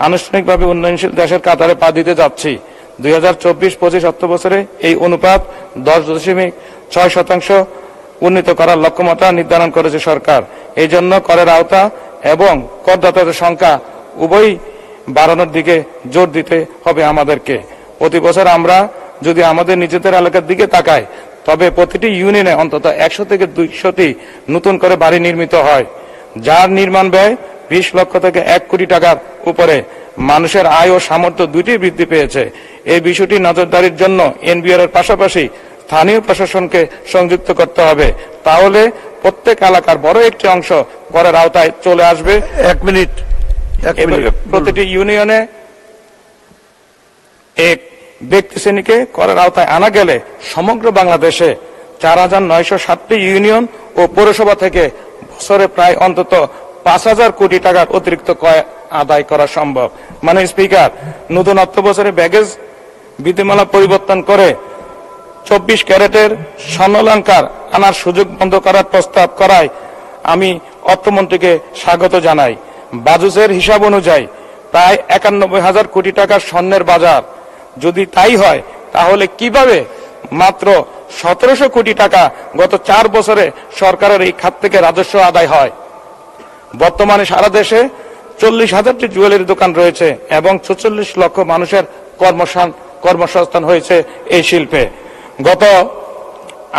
আনুষ্ঠানিকভাবে উন্নয়নশীল দেশের কাতারে পা দিতে যাচ্ছি। 2024-25 অর্থ বছরে এই অনুপাত 10.6% উন্নীত করার লক্ষ্যমাত্রা নির্ধারণ করেছে সরকার। এই জন্য করের আওতা এবং করদাতাদের সংখ্যা উভয়ই বাড়ানোর দিকে জোর দিতে হবে আমাদেরকে। প্রতি বছর আমরা যদি আমাদের নিজেদের এলাকার দিকে তাকাই, তবে প্রতিটি ইউনিয়নে অন্তত 100 থেকে 200টি নতুন করে বাড়ি নির্মিত হয়, যার নির্মাণ ব্যয় 20 লক্ষ থেকে 1 কোটি টাকার উপরে। মানুষের আয় ও সামর্থ্য দুইটি বৃদ্ধি পেয়েছে। এই বিষয়টি নজরদারির জন্য এনবিআর এর পাশাপাশি স্থানীয় প্রশাসনকে সংযুক্ত করতে হবে। তাহলে প্রত্যেক এলাকার বড় একটি অংশ করের আওতায় চলে আসবে। 1 মিনিট। প্রতিটি ইউনিয়নে এক ব্যক্তি শ্রেণীকে করের আওতায় আনা গেলে সমগ্র বাংলাদেশে 4,960টি ইউনিয়ন ও পৌরসভা থেকে বছরে প্রায় অন্তত 5,000 কোটি টাকার অতিরিক্ত কর আদায় করা সম্ভব। মানে স্পিকার, নতুন অর্থ বছরে ব্যাগেজ বিধিমালা পরিবর্তন করে 24 ক্যারেটের স্বর্ণালংকার আনার সুযোগ বন্ধ করার প্রস্তাব করায় আমি অর্থমন্ত্রীকে স্বাগত জানাই। বাজেটের হিসাব অনুযায়ী প্রায় 91,000 কোটি টাকার স্বর্ণের বাজার। যদি তাই হয়, তাহলে কিভাবে মাত্র 1700 কোটি টাকা গত 4 বছরে সরকারের এই খাত থেকে রাজস্ব আদায় হয়? বর্তমানে সারা দেশে 40,000টি জুয়েলারি দোকান রয়েছে এবং 44 লক্ষ মানুষের কর্মসংস্থান হয়েছে এই শিল্পে। গত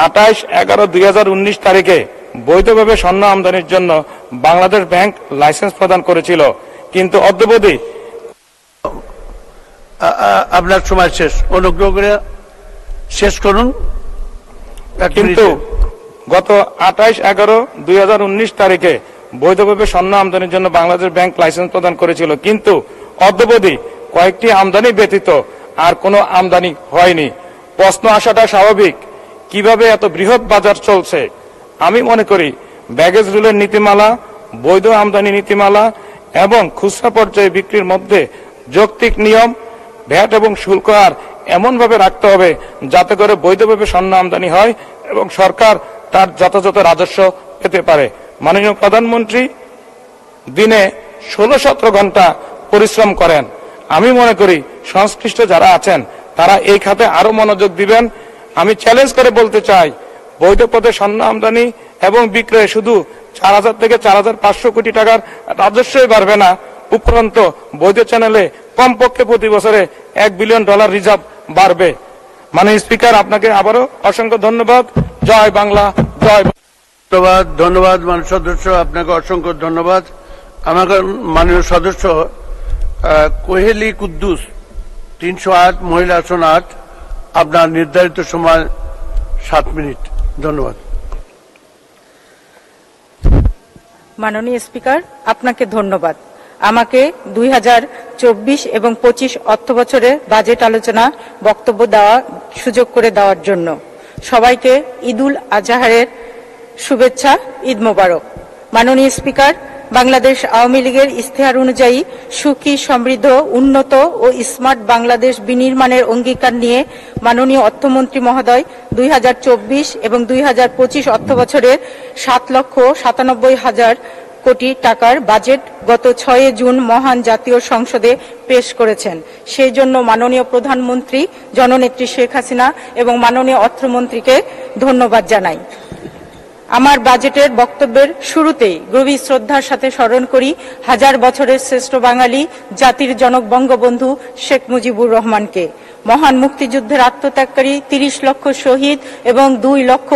28/11/2019 তারিখে বৈধভাবে স্বর্ণ আমদানির জন্য বাংলাদেশ ব্যাংক লাইসেন্স প্রদান করেছিল, কিন্তু অদ্যাবধি আপনার সময় শেষ, অনুগ্রহ করে শেষ করুন। কিন্তু গত 28/11/2019 তারিখে বৈধভাবে স্বর্ণ আমদানির জন্য বাংলাদেশ ব্যাংক লাইসেন্স প্রদান করেছিল, কিন্তু অদ্যাবধি কয়েকটি আমদানি ব্যতীত আর কোনো আমদানি হয়নি। প্রশ্ন আসাটা স্বাভাবিক, কিভাবে এত বৃহৎ বাজার চলছে? আমি মনে করি ব্যাগেজ রুলের নীতিমালা, বৈধ আমদানি নীতিমালা এবং খুচরা পর্যায়ে বিক্রির মধ্যে যৌক্তিক নিয়ম, ভ্যাট এবং শুল্ক হার এমনভাবে রাখতে হবে যাতে করে বৈধভাবে স্বর্ণ আমদানি হয় এবং সরকার তার যথাযথ রাজস্ব পেতে পারে। মাননীয় প্রধানমন্ত্রী দিনে 16-17 ঘন্টা পরিশ্রম করেন। আমি মনে করি সংশ্লিষ্ট যারা আছেন তারা এই খাতে আরো মনোযোগ দিবেন। আমি চ্যালেঞ্জ করে বলতে চাই, বৈধ পথে স্বর্ণ আমদানি এবং বিক্রয়ে শুধু 4,000 থেকে 4,500 কোটি টাকার রাজস্বই বাড়বে না, উপরন্তু বৈধ চ্যানেলে কমপক্ষে প্রতি বছরে $1 বিলিয়ন রিজার্ভ বাড়বে। মাননীয় স্পিকার, আপনাকে আবারও অসংখ্য ধন্যবাদ। জয় বাংলা, জয়। ধন্যবাদ মাননীয় সদস্য, আপনাকে অসংখ্য ধন্যবাদ। আমাকে মাননীয় সদস্য কোহেলি কুদ্দুস 308 মহিলা আসন 8, আপনার নির্ধারিত সময় 7 মিনিট। ধন্যবাদ। মাননীয় স্পিকার, আপনাকে ধন্যবাদ আমাকে 2024 এবং 25 অর্থ বছরের বাজেট আলোচনা বক্তব্য দেওয়ার সুযোগ করে দেওয়ার জন্য। সবাইকে ঈদুল আজহারের শুভেচ্ছা, ঈদ মোবারক। মাননীয় স্পিকার, বাংলাদেশ আওয়ামী লীগের ইশতেহার অনুযায়ী সুখী, সমৃদ্ধ, উন্নত ও স্মার্ট বাংলাদেশ বিনির্মাণের অঙ্গীকার নিয়ে মাননীয় অর্থমন্ত্রী মহোদয় 2024 এবং 2025 অর্থ বছরের 7,97,000 কোটি টাকার বাজেট গত 6 জুন মহান জাতীয় সংসদে পেশ করেছেন। সেই জন্য মাননীয় প্রধানমন্ত্রী জননেত্রী শেখ হাসিনা এবং মাননীয় অর্থমন্ত্রীকে ধন্যবাদ জানাই। আমার বাজেটের বক্তব্যের শুরুতেই গভীর শ্রদ্ধার সাথে স্মরণ করি হাজার বছরের শ্রেষ্ঠ বাঙালি, জাতির জনক বঙ্গবন্ধু শেখ মুজিবুর রহমানকে। মহান মুক্তিযুদ্ধের আত্মত্যাগকারী 30 লক্ষ শহীদ এবং 2 লক্ষ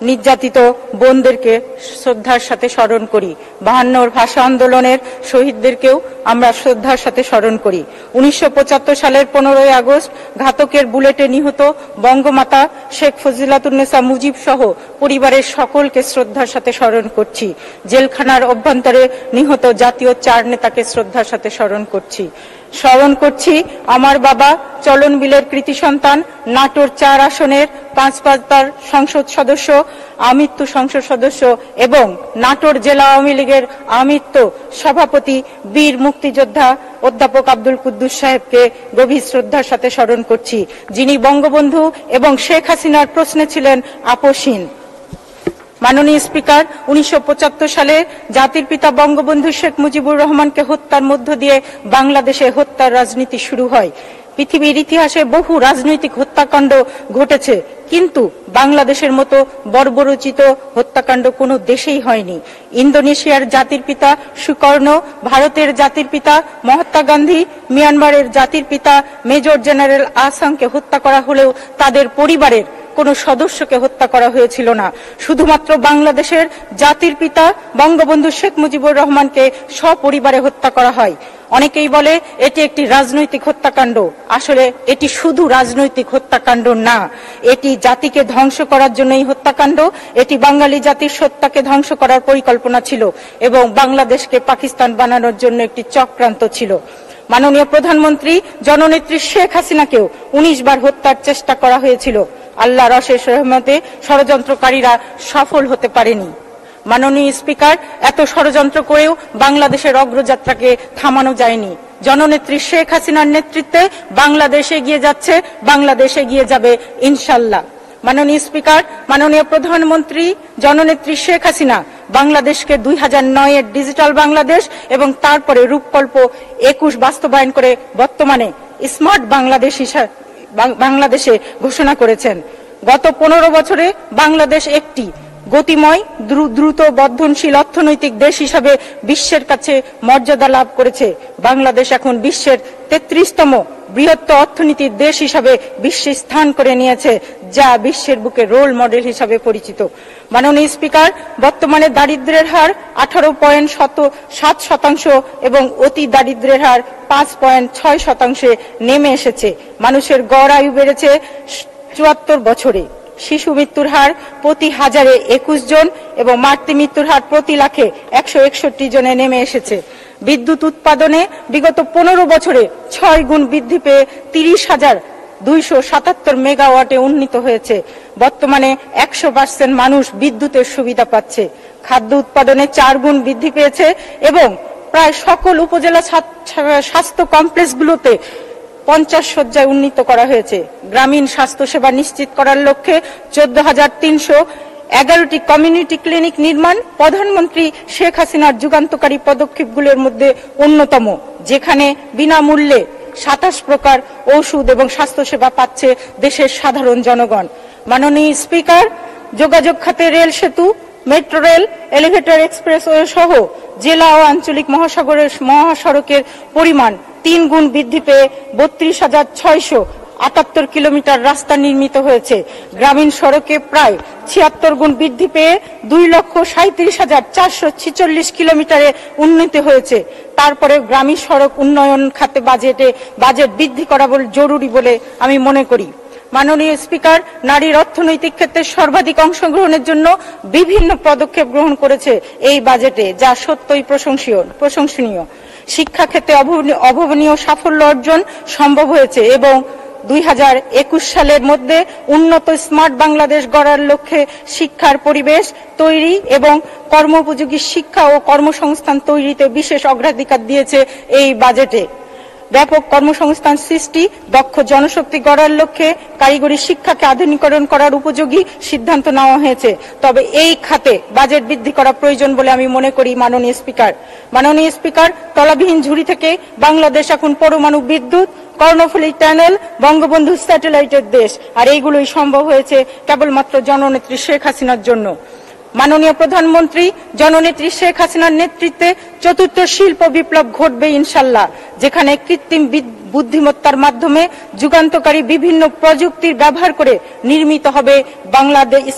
নির্যাতিত বোনদেরকে শ্রদ্ধার সাথে স্মরণ করি। 52 ভাষা আন্দোলনের শহীদদেরকেও আমরা শ্রদ্ধার সাথে স্মরণ করি। 1975 সালের 15ই আগস্ট ঘাতকের বুলেটে নিহত বঙ্গমাতা শেখ ফজিলাতুন্নেসা মুজিব সহ পরিবারের সকলকে শ্রদ্ধার সাথে স্মরণ করছি। জেলখানার অভ্যন্তরে নিহত জাতীয় 4 নেতাকে শ্রদ্ধার সাথে স্মরণ করছি। আমার বাবা চলন বিলের কৃতি সন্তান, নাটোর 4 আসনের পাঁচবার সংসদ সদস্য, আমৃত্যু সংসদ সদস্য এবং নাটোর জেলা আওয়ামী লীগের আমৃত্যু সভাপতি বীর মুক্তিযোদ্ধা অধ্যাপক আব্দুল কুদ্দুস সাহেবকে গভীর শ্রদ্ধার সাথে স্মরণ করছি, যিনি বঙ্গবন্ধু এবং শেখ হাসিনার প্রশ্নে ছিলেন আপোষহীন। মাননীয় স্পিকার, 1975 সালে জাতির পিতা বঙ্গবন্ধু শেখ মুজিবুর রহমানকে হত্যার মধ্য দিয়ে বাংলাদেশে হত্যার রাজনীতি শুরু হয়। পৃথিবীর ইতিহাসে বহু রাজনৈতিক হত্যাকাণ্ড ঘটেছে, কিন্তু বাংলাদেশের মতো বর্বরোচিত হত্যাকাণ্ড কোনো দেশেই হয়নি। ইন্দোনেশিয়ার জাতির পিতা সুকর্ণ, ভারতের জাতির পিতা মহাত্মা গান্ধী, মিয়ানমারের জাতির পিতা মেজর জেনারেল আসাংকে হত্যা করা হলেও তাদের পরিবারের কোনো সদস্যকে হত্যা করা হয়েছিল না। শুধুমাত্র বাংলাদেশের জাতির পিতা বঙ্গবন্ধু শেখ মুজিবুর রহমানকে সপরিবারে হত্যা করা হয়। অনেকেই বলে এটি একটি রাজনৈতিক হত্যাকাণ্ড। আসলে এটি শুধু রাজনৈতিক হত্যাকাণ্ড না, এটি জাতিকে ধ্বংস করার জন্যই হত্যাকাণ্ড। এটি বাঙালি জাতির সত্তাকে ধ্বংস করার পরিকল্পনা ছিল এবং বাংলাদেশকে পাকিস্তান বানানোর জন্য একটি চক্রান্ত ছিল। মাননীয় প্রধানমন্ত্রী জননেত্রী শেখ হাসিনাকেও 19 বার হত্যার চেষ্টা করা হয়েছিল। আল্লাহর অশেষ রহমতে ষড়যন্ত্রকারীরা সফল হতে পারেনি। মাননীয় স্পিকার, এত ষড়যন্ত্র করেও বাংলাদেশের অগ্রযাত্রাকে থামানো যায়নি। জননেত্রী শেখ হাসিনার নেতৃত্বে বাংলাদেশ এগিয়ে যাচ্ছে, বাংলাদেশ এগিয়ে যাবে ইনশাল্লাহ। মাননীয় স্পিকার, মাননীয় প্রধানমন্ত্রী জননেত্রী শেখ হাসিনা বাংলাদেশকে 2009 এর ডিজিটাল বাংলাদেশ এবং তারপরে রূপকল্প 21 বাস্তবায়ন করে বর্তমানে স্মার্ট বাংলাদেশে ঘোষণা করেছেন। গত 15 বছরে বাংলাদেশ একটি গতিময়, দ্রুত বর্ধনশীল অর্থনৈতিক দেশ হিসাবে বিশ্বের কাছে মর্যাদা লাভ করেছে। বাংলাদেশ এখন বিশ্বের 33তম বৃহত্তম অর্থনীতির দেশ হিসাবে বিশ্বে স্থান করে নিয়েছে, যা বিশ্বের বুকে রোল মডেল হিসাবে পরিচিত। মাননীয় স্পিকার, বর্তমানে দারিদ্র্যের হার 18.7% এবং অতি দারিদ্র্যের হার 5.6% নেমে এসেছে। মানুষের গড় আয়ু বেড়েছে 74 বছরে। শিশু মৃত্যুর হার প্রতি 1000-এ 21 জন এবং মাতৃ মৃত্যুর হার প্রতি লাখে 161 জনে নেমে এসেছে। বিদ্যুৎ উৎপাদনে বিগত 15 বছরে 6 গুণ বৃদ্ধি পেয়ে 30,277 মেগাওয়াটে উন্নীত হয়েছে। বর্তমানে 100% মানুষ বিদ্যুতের সুবিধা পাচ্ছে। খাদ্য উৎপাদনে 4 গুণ বৃদ্ধি পেয়েছে এবং প্রায় সকল উপজেলা স্বাস্থ্য কমপ্লেক্সগুলোতে 50 শয্যায় উন্নীত করা হয়েছে। গ্রামীণ স্বাস্থ্যসেবা নিশ্চিত করার লক্ষ্যে 14,311টি কমিউনিটি ক্লিনিক নির্মাণ প্রধানমন্ত্রী শেখ হাসিনার যুগান্তকারী পদক্ষেপগুলোর মধ্যে অন্যতম, যেখানে বিনামূল্যে 27 প্রকার ঔষধ এবং স্বাস্থ্যসেবা পাচ্ছে দেশের সাধারণ জনগণ। মাননীয় স্পিকার, যোগাযোগ খাতে রেল সেতু, মেট্রো রেল, এলিভেটর এক্সপ্রেসওয়ে সহ জেলা ও আঞ্চলিক মহাসড়কের পরিমাণ 3 গুণ বৃদ্ধি পেয়ে 32,678 কিলোমিটার রাস্তা নির্মিত হয়েছে। গ্রামীণ সড়কে প্রায় 76 গুণ বৃদ্ধি পেয়ে 2,37,446 কিলোমিটারে উন্নতি হয়েছে। তারপরে গ্রামীণ সড়ক উন্নয়ন খাতে বাজেট বৃদ্ধি করা জরুরি বলে আমি মনে করি। মাননীয় স্পিকার, নারীর অর্থনৈতিক ক্ষেত্রে সর্বাধিক অংশগ্রহণের জন্য বিভিন্ন পদক্ষেপ গ্রহণ করেছে এই বাজেটে, যা সত্যই প্রশংসনীয়। শিক্ষা ক্ষেত্রে অভাবনীয় সাফল্য অর্জন সম্ভব হয়েছে এবং 2021 সালের মধ্যে উন্নত স্মার্ট বাংলাদেশ গড়ার লক্ষ্যে শিক্ষার পরিবেশ তৈরি এবং কর্মোপযোগী শিক্ষা ও কর্মসংস্থান তৈরিতে বিশেষ অগ্রাধিকার দিয়েছে এই বাজেটে। ব্যাপক কর্মসংস্থান সৃষ্টি, দক্ষ জনশক্তি গড়ার লক্ষ্যে কারিগরি শিক্ষাকে আধুনিকরণ করার উপযোগী সিদ্ধান্ত নেওয়া হয়েছে। তবে এই খাতে বাজেট বৃদ্ধি করা প্রয়োজন বলে আমি মনে করি। মাননীয় স্পিকার, তলাবিহীন ঝুড়ি থেকে বাংলাদেশ এখন পরমাণু বিদ্যুৎ, কর্ণফুলী টানেল, বঙ্গবন্ধু স্যাটেলাইটের দেশ, আর এইগুলোই সম্ভব হয়েছে কেবলমাত্র জননেত্রী শেখ হাসিনার জন্য। মাননীয় প্রধানমন্ত্রী জননেত্রী শেখ হাসিনার নেতৃত্বে চতুর্থ শিল্প বিপ্লব ঘটবে ইনশাল্লাহ, যেখানে কৃত্রিম বুদ্ধিমত্তার মাধ্যমে যুগান্তকারী বিভিন্ন প্রযুক্তির ব্যবহার করে নির্মিত হবে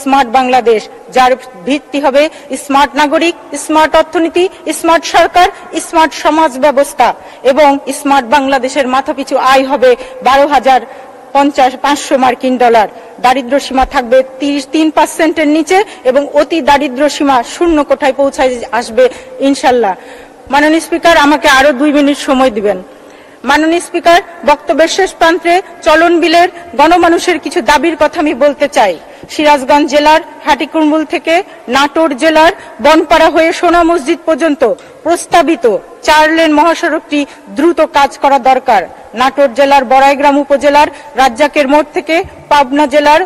স্মার্ট বাংলাদেশ, যার ভিত্তি হবে স্মার্ট নাগরিক, স্মার্ট অর্থনীতি, স্মার্ট সরকার, স্মার্ট সমাজ ব্যবস্থা এবং স্মার্ট বাংলাদেশের মাথাপিছু আয় হবে 12,500 মার্কিন ডলার। দারিদ্র সীমা থাকবে 3% নিচে এবং অতি দারিদ্র সীমা 0 কোঠায় পৌঁছায় আসবে ইনশাল্লাহ। মাননীয় স্পিকার, আমাকে আরো 2 মিনিট সময় দিবেন। মাননীয় স্পিকার, বক্তব্যের শেষ প্রান্তে চলন বিলের গণমানুষের কিছু দাবির কথা আমি বলতে চাই। সিরাজগঞ্জ জেলার হাটিকুরমুল থেকে নাটোর জেলার বনপাড়া হয়ে সোনা মসজিদ পর্যন্ত প্রস্তাবিত 4 লেন মহাসড়কটি দ্রুত কাজ করা দরকার। নাটোর জেলার বড়াইগ্রাম উপজেলার রাজ্জাকের মোড় থেকে পাবনা জেলার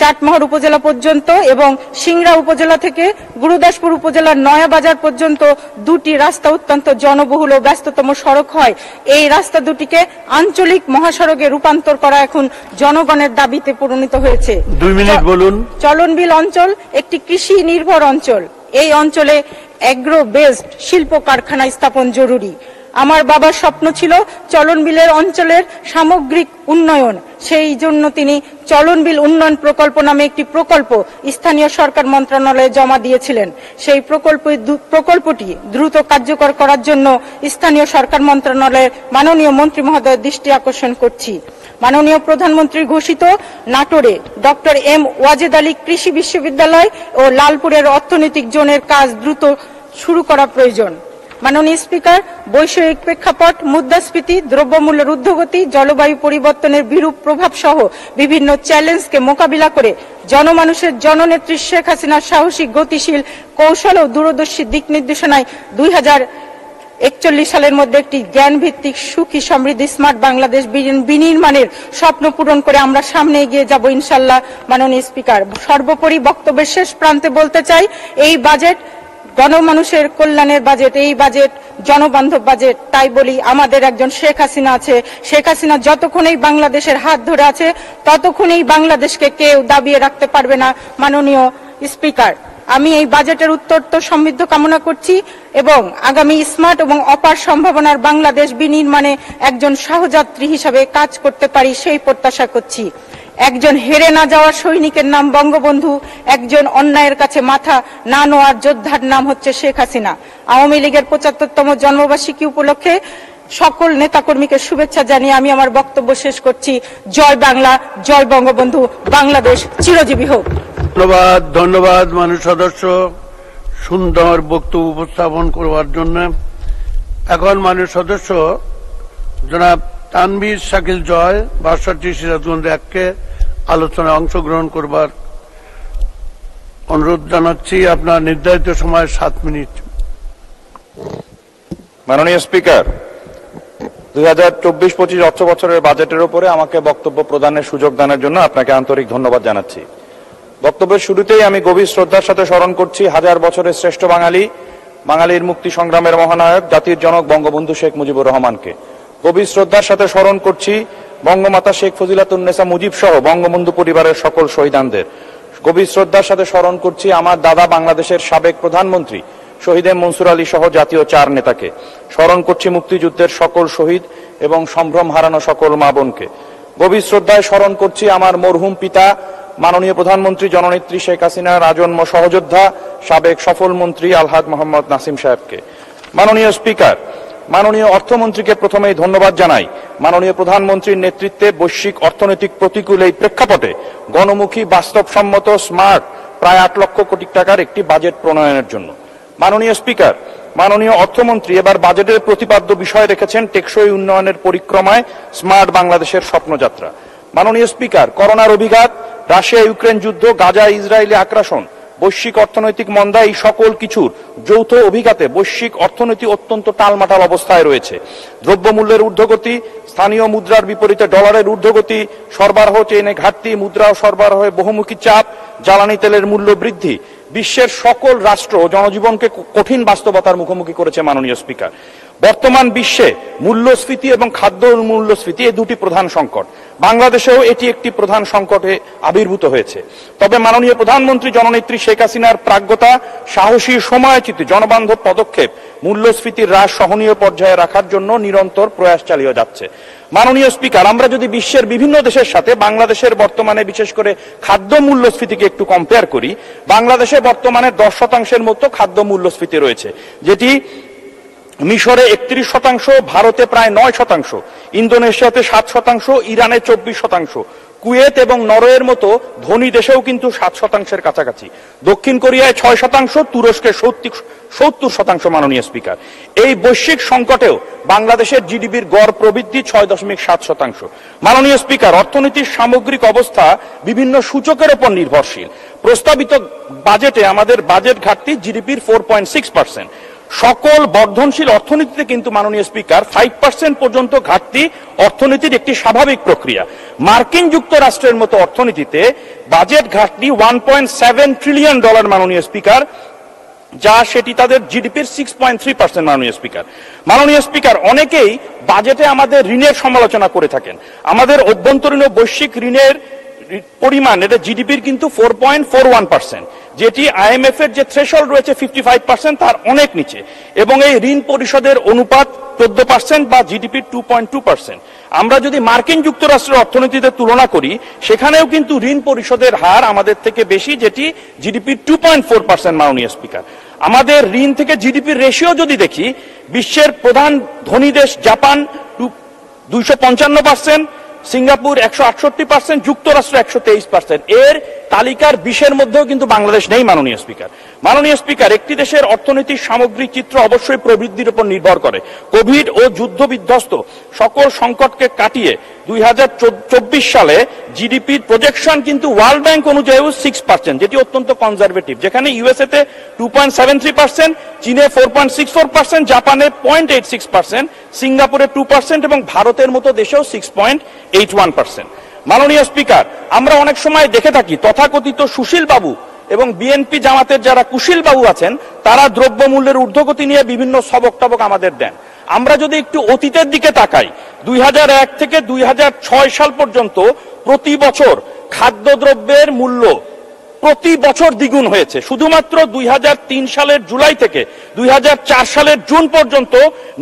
চাটমোহর উপজেলা পর্যন্ত এবং সিংড়া উপজেলা থেকে গুরুদাসপুর উপজেলার নয়াবাজার পর্যন্ত দুটি রাস্তা অত্যন্ত জনবহুল ও ব্যস্ততম সড়ক হয়। এই রাস্তা দুটিকে আঞ্চলিক মহাসড়কে রূপান্তর করা এখন জনগণের দাবিতে পরিণত হয়েছে। 2 মিনিট বলুন। চলনবিল অঞ্চল একটি কৃষি নির্ভর অঞ্চল। এই অঞ্চলে অ্যাগ্রো বেসড শিল্প কারখানা স্থাপন জরুরি। আমার বাবার স্বপ্ন ছিল চলনবিলের অঞ্চলের সামগ্রিক উন্নয়ন। সেই জন্য তিনি চলনবিল উন্নয়ন প্রকল্প নামে একটি প্রকল্প স্থানীয় সরকার মন্ত্রণালয়ে জমা দিয়েছিলেন। সেই প্রকল্পটি দ্রুত কার্যকর করার জন্য স্থানীয় সরকার মন্ত্রণালয়ের মাননীয় মন্ত্রী মহোদয়ের দৃষ্টি আকর্ষণ করছি। মাননীয় প্রধানমন্ত্রী ঘোষিত নাটোরে ডক্টর এম ওয়াজেদ আলী কৃষি বিশ্ববিদ্যালয় ও লালপুরের অর্থনৈতিক জোনের কাজ দ্রুত শুরু করা প্রয়োজন। মাননীয় স্পিকার, বৈষয়িক প্রেক্ষাপট, মুদ্রাস্ফীতি, দ্রব্যমূল্যের ঊর্ধ্বগতি, জলবায়ু পরিবর্তনের বিরূপ প্রভাব সহ বিভিন্ন চ্যালেঞ্জকে মোকাবিলা করে জনমানুষের জননেত্রী শেখ হাসিনার সাহসী, গতিশীল, কৌশল ও দূরদর্শী দিক নির্দেশনায় 2041 সালের মধ্যে একটি জ্ঞানভিত্তিক, সুখী, সমৃদ্ধ, স্মার্ট বাংলাদেশ বিনির্মাণের স্বপ্ন পূরণ করে আমরা সামনে এগিয়ে যাব ইনশাল্লাহ। মাননীয় স্পিকার, সর্বোপরি বক্তব্যের শেষ প্রান্তে বলতে চাই, এই বাজেট গণমানুষের কল্যাণের বাজেট, এই বাজেট জনবান্ধব বাজেট। তাই বলি, আমাদের একজন শেখ হাসিনা আছে। শেখ হাসিনা যতক্ষণ এই বাংলাদেশের হাত ধরে আছে ততক্ষণ এই বাংলাদেশকে কেউ দাবিয়ে রাখতে পারবে না। মাননীয় স্পিকার, আমি এই বাজেটের উত্তরোত্তর সমৃদ্ধ কামনা করছি এবং আগামী স্মার্ট এবং অপার সম্ভাবনার বাংলাদেশ বিনির্মাণে একজন সহযাত্রী হিসাবে কাজ করতে পারি সেই প্রত্যাশা করছি। একজন হেরে না যাওয়া সৈনিকের নাম বঙ্গবন্ধু, একজন অন্যায়ের কাছে মাথা না নোয়ার যোদ্ধার নাম হচ্ছে শেখ হাসিনা। আওয়ামী লীগের 75তম জন্মবার্ষিকী উপলক্ষে সকল নেতাকর্মীকে শুভেচ্ছা জানিয়ে আমি আমার বক্তব্য শেষ করছি। জয় বাংলা, জয় বঙ্গবন্ধু, বাংলাদেশ চিরজীবী হোক। ধন্যবাদ, ধন্যবাদ মাননীয় সদস্য সুন্দর বক্তব্য উপস্থাপন করবার জন্য। এখন মাননীয় সদস্য জনাব তানভীর শাকিল জয় 62 সিরাজগঞ্জ 1-কে আলোচনায় অংশগ্রহণ করবার অনুরোধ জানাচ্ছি। আপনার নির্ধারিত সময় 7 মিনিট। মাননীয় স্পিকার, 2024-25 অর্থ বছরের বাজেটের উপরে আমাকে বক্তব্য প্রদানের সুযোগ দানের জন্য আপনাকে আন্তরিক ধন্যবাদ জানাচ্ছি। বক্তব্যের শুরুতেই আমি গভীর শ্রদ্ধার সাথে স্মরণ করছি হাজার বছরের শ্রেষ্ঠ বাঙালির মুক্তি সংগ্রামের মহানায়ক, জাতির জনক বঙ্গবন্ধু শেখ মুজিবুর রহমানকে। গভীর শ্রদ্ধার সাথে স্মরণ করছি বঙ্গমাতা শেখ ফজিলাতুন্নেসা মুজিব সহ বঙ্গবন্ধু পরিবারের সকল শহীদানদের। গভীর শ্রদ্ধার সাথে স্মরণ করছি আমার দাদা বাংলাদেশের সাবেক প্রধানমন্ত্রী শহীদ এম মনসুর আলী সহ জাতীয় 4 নেতাকে। স্মরণ করছি মুক্তিযুদ্ধের সকল শহীদ এবং সম্ভ্রম হারানো সকল মা বোনকে। গভীর শ্রদ্ধায় স্মরণ করছি আমার মরহুম পিতা মাননীয় প্রধানমন্ত্রী জননেত্রী শেখ হাসিনার আজন্ম সহযোদ্ধা সাবেক সফল মন্ত্রী আলহাজ মোহাম্মদ নাসিম সাহেবকে। মাননীয় স্পিকার, মাননীয় অর্থমন্ত্রীকে প্রথমেই ধন্যবাদ জানাই মাননীয় প্রধানমন্ত্রীর নেতৃত্বে বৈশ্বিক অর্থনৈতিক প্রতিকূল এই প্রেক্ষাপটে গণমুখী, বাস্তবসম্মত, স্মার্ট প্রায় 8 লক্ষ কোটি টাকার একটি বাজেট প্রণয়নের জন্য। মাননীয় স্পিকার, মাননীয় অর্থমন্ত্রী এবার বাজেটের প্রতিপাদ্য বিষয় রেখেছেন টেকসই উন্নয়নের পরিক্রমায় স্মার্ট বাংলাদেশের স্বপ্নযাত্রা। মাননীয় স্পিকার, করোনার অভিঘাত, রাশিয়া ইউক্রেন যুদ্ধ, গাজা ইসরায়েলি আগ্রাসন, বৈশ্বিক অর্থনৈতিক মন্দা, এই সকল কিছুর যৌথ অভিঘাতে বৈশ্বিক অর্থনীতি অত্যন্ত টালমাটাল অবস্থায় রয়েছে। দ্রব্যমূল্যের ঊর্ধ্বগতি, স্থানীয় মুদ্রার বিপরীতে ডলারের ঊর্ধ্বগতি, সরবরাহ চেইনে ঘাটতি, মুদ্রা ও সরবরাহে বহুমুখী চাপ, জ্বালানি তেলের মূল্য বৃদ্ধি বিশ্বের সকল রাষ্ট্র ও জনজীবনকে কঠিন বাস্তবতার মুখোমুখি করেছে। মাননীয় স্পিকার, বর্তমান বিশ্বে মূল্যস্ফীতি এবং খাদ্য মূল্যস্ফীতি এই দুটি প্রধান সংকট। বাংলাদেশেও এটি একটি প্রধান সংকটে আবির্ভূত হয়েছে। তবে মাননীয় প্রধানমন্ত্রী জননেত্রী শেখ হাসিনার প্রাজ্ঞতা, সাহসী, সময়োচিত, জনবান্ধব পদক্ষেপ মূল্যস্ফীতির হ্রাস সহনীয় পর্যায়ে রাখার জন্য নিরন্তর প্রয়াস চালিয়ে যাচ্ছে। মাননীয় স্পিকার, আমরা যদি বিশ্বের বিভিন্ন দেশের সাথে বাংলাদেশের বর্তমানে বিশেষ করে খাদ্য মূল্যস্ফীতিকে একটু কম্পেয়ার করি, বাংলাদেশে বর্তমানে 10% মতো খাদ্য মূল্যস্ফীতি রয়েছে, যেটি মিশরে 31%, ভারতে প্রায় 9%, ইন্দোনেশিয়াতে 7%, ইরানে 24%, কুয়েত এবং নরওয়ের মতো ধনী দেশেও কিন্তু 7%-এর কাছাকাছি, দক্ষিণ কোরিয়ায় 6%, তুরস্কে 70%। মাননীয় স্পিকার, এই বৈশ্বিক সংকটেও বাংলাদেশের জিডিপির গড় প্রবৃদ্ধি 6.7%। মাননীয় স্পিকার, অর্থনীতির সামগ্রিক অবস্থা বিভিন্ন সূচকের উপর নির্ভরশীল। প্রস্তাবিত বাজেটে আমাদের বাজেট ঘাটতি জিডিপির 4.6%। সকল বর্ধনশীল অর্থনীতিতে কিন্তু মাননীয় স্পিকার 5% পর্যন্ত ঘাটতি অর্থনীতির একটি স্বাভাবিক প্রক্রিয়া। মার্কিন যুক্তরাষ্ট্রের মতো অর্থনীতিতে বাজেট ঘাটতি $1.7 ট্রিলিয়ন মাননীয় স্পিকার, যা সেটি তাদের জিডিপির 6.3%। মাননীয় স্পিকার, মাননীয় স্পিকার, অনেকেই বাজেটে আমাদের ঋণের সমালোচনা করে থাকেন। আমাদের অভ্যন্তরীণ বৈশ্বিক ঋণের পরিমাণ এটা জিডিপির কিন্তু 4.41%, যেটি আইএমএফ এর যে থ্রেশহোল্ড রয়েছে 55% তার অনেক নিচে, এবং এই ঋণ পরিশোধের অনুপাত 14% বা জিডিপির 2.2%। আমরা যদি মার্কিন যুক্তরাষ্ট্রের অর্থনীতিতে তুলনা করি, সেখানেও কিন্তু ঋণ পরিশোধের হার আমাদের থেকে বেশি, যেটি জিডিপির 2.4%। মাননীয় স্পিকার, আমাদের ঋণ থেকে জিডিপির রেশিও যদি দেখি, বিশ্বের প্রধান ধনী দেশ জাপান 255%, সিঙ্গাপুর 168%, যুক্তরাষ্ট্র 123%। এর তালিকার 20-এর মধ্যেও কিন্তু বাংলাদেশ নেই। মাননীয় স্পিকার, মাননীয় স্পিকার, একটি দেশের অর্থনীতির সামগ্রিক চিত্র অবশ্যই প্রবৃদ্ধির উপর নির্ভর করে। কোভিড ও যুদ্ধ বিধ্বস্ত সকল সংকটকে কাটিয়ে 2024 সালে জিডিপির প্রজেকশন কিন্তু ওয়ার্ল্ড ব্যাংক অনুযায়ী 6%, যেটি অত্যন্ত কনজারভেটিভ, যেখানে ইউএসএ তে 2.73%, চীনে 4.64%, জাপানে 0.86%, সিঙ্গাপুরে 2% এবং ভারতের মতো দেশেও 6.81%। মাননীয় স্পিকার, আমরা অনেক সময় দেখে থাকি তথাকথিত সুশীল বাবু এবং বিএনপি জামাতের যারা কুশীল বাবু আছেন, তারা দ্রব্যমূল্যের ঊর্ধ্বগতি নিয়ে বিভিন্ন সবক টবক আমাদের দেন। আমরা যদি একটু অতীতের দিকে তাকাই, 2001 থেকে 2006 সাল পর্যন্ত প্রতি বছর খাদ্যদ্রব্যের মূল্য প্রতি বছর দ্বিগুণ হয়েছে। শুধুমাত্র 2003 সালের জুলাই থেকে 2004 সালের জুন পর্যন্ত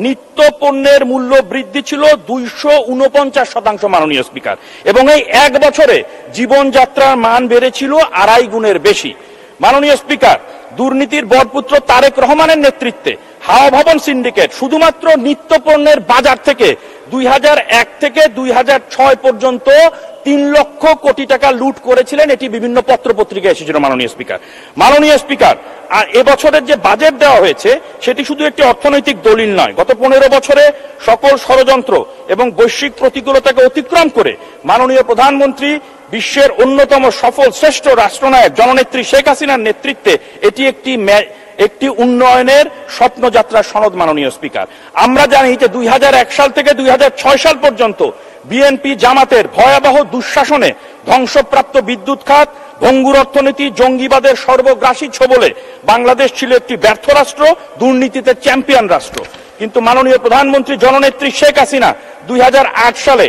নিত্য পণ্যের মূল্য বৃদ্ধি ছিল 249%। মাননীয় স্পিকার, এবং এই এক বছরে জীবনযাত্রার মান বেড়েছিল 2.5 গুণের বেশি। মাননীয় স্পিকার, দুর্নীতির বরপুত্র তারেক রহমানের নেতৃত্বে হাওয়া ভবন সিন্ডিকেট শুধুমাত্র নিত্য পণ্যের বাজার থেকে 2001 থেকে 2006 পর্যন্ত 3 লক্ষ কোটি টাকা লুট করেছিলেন। এটি বিভিন্ন পত্র পত্রিকায় এসেছিল। মাননীয় স্পিকার, মাননীয় স্পিকার, আর এবছরের যে বাজেট দেওয়া হয়েছে সেটি শুধু একটি অর্থনৈতিক দলিল নয়। গত 15 বছরে সকল ষড়যন্ত্র এবং বৈশ্বিক প্রতিকূলতাকে অতিক্রম করে মাননীয় প্রধানমন্ত্রী বিশ্বের অন্যতম সফল শ্রেষ্ঠ রাষ্ট্রনায়ক জননেত্রী শেখ হাসিনার নেতৃত্বে এটি একটি উন্নয়নের স্বপ্নযাত্রার সনদ। মাননীয় স্পিকার, আমরা জানি যে 2001 সাল থেকে 2006 সাল পর্যন্ত বিএনপি জামাতের ভয়াবহ দুঃশাসনে ধ্বংসপ্রাপ্ত বিদ্যুৎ খাত, ভঙ্গুর অর্থনীতি, জঙ্গিবাদের সর্বগ্রাসী ছোবলে বাংলাদেশ ছিল একটি ব্যর্থ রাষ্ট্র, দুর্নীতিতে চ্যাম্পিয়ন রাষ্ট্র। কিন্তু মাননীয় প্রধানমন্ত্রী জননেত্রী শেখ হাসিনা 2008 সালে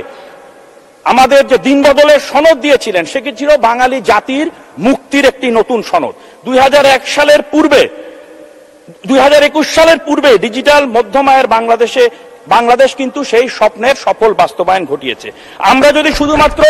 আমাদের যে দিন বদলের সনদ দিয়েছিলেন, সেটি ছিল বাঙালি জাতির মুক্তির একটি নতুন সনদ। 2021 সালের পূর্বে ডিজিটাল মধ্যম আয়ের বাংলাদেশ কিন্তু সেই স্বপ্নের সফল বাস্তবায়ন ঘটিয়েছে। আমরা যদি শুধুমাত্র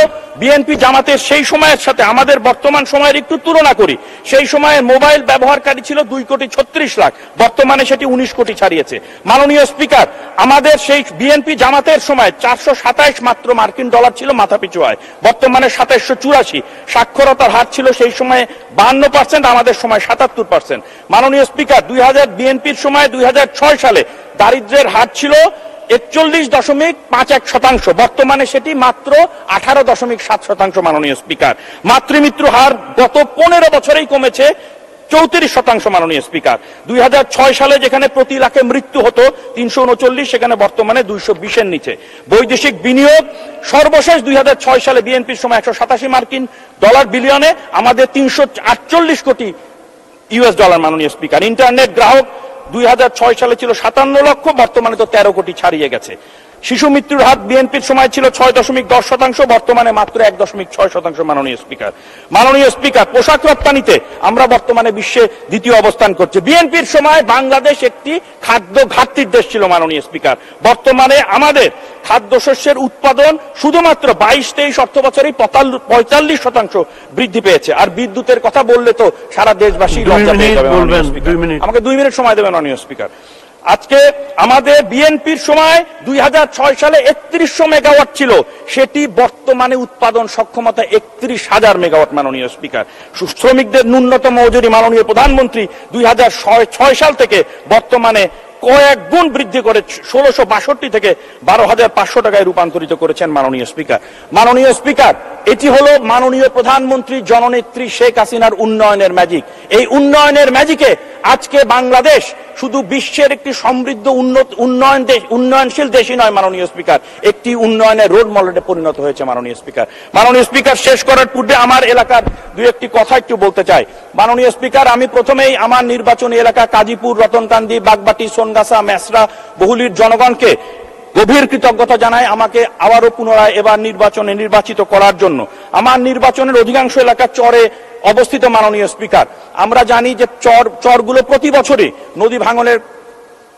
বিএনপি জামাতের সেই সময়ের সাথে আমাদের বর্তমান সময়ের একটু তুলনা করি, সেই সময়ে মোবাইল ব্যবহারকারী ছিল 2,36,00,000, বর্তমানে সেটি 19 কোটি ছাড়িয়েছে। মাননীয় স্পিকার, আমাদের সেই বিএনপি জামাতের সময় 427 মাত্র মার্কিন ডলার ছিল মাথাপিছু আয়, বর্তমানে 2784। সাক্ষরতার হার ছিল সেই সময়ে 52%, আমাদের সময় 77%। মাননীয় স্পিকার, বিএনপির সময় 2006 সালে দারিদ্র্যের হার ছিল 41.51%, বর্তমানে সেটি মাত্র 18.7%। মাননীয় স্পিকার, মাতৃমৃত্যু হার গত 15 বছরেই কমেছে 34%। মাননীয় স্পিকার, 2006 সালে যেখানে প্রতি লাখে মৃত্যু হতো 339, সেখানে বর্তমানে 220-এর নিচে। বৈদেশিক বিনিয়োগ সর্বশেষ 2006 সালে বিএনপির সময় 187 মার্কিন ডলার বিলিয়নে, আমাদের 348 কোটি ইউএস ডলার। মাননীয় স্পিকার, ইন্টারনেট গ্রাহক 2006 সালে ছিল 57 লক্ষ, বর্তমানে তো 13 কোটি ছাড়িয়ে গেছে। শিশু মৃত্যুর হার বিএনপির সময় ছিল 6.10%, বর্তমানে মাত্র 1.6%। মাননীয় স্পিকার, পোশাক রপ্তানিতে আমরা বর্তমানে বিশ্বে দ্বিতীয় অবস্থান করছি। বিএনপির সময় বাংলাদেশ একটি খাদ্য ঘাটতির দেশ ছিল। মাননীয় স্পিকার, বর্তমানে আমাদের খাদ্যশস্যের উৎপাদন শুধুমাত্র 22-23 অর্থ বছরেই 45% বৃদ্ধি পেয়েছে। আর বিদ্যুতের কথা বললে তো সারা দেশবাসী লজ্জা পেয়ে যাবে। আমাকে 2 মিনিট সময় দেবেন। মাননীয় স্পিকার, আজকে আমাদের বিএনপির সময় 2006 সালে 3100 মেগাওয়াট ছিল, সেটি বর্তমানে উৎপাদন সক্ষমতা 31,000 মেগাওয়াট। মাননীয় স্পিকার, শ্রমিকদের ন্যূনতম মজুরি মাননীয় প্রধানমন্ত্রী 2006 সাল থেকে বর্তমানে কয়েক গুণ বৃদ্ধি করে 1662 থেকে 12,500 টাকায় রূপান্তরিত করেছেন। মাননীয় স্পিকার, এটি হলো মাননীয় প্রধানমন্ত্রী জননেত্রী শেখ হাসিনার উন্নয়নের ম্যাজিক। এই উন্নয়নের ম্যাজিকে আজকে বাংলাদেশ শুধু বিশ্বের একটি সমৃদ্ধ উন্নয়নশীল দেশই নয় মাননীয় স্পিকার, একটি উন্নয়নের রোল মডেলে পরিণত হয়েছে। মাননীয় স্পিকার, শেষ করার পূর্বে আমার এলাকার দুই একটি কথা একটু বলতে চাই। মাননীয় স্পিকার, আমি প্রথমেই আমার নির্বাচনী এলাকা কাজীপুর, রতনকান্দি, বাগবাটি, সোনগাছা, মেসরা, বহুলির জনগণকে গভীর কৃতজ্ঞতা জানাই আমাকে আবারও পুনরায় এবার নির্বাচনে নির্বাচিত করার জন্য। আমার নির্বাচনের অধিকাংশ এলাকা চরে অবস্থিত। মাননীয় স্পিকার, আমরা জানি যে চরগুলো প্রতি বছরই নদী ভাঙনের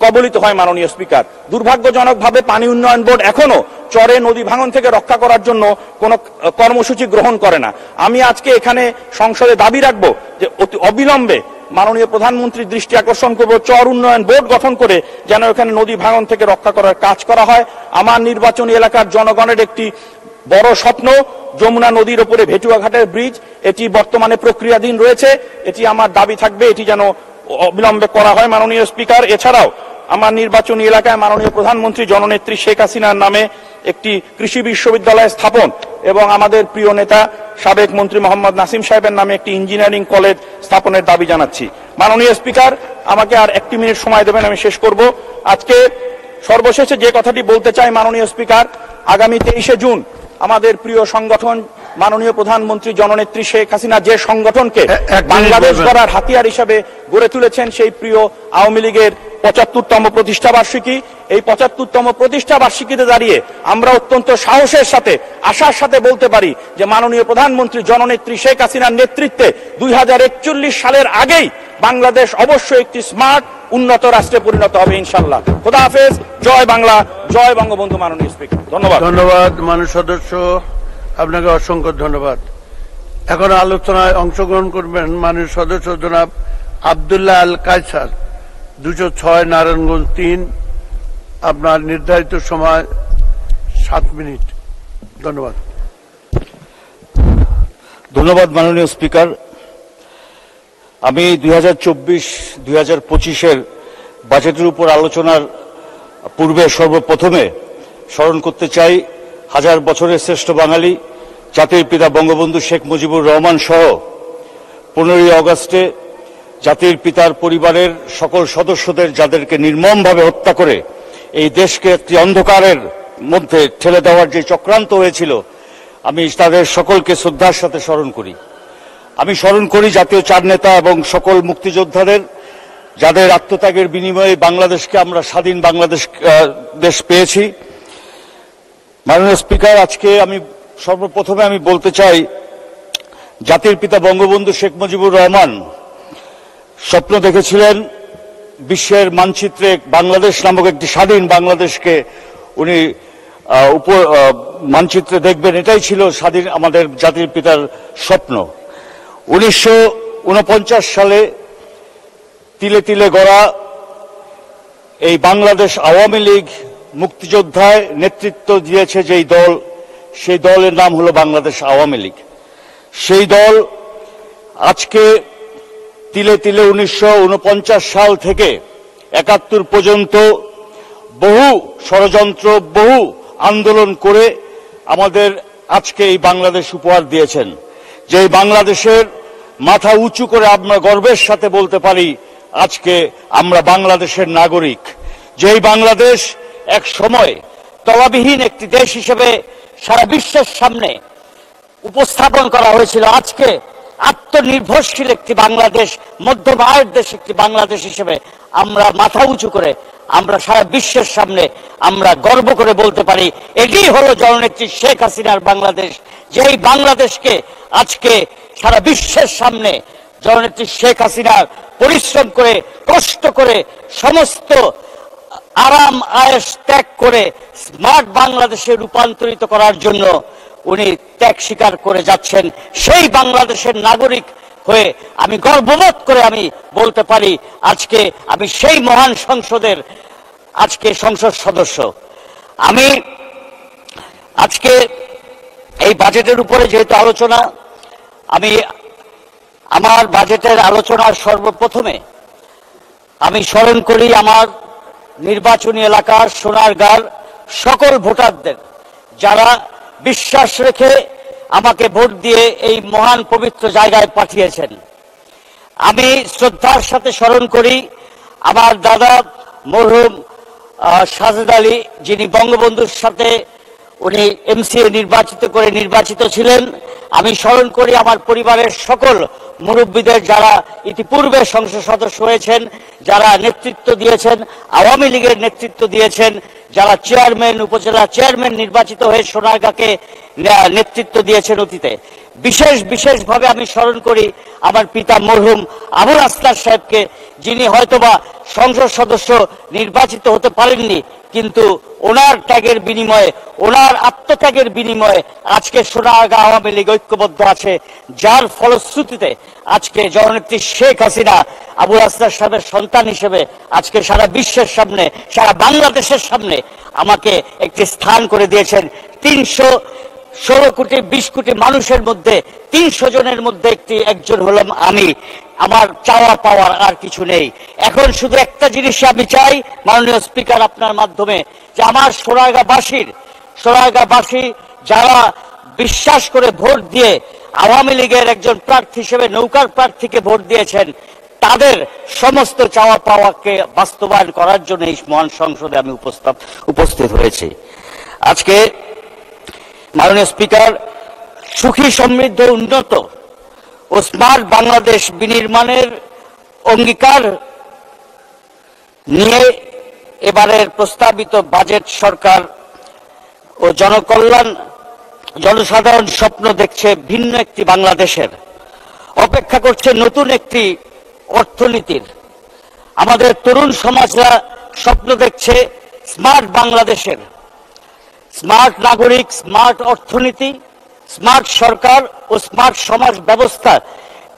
কবলিত হয়। মাননীয় স্পিকার, দুর্ভাগ্যজনকভাবে পানি উন্নয়ন বোর্ড এখনো চরে নদী ভাঙন থেকে রক্ষা করার জন্য কোনো কর্মসূচি গ্রহণ করে না। আমি আজকে এখানে সংসদে দাবি রাখবো যে অতি অবিলম্বে মাননীয় প্রধানমন্ত্রীর দৃষ্টি আকর্ষণ করব, চর উন্নয়ন বোর্ড গঠন করে যেন এখানে নদী ভাঙন থেকে রক্ষা করার কাজ করা হয়। আমার নির্বাচনী এলাকার জনগণের একটি বড় স্বপ্ন যমুনা নদীর উপরে ভেটুয়াঘাটের ব্রিজ, এটি বর্তমানে প্রক্রিয়াধীন রয়েছে। এটি আমার দাবি থাকবে, এটি যেন অবিলম্বে করা হয়। মাননীয় স্পিকার, এছাড়াও আমার নির্বাচনী এলাকায় মাননীয় প্রধানমন্ত্রী জননেত্রী শেখ হাসিনার নামে একটি কৃষি বিশ্ববিদ্যালয় স্থাপন এবং আমাদের প্রিয় নেতা সাবেক মন্ত্রী মোহাম্মদ নাসিম সাহেবের নামে একটি ইঞ্জিনিয়ারিং কলেজ স্থাপনের দাবি জানাচ্ছি। মাননীয় স্পিকার, আমাকে আর 1 মিনিট সময় দেবেন, আমি শেষ করব। আজকে সর্বশেষে যে কথাটি বলতে চাই মাননীয় স্পিকার, আগামী 23শে জুন আমাদের প্রিয় সংগঠন মাননীয় প্রধানমন্ত্রী জননেত্রী শেখ হাসিনা যে সংগঠনকে বাংলাদেশ গড়ার হাতিয়ার হিসেবে গড়ে তুলেছেন, সেই প্রিয় আওয়ামী লীগের 75তম প্রতিষ্ঠা বার্ষিকী। এই 75তম প্রতিষ্ঠা বার্ষিকীতে দাঁড়িয়ে আমরা অত্যন্ত সাহসের সাথে, আশার সাথে বলতে পারি যে মাননীয় প্রধানমন্ত্রী জননেত্রী শেখ হাসিনার নেতৃত্বে 2041 সালের আগেই বাংলাদেশ অবশ্যই একটি স্মার্ট উন্নত রাষ্ট্রে পরিণত হবে ইনশাআল্লাহ। খোদা হাফেজ, জয় বাংলা, জয় বঙ্গবন্ধু। মাননীয় স্পিকার, ধন্যবাদ। মাননীয় সদস্য, আপনাকে অসংখ্য ধন্যবাদ। এখন আলোচনায় অংশগ্রহণ করবেন মাননীয় সদস্য জনাব আব্দুল্লাহ আল কায়সার, 206 নারায়ণগঞ্জ 3। আপনার নির্ধারিত সময় 7 মিনিট। ধন্যবাদ মাননীয় স্পিকার। আমি 2024-2025 বাজেটের উপর আলোচনার পূর্বে সর্বপ্রথমে স্মরণ করতে চাই হাজার বছরের শ্রেষ্ঠ বাঙালি জাতির পিতা বঙ্গবন্ধু শেখ মুজিবুর রহমান সহ 15ই আগস্টে জাতির পিতার পরিবারের সকল সদস্যদের, যাদেরকে নির্মমভাবে হত্যা করে এই দেশকে একটি অন্ধকারের মধ্যে ঠেলে দেওয়ার যে চক্রান্ত হয়েছিল, আমি তাদের সকলকে শ্রদ্ধার সাথে স্মরণ করি। আমি স্মরণ করি জাতীয় 4 নেতা এবং সকল মুক্তিযোদ্ধাদের, যাদের আত্মত্যাগের বিনিময়ে বাংলাদেশকে আমরা স্বাধীন দেশ পেয়েছি। মাননীয় স্পিকার, আজকে আমি সর্বপ্রথমে বলতে চাই, জাতির পিতা বঙ্গবন্ধু শেখ মুজিবুর রহমান স্বপ্ন দেখেছিলেন বিশ্বের মানচিত্রে বাংলাদেশ নামক একটি স্বাধীন বাংলাদেশকে উনি মানচিত্রে দেখবেন। এটাই ছিল স্বাধীন আমাদের জাতির পিতার স্বপ্ন। 1949 সালে তিলে তিলে গড়া এই বাংলাদেশ আওয়ামী লীগ মুক্তিযোদ্ধায় নেতৃত্ব দিয়েছে যেই দল, সেই দলের নাম হলো বাংলাদেশ আওয়ামী লীগ। সেই দল আজকে তিলে তিলে 1949 সাল থেকে 71 পর্যন্ত বহু ষড়যন্ত্র, বহু আন্দোলন করে আমাদের আজকে এই বাংলাদেশ উপহার দিয়েছেন। যে বাংলাদেশের মাথা উঁচু করে আমরা গর্বের সাথে বলতে পারি আজকে আমরা বাংলাদেশের নাগরিক। যেই বাংলাদেশ এক সময় তলাবিহীন একটি দেশ হিসেবে সারা বিশ্বের সামনে উপস্থাপন করা হয়েছিল, আজকে আত্মনির্ভরশীল একটি বাংলাদেশ, মধ্যম আয়ের দেশ একটি বাংলাদেশ হিসেবে আমরা মাথা উঁচু করে আমরা সারা বিশ্বের সামনে আমরা গর্ব করে বলতে পারি এটাই হলো জননেত্রী শেখ হাসিনার বাংলাদেশ। যেই বাংলাদেশকে আজকে সারা বিশ্বের সামনে জননেত্রী শেখ হাসিনার পরিশ্রম করে, কষ্ট করে, সমস্ত আরাম আয়েশ ত্যাগ করে স্মার্ট বাংলাদেশে রূপান্তরিত করার জন্য উনি ত্যাগ স্বীকার করে যাচ্ছেন। সেই বাংলাদেশের নাগরিক হয়ে আমি গর্ববোধ করে আমি বলতে পারি আজকে আমি সেই মহান সংসদের আজকে সংসদ সদস্য। আমি আজকে এই বাজেটের উপরে যেহেতু আলোচনা, আমি আমার বাজেটের আলোচনার সর্বপ্রথমে আমি স্মরণ করি আমার নির্বাচনী এলাকার সোনারগাঁর সকল ভোটারদের যারা বিশ্বাস রেখে আমাকে ভোট দিয়ে এই মহান পবিত্র জায়গায় পাঠিয়েছেন। আমি শ্রদ্ধার সাথে স্মরণ করি আমার দাদা মরহুম সাজেদ আলী, যিনি বঙ্গবন্ধুর সাথে উনি এমসিএ নির্বাচিত ছিলেন। আমি স্মরণ করি আমার পরিবারের সকল মুরব্বীদের যারা ইতিপূর্বে সংসদ সদস্য হয়েছেন, যারা নেতৃত্ব দিয়েছেন, আওয়ামী লীগের নেতৃত্ব দিয়েছেন, যারা চেয়ারম্যান, উপজেলা চেয়ারম্যান নির্বাচিত হয়ে সোনারগাঁকে নেতৃত্ব দিয়েছেন অতীতে। বিশেষভাবে আমি স্মরণ করি আমার পিতা মরহুম আবুল আসলার সাহেবকে, যিনি হয়তোবা সংসদ সদস্য নির্বাচিত হতে পারেননি, কিন্তু ওনার ত্যাগের বিনিময়ে, ওনার আত্মত্যাগের বিনিময়ে আজকে সোনারগাঁ আওয়ামী লীগ ঐক্যবদ্ধ আছে, যার ফলশ্রুতিতে আজকে জননেত্রী শেখ হাসিনা আবুল আসলার সাহেবের সন্তান হিসেবে আজকে সারা বিশ্বের সামনে, সারা বাংলাদেশের সামনে আমাকে একটি স্থান করে দিয়েছেন। 316 কোটি 20 কোটি মানুষের মধ্যে 300 জনের মধ্যে একজন হলাম আমি। আমার চাওয়া পাওয়ার আর কিছু নেই। এখন শুধু একটা জিনিস আমি চাই মাননীয় স্পিকার আপনার মাধ্যমে, যে আমার সোনারগাঁবাসী যারা বিশ্বাস করে ভোট দিয়ে আওয়ামী লীগের একজন প্রার্থী হিসেবে নৌকার প্রার্থীকে ভোট দিয়েছেন, তাদের সমস্ত চাওয়া পাওয়াকে বাস্তবায়ন করার জন্য এই মহান সংসদে আমি উপস্থিত হয়েছি। আজকে মাননীয় স্পিকার, সুখী সমৃদ্ধ উন্নত ও স্মার্ট বাংলাদেশ বিনির্মাণের অঙ্গীকার নিয়ে এবারের প্রস্তাবিত বাজেট সরকার ও জনসাধারণ স্বপ্ন দেখছে ভিন্ন একটি বাংলাদেশের, অপেক্ষা করছে নতুন একটি অর্থনীতির। আমাদের তরুণ সমাজরা স্বপ্ন দেখছে স্মার্ট বাংলাদেশের, স্মার্ট নাগরিক, স্মার্ট অর্থনীতি, স্মার্ট সরকার ও স্মার্ট সমাজ ব্যবস্থা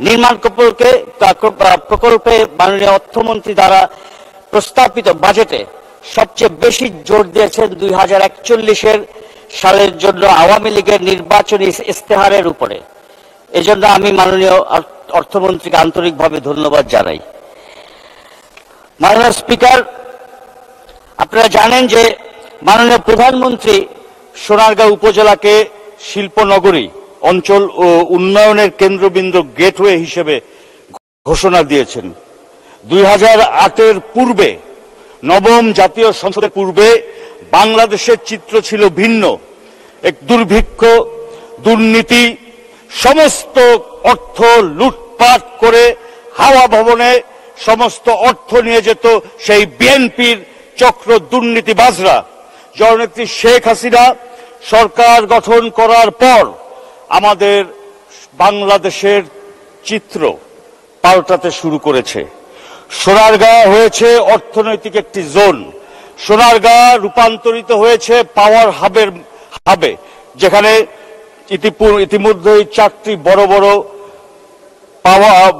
নির্মাণ প্রকল্পে মাননীয় অর্থমন্ত্রী দ্বারা প্রস্তাবিত বাজেটে সবচেয়ে বেশি জোর দিয়েছেন 2041 সালের জন্য আওয়ামী লীগের নির্বাচনী ইস্তেহারের উপরে। এজন্য আমি মাননীয় অর্থমন্ত্রীকে আন্তরিকভাবে ধন্যবাদ জানাই। মাননীয় স্পিকার, আপনারা জানেন যে মাননীয় প্রধানমন্ত্রী সোনারগাঁও উপজেলাকে শিল্পনগরী অঞ্চল ও উন্নয়নের কেন্দ্রবিন্দু গেটওয়ে হিসেবে ঘোষণা দিয়েছেন। 2008-এর পূর্বে, নবম জাতীয় সংসদের পূর্বে বাংলাদেশের চিত্র ছিল ভিন্ন। এক দুর্ভিক্ষ, দুর্নীতি, সমস্ত অর্থ লুটপাট করে হাওয়া ভবনে সমস্ত অর্থ নিয়ে যেত সেই বিএনপির চক্র দুর্নীতিবাজরা। জননেত্রী শেখ হাসিনা সরকার গঠন করার পর আমাদের বাংলাদেশের চিত্র পাল্টাতে শুরু করেছে। সোনারগাঁ হয়েছে অর্থনৈতিক একটি জোন। সোনারগাঁ রূপান্তরিত হয়েছে পাওয়ার হাবে, যেখানে ইতিমধ্যেই 4টি বড় বড়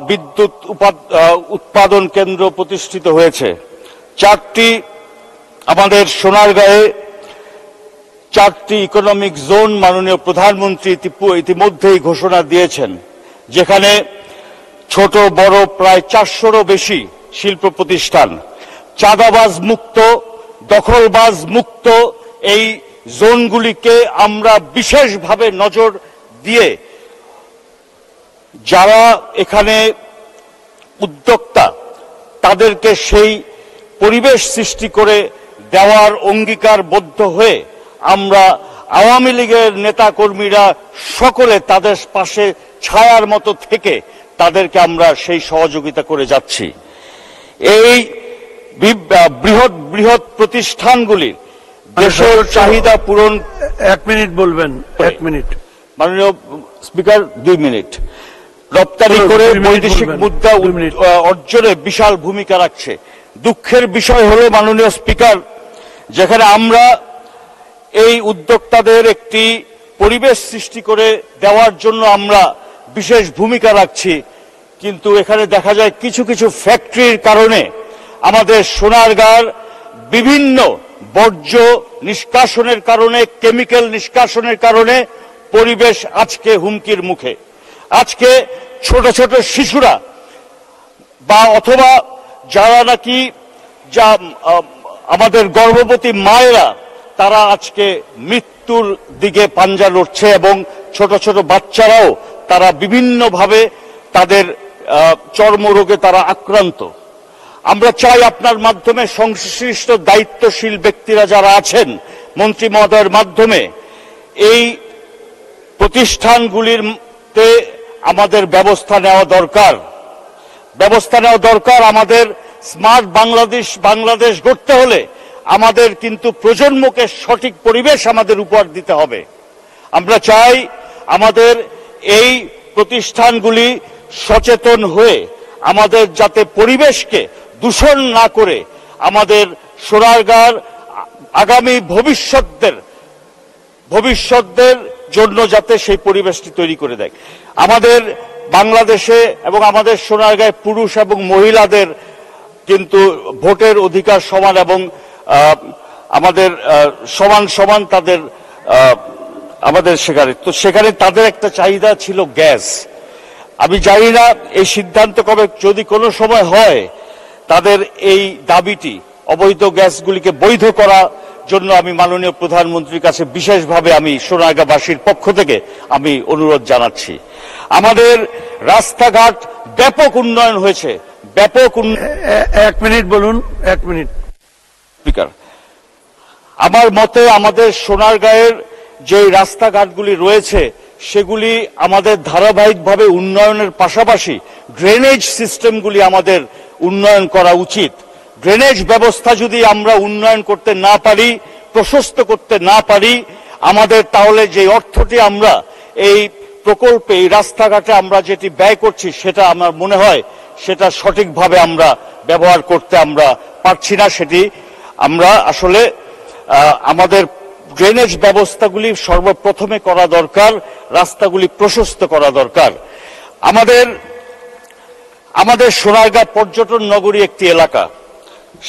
বিদ্যুৎ উৎপাদন কেন্দ্র প্রতিষ্ঠিত হয়েছে। 4টি আমাদের সোনারগাঁয়ে 4টি ইকোনমিক জোন মাননীয় প্রধানমন্ত্রী ইতিমধ্যেই ঘোষণা দিয়েছেন, যেখানে ছোট বড় প্রায় 400-রও বেশি শিল্প প্রতিষ্ঠান, চাঁদাবাজ মুক্ত, দখলবাজ মুক্ত এই জোনগুলিকে আমরা বিশেষভাবে নজর দিয়ে যারা এখানে উদ্যোক্তা তাদেরকে সেই পরিবেশ সৃষ্টি করে দেওয়ার অঙ্গীকারবদ্ধ হয়ে আমরা আওয়ামী লীগের নেতা কর্মীরা সকলে তাদের পাশে ছায়ার মতো থেকে তাদেরকে আমরা সেই সহযোগিতা করে যাচ্ছি। এই বৃহৎ প্রতিষ্ঠানগুলির দেশের চাহিদা পূরণ। 1 মিনিট বলবেন, 1 মিনিট। মাননীয় স্পিকার, 2 মিনিট। রপ্তানি করে বৈদেশিক মুদ্রা অর্জনে বিশাল ভূমিকা রাখছে। দুঃখের বিষয় হলো মাননীয় স্পিকার, যেখানে আমরা এই উদ্যোক্তাদের একটি পরিবেশ সৃষ্টি করে দেওয়ার জন্য আমরা বিশেষ ভূমিকা রাখছি, কিন্তু এখানে দেখা যায় কিছু কিছু ফ্যাক্টরির কারণে আমাদের সোনারগাঁর বিভিন্ন বর্জ্য নিষ্কাশনের কারণে, কেমিক্যাল নিষ্কাশনের কারণে পরিবেশ আজকে হুমকির মুখে। আজকে ছোট ছোট শিশুরা বা অথবা যারা নাকি আমাদের গর্ভবতী মায়েরা, তারা আজকে মৃত্যুর দিকে পাঞ্জা লড়ছে এবং ছোট ছোট বাচ্চারাও তারা বিভিন্নভাবে তাদের চর্মরোগে তারা আক্রান্ত। আমরা চাই আপনার মাধ্যমে সংশ্লিষ্ট দায়িত্বশীল ব্যক্তিরা যারা আছেন মন্ত্রী মহোদয়ের মাধ্যমে এই প্রতিষ্ঠানগুলিতে আমাদের ব্যবস্থা নেওয়া দরকার। আমাদের স্মার্ট বাংলাদেশ গড়তে হলে আমাদের কিন্তু প্রজন্মকে সঠিক পরিবেশ আমাদের উপহার দিতে হবে। আমরা চাই আমাদের এই প্রতিষ্ঠানগুলি সচেতন হয়ে আমাদের যাতে পরিবেশকে দূষণ না করে আমাদের সোনারগাঁর আগামী ভবিষ্যতের জন্য যাতে সেই পরিবেশটি তৈরি করে দেয়। আমাদের বাংলাদেশে এবং আমাদের সোনারগাঁয় পুরুষ এবং মহিলাদের কিন্তু ভোটের অধিকার সমান এবং আমাদের সমান তাদের আমাদের সেখানে তাদের একটা চাহিদা ছিল গ্যাস। আমি জানি না এই সিদ্ধান্ত কবে, যদি কোনো সময় হয় তাদের এই দাবিটি অবৈধ গ্যাসগুলিকে বৈধ করা জন্য আমি মাননীয় প্রধানমন্ত্রীর কাছে বিশেষভাবে আমি সোনারগাঁবাসীর পক্ষ থেকে আমি অনুরোধ জানাচ্ছি। আমাদের রাস্তাঘাট ব্যাপক উন্নয়ন হয়েছে, এক মিনিট বলুন, 1 মিনিট। স্পিকার, আমার মতে আমাদের সোনারগাঁয়ের যে রাস্তাঘাটগুলি রয়েছে সেগুলি আমাদের ধারাবাহিকভাবে উন্নয়নের পাশাপাশি ড্রেনেজ সিস্টেমগুলি আমাদের উন্নয়ন করা উচিত। ড্রেনেজ ব্যবস্থা যদি আমরা উন্নয়ন করতে না পারি, প্রশস্ত করতে না পারি, আমাদের তাহলে যে অর্থটি আমরা এই প্রকল্পে, এই রাস্তাঘাটে আমরা যেটি ব্যয় করছি সেটা আমার মনে হয় সেটা সঠিকভাবে আমরা ব্যবহার করতে আমরা পারছি না। সেটি আমরা আসলে আমাদের ড্রেনেজ ব্যবস্থাগুলি সর্বপ্রথমে করা দরকার, রাস্তাগুলি প্রশস্ত করা দরকার। আমাদের সোনারগাঁ পর্যটন নগরী একটি এলাকা,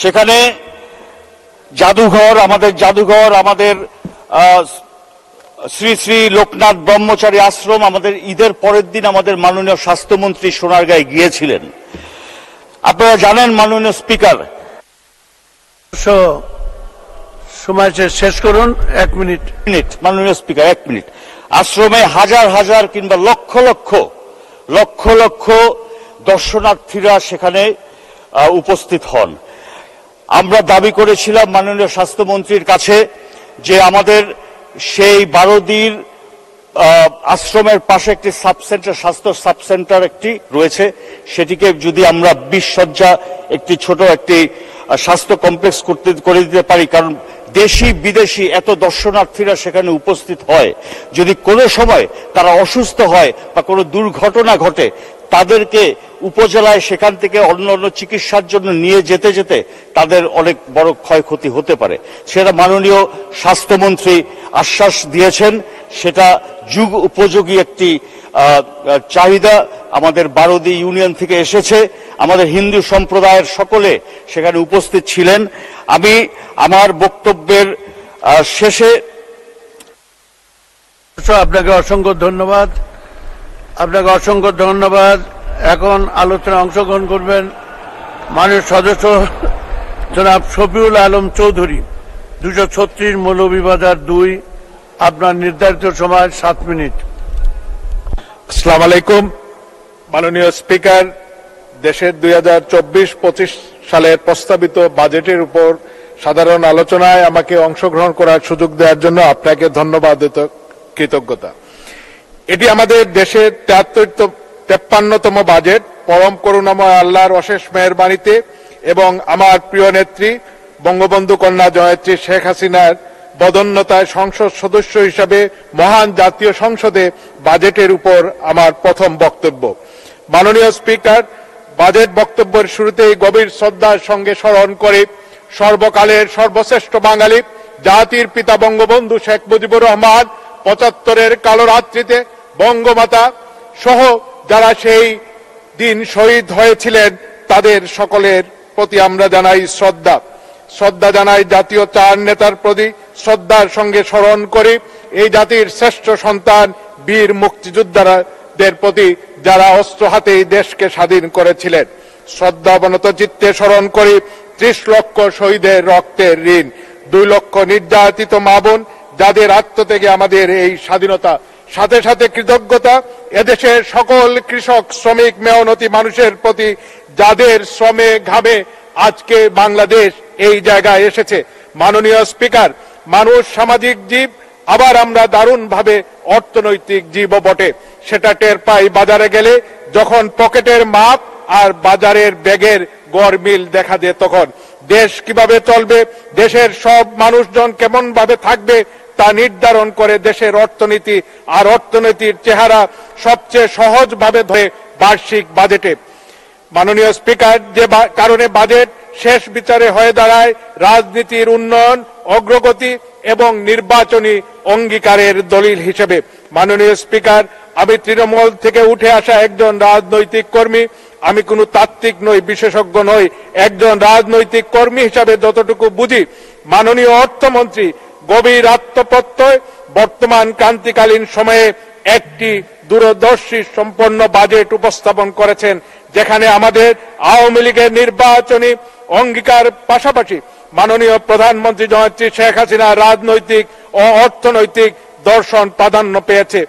সেখানে আমাদের শ্রী শ্রী লোকনাথ ব্রহ্মচারী আশ্রম, আমাদের ঈদের পরের দিন আমাদের মাননীয় স্বাস্থ্যমন্ত্রী সোনারগাঁয়ে গিয়েছিলেন। আপনারা জানেন মাননীয় স্পিকার, সময় শেষ করুন, 1 মিনিট। মাননীয় স্পিকার, 1 মিনিট। আশ্রমে হাজার হাজার কিংবা লক্ষ লক্ষ দর্শনার্থীরা সেখানে উপস্থিত হন। আমরা দাবি করেছিলাম মাননীয় স্বাস্থ্যমন্ত্রীর কাছে যে আমাদের সেই বারোদির আশ্রমের পাশে একটি স্বাস্থ্য সাবসেন্টার একটি রয়েছে, সেটিকে যদি আমরা 20 শয্যা একটি ছোট একটি স্বাস্থ্য কমপ্লেক্স করে দিতে পারি, কারণ দেশি বিদেশি এত দর্শনার্থীরা সেখানে উপস্থিত হয়, যদি কোনো সময় তারা অসুস্থ হয় বা কোনো দুর্ঘটনা ঘটে, তাদেরকে উপজেলায় সেখান থেকে অন্য চিকিৎসার জন্য নিয়ে যেতে তাদের অনেক বড় ক্ষয়ক্ষতি হতে পারে। সেটা মাননীয় স্বাস্থ্যমন্ত্রী আশ্বাস দিয়েছেন, সেটা যুগ উপযোগী একটি চাহিদা আমাদের বারোদি ইউনিয়ন থেকে এসেছে। আমাদের হিন্দু সম্প্রদায়ের সকলে সেখানে উপস্থিত ছিলেন। আমি আমার বক্তব্যের শেষে আপনাকে অসংখ্য ধন্যবাদ। এখন আলোচনায় অংশগ্রহণ করবেন মাননীয় সদস্য জনাব শফিউল আলম চৌধুরী, 236 মৌলভীবাজার 2। আপনার নির্ধারিত সময় 7 মিনিট। আসসালামু আলাইকুম। মাননীয় স্পিকার, দেশের 2024-25 সালের প্রস্তাবিত বাজেটের উপর সাধারণ আলোচনায় আমাকে অংশগ্রহণ করার সুযোগ দেওয়ার জন্য আপনাকে ধন্যবাদ, কৃতজ্ঞতা। এটি আমাদের দেশের 53তম বাজেট। পরম করুণাময় আল্লাহর অশেষ মেহেরবানিতে এবং আমার প্রিয় নেত্রী বঙ্গবন্ধু কন্যা জয়নেত্রী শেখ হাসিনার বদন্যতায় সংসদ সদস্য হিসাবে মহান জাতীয় সংসদে বাজেটের উপর আমার প্রথম বক্তব্য। মাননীয় স্পিকার, বাজেট বক্তব্যের শুরুতেই গভীর শ্রদ্ধার সঙ্গে স্মরণ করে সর্বকালের সর্বশ্রেষ্ঠ বাঙালি জাতির পিতা বঙ্গবন্ধু শেখ মুজিবুর রহমান 75-এর কালো রাত্রিতে বঙ্গমাতা সহ যারা সেই দিন শহীদ হয়েছিলেন তাদের সকলের প্রতি আমরা জানাই শ্রদ্ধা জানাই জাতীয় চার নেতার প্রতি শ্রদ্ধার সঙ্গে স্মরণ করি এই জাতির শ্রেষ্ঠ সন্তান বীর মুক্তিযোদ্ধাদের প্রতি যারা অস্ত্র হাতে এই দেশকে স্বাধীন করেছিলেন। শ্রদ্ধাবনত চিত্তে স্মরণ করি 30 লক্ষ শহীদের রক্তের ঋণ, 2 লক্ষ নির্যাতিত মা বোন যাদের আত্মত্যাগে আমাদের এই স্বাধীনতা, সাথে সাথে কৃতজ্ঞতা এদেশের সকল কৃষক শ্রমিক মেহনতি মানুষের প্রতি যাদের শ্রমে ঘামে আজকে বাংলাদেশ এই জায়গায় এসেছে। মাননীয় স্পিকার, মানুষ সামাজিক জীব, আবার আমরা দারুণভাবে অর্থনৈতিক জীবও বটে। সেটা টের পাই বাজারে গেলে, যখন পকেটের মাপ আর বাজারের ব্যাগের গড়মিল দেখা দেয় তখন। দেশ কিভাবে চলবে, দেশের সব মানুষজন কেমন ভাবে থাকবে তা নির্ধারণ করে দেশের অর্থনীতি, আর অর্থনীতির চেহারা সবচেয়ে সহজভাবে ধরে বার্ষিক বাজেটে। মাননীয় স্পিকার, যে কারণে বাজেট শেষ বিচারে হয়ে দাঁড়ায় রাজনীতির উন্নয়ন, অগ্রগতি এবং নির্বাচনী অঙ্গীকারের দলিল হিসেবে। মাননীয় স্পিকার, আমি তৃণমূল থেকে উঠে আসা একজন রাজনৈতিক কর্মী, আমি কোনো তাত্ত্বিক নই, বিশেষজ্ঞ নই, একজন রাজনৈতিক কর্মী হিসাবে যতটুকু বুঝি, মাননীয় অর্থমন্ত্রী গভীর আত্মপ্রত্যয় বর্তমান ক্রান্তিকালীন সময়ে একটি দূরদর্শী সম্পন্ন বাজেট উপস্থাপন করেছেন, যেখানে আমাদের আওয়ামী লীগের নির্বাচনী অঙ্গীকার পাশাপাশি মাননীয় প্রধানমন্ত্রী জননেত্রী শেখ হাসিনার রাজনৈতিক ও অর্থনৈতিক দর্শন প্রাধান্য পেয়েছে।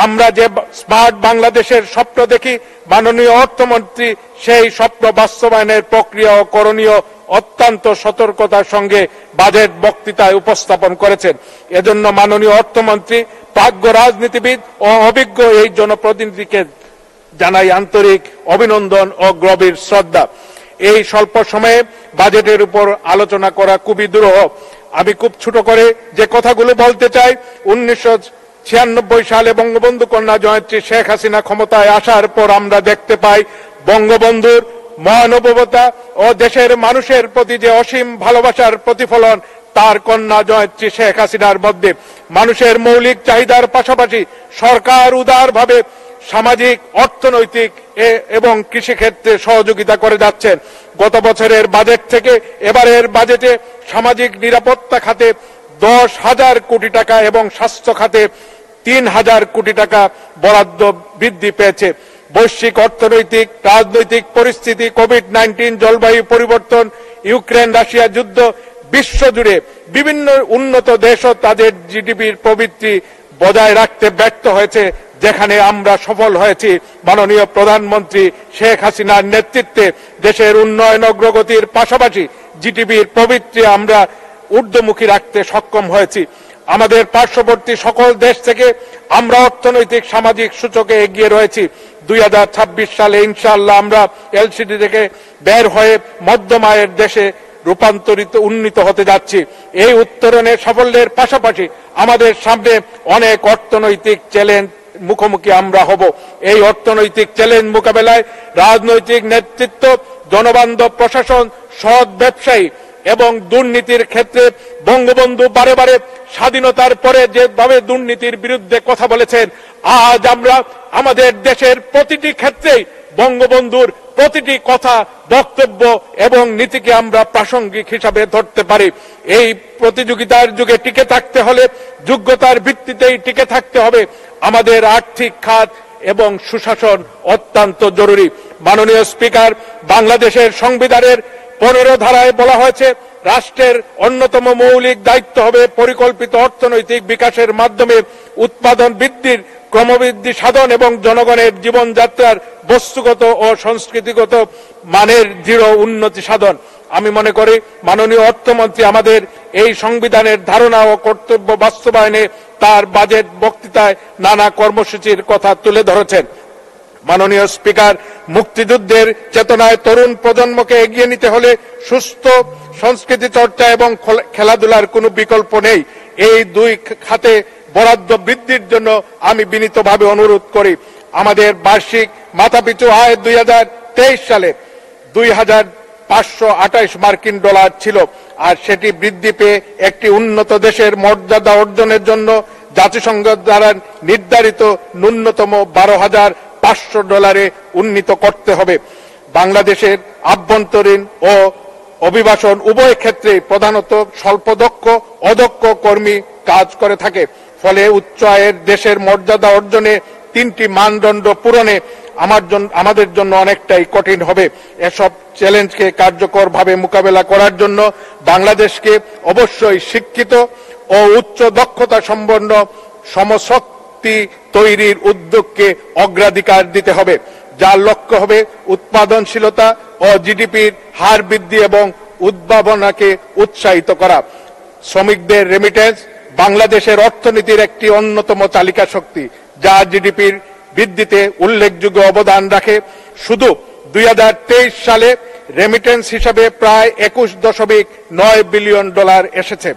আমরা যে স্মার্ট বাংলাদেশের স্বপ্ন দেখি, মাননীয় অর্থমন্ত্রী সেই স্বপ্ন বাস্তবায়নের প্রক্রিয়া ও করণীয় অত্যন্ত সতর্কতার সঙ্গে বাজেট বক্তৃতায় উপস্থাপন করেছেন। এজন্য মাননীয় অর্থমন্ত্রী, প্রাজ্ঞ রাজনীতিবিদ ও অভিজ্ঞ এই জনপ্রতিনিধিকে জানাই আন্তরিক অভিনন্দন ও গভীর শ্রদ্ধা। এই স্বল্প সময়ে বাজেটের উপর আলোচনা করা খুবই দুরূহ। আমি খুব ছোট করে যে কথাগুলো বলতে চাই, 1996 সালে বঙ্গবন্ধু কন্যা জয়নেত্রী শেখ হাসিনা ক্ষমতায় আসার পর আমরা দেখতে পাই বঙ্গবন্ধুর মহানুভবতা ও দেশের মানুষের প্রতি যে অসীম ভালোবাসার প্রতিফলন তার কন্যা জয়নেত্রী শেখ হাসিনার মধ্যে। মানুষের মৌলিক চাহিদার পাশাপাশি সরকার উদারভাবে সামাজিক, অর্থনৈতিক এবং কৃষিক্ষেত্রে সহযোগিতা করে যাচ্ছেন। গত বছরের বাজেট থেকে এবারের বাজেটে সামাজিক নিরাপত্তা খাতে 10,000 কোটি টাকা এবং স্বাস্থ্য খাতে 3,000 কোটি টাকা বরাদ্দ বৃদ্ধি পেয়েছে। বৈশ্বিক অর্থনৈতিক রাজনৈতিক পরিস্থিতি, কোভিড-19, জলবায়ু পরিবর্তন, ইউক্রেন রাশিয়া যুদ্ধ, বিশ্বজুড়ে বিভিন্ন উন্নত দেশও তাদের জিডিপির প্রবৃদ্ধি বজায় রাখতে ব্যর্থ হয়েছে, যেখানে আমরা সফল হয়েছি মাননীয় প্রধানমন্ত্রী শেখ হাসিনার নেতৃত্বে। দেশের উন্নয়ন অগ্রগতির পাশাপাশি জিডিপির প্রবৃদ্ধি আমরা ঊর্ধ্বমুখী রাখতে সক্ষম হয়েছি। আমাদের পার্শ্ববর্তী সকল দেশ থেকে আমরা অর্থনৈতিক সামাজিক সূচকে এগিয়ে রয়েছি। 2026 সালে ইনশাআল্লাহ আমরা এলসিডি থেকে বের হয়ে মধ্যম আয়ের দেশে উন্নীত হতে যাচ্ছি। এই উত্তরণের সাফল্যের পাশাপাশি আমাদের সামনে অনেক অর্থনৈতিক চ্যালেঞ্জ মুখোমুখি আমরা হব। এই অর্থনৈতিক চ্যালেঞ্জ মোকাবেলায় রাজনৈতিক নেতৃত্ব, জনবান্ধব প্রশাসন, সৎ ব্যবসায়ী এবং দুর্নীতির ক্ষেত্রে বঙ্গবন্ধু বারে বারে স্বাধীনতার পরে যেভাবে দুর্নীতির বিরুদ্ধে কথা বলেছেন, আজ আমরা আমাদের দেশের প্রতিটি ক্ষেত্রেই বঙ্গবন্ধুর প্রতিটি কথা, বক্তব্য এবং নীতিকে আমরা প্রাসঙ্গিক হিসাবে ধরতে পারি। এই প্রতিযোগিতার যুগে টিকে থাকতে হলে যোগ্যতার ভিত্তিতেই টিকে থাকতে হবে। আমাদের আর্থিক খাত এবং সুশাসন অত্যন্ত জরুরি। মাননীয় স্পিকার, বাংলাদেশের সংবিধানের 15 ধারায় বলা হয়েছে, রাষ্ট্রের অন্যতম মৌলিক দায়িত্ব হবে পরিকল্পিত অর্থনৈতিক বিকাশের মাধ্যমে উৎপাদন বৃদ্ধির ক্রমবৃদ্ধি সাধন এবং জনগণের জীবনযাত্রার বস্তুগত ও সংস্কৃতিগত মানের দৃঢ় উন্নতি সাধন। আমি মনে করি মাননীয় অর্থমন্ত্রী আমাদের এই সংবিধানের ধারণা ও কর্তব্য বাস্তবায়নে তার বাজেট বক্তৃতায় নানা কর্মসূচির কথা তুলে ধরেছেন। মাননীয় স্পিকার, মুক্তিযুদ্ধের চেতনায় তরুণ প্রজন্মকে এগিয়ে নিতে হলে সুস্থ সংস্কৃতি চর্চা এবং খেলাধুলার কোনো বিকল্প নেই। এই দুই খাতে বরাদ্দ বৃদ্ধির জন্য আমি বিনীতভাবে অনুরোধ করি। আমাদের বার্ষিক মাথাপিছু আয় 2023 সালে $2,528 ছিল, আর সেটি বৃদ্ধি পেয়ে একটি উন্নত দেশের মর্যাদা অর্জনের জন্য জাতিসংঘ দ্বারা নির্ধারিত ন্যূনতম $12,500 উন্নীত করতে হবে। বাংলাদেশের আভ্যন্তরীণ ও অভিবাসন উভয় ক্ষেত্রে প্রধানত স্বল্পদক্ষ অদক্ষ কর্মী কাজ করে থাকে। ফলে উচ্চ আয়ের দেশের মর্যাদা অর্জনে তিনটি মানদণ্ড পূরণে আমাদের জন্য অনেকটাই কঠিন হবে। এসব চ্যালেঞ্জকে কার্যকরভাবে মোকাবেলা করার জন্য বাংলাদেশকে অবশ্যই শিক্ষিত ও উচ্চ দক্ষতা সম্পন্ন সমশক্তি তৈরির উদ্যোগকে অগ্রাধিকার দিতে হবে, যার লক্ষ্য হবে উৎপাদনশীলতা ও জিডিপির হার বৃদ্ধি এবং উদ্ভাবনাকে উৎসাহিত করা। শ্রমিকদের রেমিটেন্স বাংলাদেশের অর্থনীতির একটি অন্যতম চালিকা শক্তি, যা জিডিপির বৃদ্ধিতে উল্লেখযোগ্য অবদান রাখে। শুধু 2023 সালে রেমিটেন্স হিসাবে প্রায় 21.9 বিলিয়ন ডলার এসেছে।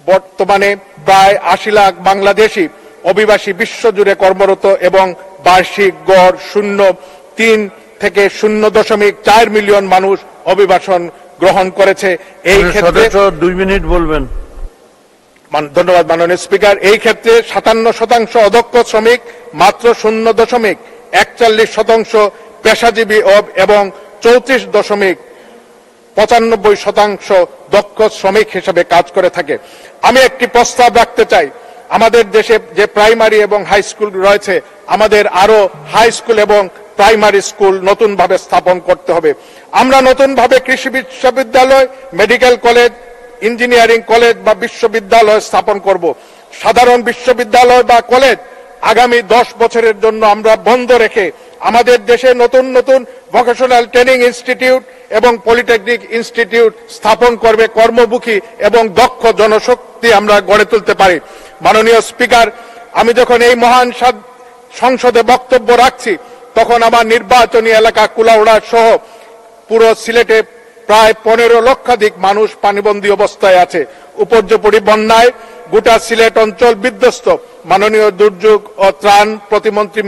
বর্তমানে প্রায় 80 লাখ বাংলাদেশি অভিবাসী বিশ্বজুড়ে কর্মরত এবং বার্ষিক গড় 0.3 থেকে 0.4 মিলিয়ন মানুষ অভিবাসন গ্রহণ করেছে। এই ক্ষেত্রে 2 মিনিট বলবেন। ধন্যবাদ মাননীয় স্পিকার। এই ক্ষেত্রে 57% অদক্ষ শ্রমিক, মাত্র 0.41% পেশাজীবী এবং 34.95% দক্ষ শ্রমিক হিসেবে কাজ করে থাকে। আমি একটি প্রস্তাব রাখতে চাই, আমাদের দেশে যে প্রাইমারি এবং হাই স্কুল রয়েছে, আমাদের আরো হাই স্কুল এবং প্রাইমারি স্কুল নতুনভাবে স্থাপন করতে হবে। আমরা নতুনভাবে কৃষি বিশ্ববিদ্যালয়, মেডিকেল কলেজ, ইঞ্জিনিয়ারিং কলেজ বা বিশ্ববিদ্যালয় স্থাপন করব। সাধারণ বিশ্ববিদ্যালয় বা কলেজ আগামী 10 বছরের জন্য আমরা বন্ধ রেখে আমাদের দেশে নতুন নতুন ভোকেশনাল ট্রেনিং ইনস্টিটিউট এবং পলিটেকনিক ইনস্টিটিউট স্থাপন করবে। কর্মমুখী এবং দক্ষ জনশক্তি আমরা গড়ে তুলতে পারি। মাননীয় স্পিকার, আমি যখন এই মহান সংসদে বক্তব্য রাখছি, তখন আমার নির্বাচনী এলাকা কুলাউড়া সহ পুরো সিলেটে প্রায় 15 লক্ষাধিক মানুষ পানিবন্দী অবস্থায় আছে। উপর্যুপরি বন্যায় গোটা সিলেট অঞ্চল বিধ্বস্ত। মাননীয় দুর্যোগ ও ত্রাণ প্রতিমন্ত্রী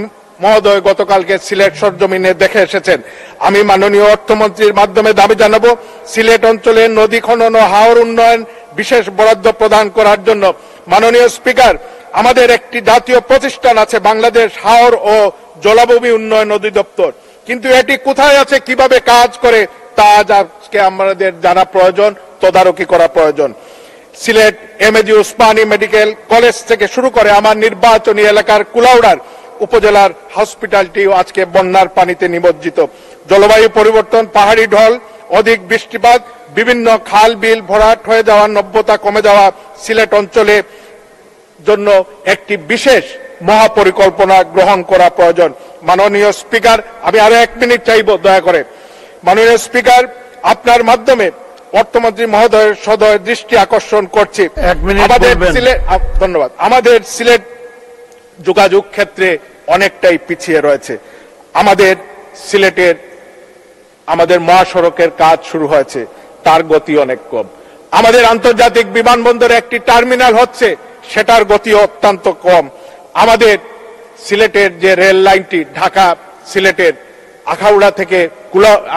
মহোদয় গতকালকে সিলেট সরজমিনে দেখে এসেছেন। আমি মাননীয় অর্থমন্ত্রীর মাধ্যমে দাবি জানাবো, সিলেট অঞ্চলে নদী খনন ও হাওর উন্নয়ন বিশেষ বরাদ্দ প্রদান করার জন্য। মাননীয় স্পিকার, আমাদের একটি জাতীয় প্রতিষ্ঠান আছে, বাংলাদেশ হাওর ও জলাভূমি উন্নয়ন অধিদপ্তর, কিন্তু এটি কোথায় আছে, কিভাবে কাজ করে, তা আজকে আমাদের জানা প্রয়োজন, তদারকি করা প্রয়োজন। Sylhet MAG Usmani medical college থেকে শুরু করে আমার নির্বাচনী এলাকার কুলাউড়ার উপজেলার হসপিটালটিও আজকে বন্যার পানিতে নিমজ্জিত। জলবায়ু পরিবর্তন, পাহাড়ি ঢল, অধিক বৃষ্টিপাত, বিভিন্ন খাল বিল ভরাট হয়ে যাওয়া, নব্যতা কমে যাওয়া সিলেট অঞ্চলের জন্য একটি বিশেষ মহাপরিকল্পনা গ্রহণ করা প্রয়োজন। মাননীয় স্পিকার, আমি আরো 1 মিনিট চাইব দয়া করে। মাননীয় স্পিকার, আপনার মাধ্যমে অর্থমন্ত্রী মহোদয়ের সদয় দৃষ্টি আকর্ষণ করছি, আমাদের সিলেট, ধন্যবাদ, আমাদের সিলেট যোগাযোগ ক্ষেত্রে অনেকটাই পিছিয়ে রয়েছে। আমাদের সিলেটের আমাদের মহাসড়কের কাজ শুরু হয়েছে, তার গতি অনেক কম। আমাদের আন্তর্জাতিক বিমানবন্দরে একটি টার্মিনাল হচ্ছে, সেটার গতি অত্যন্ত কম। আমাদের সিলেটের যে রেল লাইনটি ঢাকা সিলেটের আখাউড়া থেকে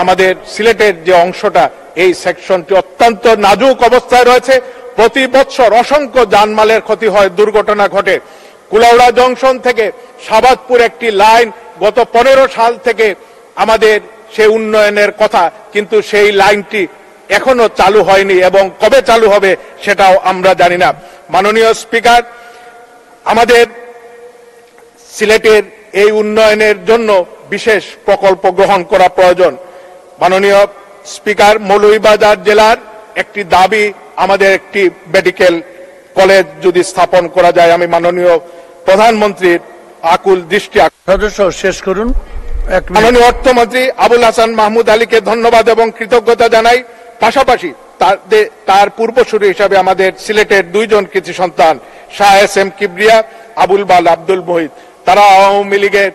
আমাদের সিলেটের যে অংশটা, এই সেকশনটি অত্যন্ত নাজুক অবস্থায় রয়েছে। প্রতি বছর অসংখ্য জানমালের ক্ষতি হয়, দুর্ঘটনা ঘটে। কুলাউড়া জংশন থেকে শাহবাজপুর একটি লাইন গত 15 সাল থেকে আমাদের সেই উন্নয়নের কথা, কিন্তু সেই লাইনটি এখনো চালু হয়নি এবং কবে চালু হবে সেটাও আমরা জানি না। মাননীয় স্পিকার, আমাদের সিলেটের এই উন্নয়নের জন্য বিশেষ প্রকল্প গ্রহণ করা প্রয়োজন। মাননীয় স্পিকার, মৌলভীবাজার জেলার একটি দাবি, আমাদের একটি মেডিকেল কলেজ যদি স্থাপন করা যায়। আমি মাননীয় প্রধানমন্ত্রীর আকুল দৃষ্টি সদস্য শেষ করুন। মাননীয় অর্থমন্ত্রী আবুল হাসান মাহমুদ আলীকে ধন্যবাদ এবং কৃতজ্ঞতা জানাই। পাশাপাশি তার পূর্বসূরি হিসাবে আমাদের সিলেটের 2 জন কৃতি সন্তান শাহ এস এম কিবরিয়া, আবুল বাল আব্দুল মোহিত, তারা আওয়ামী লীগের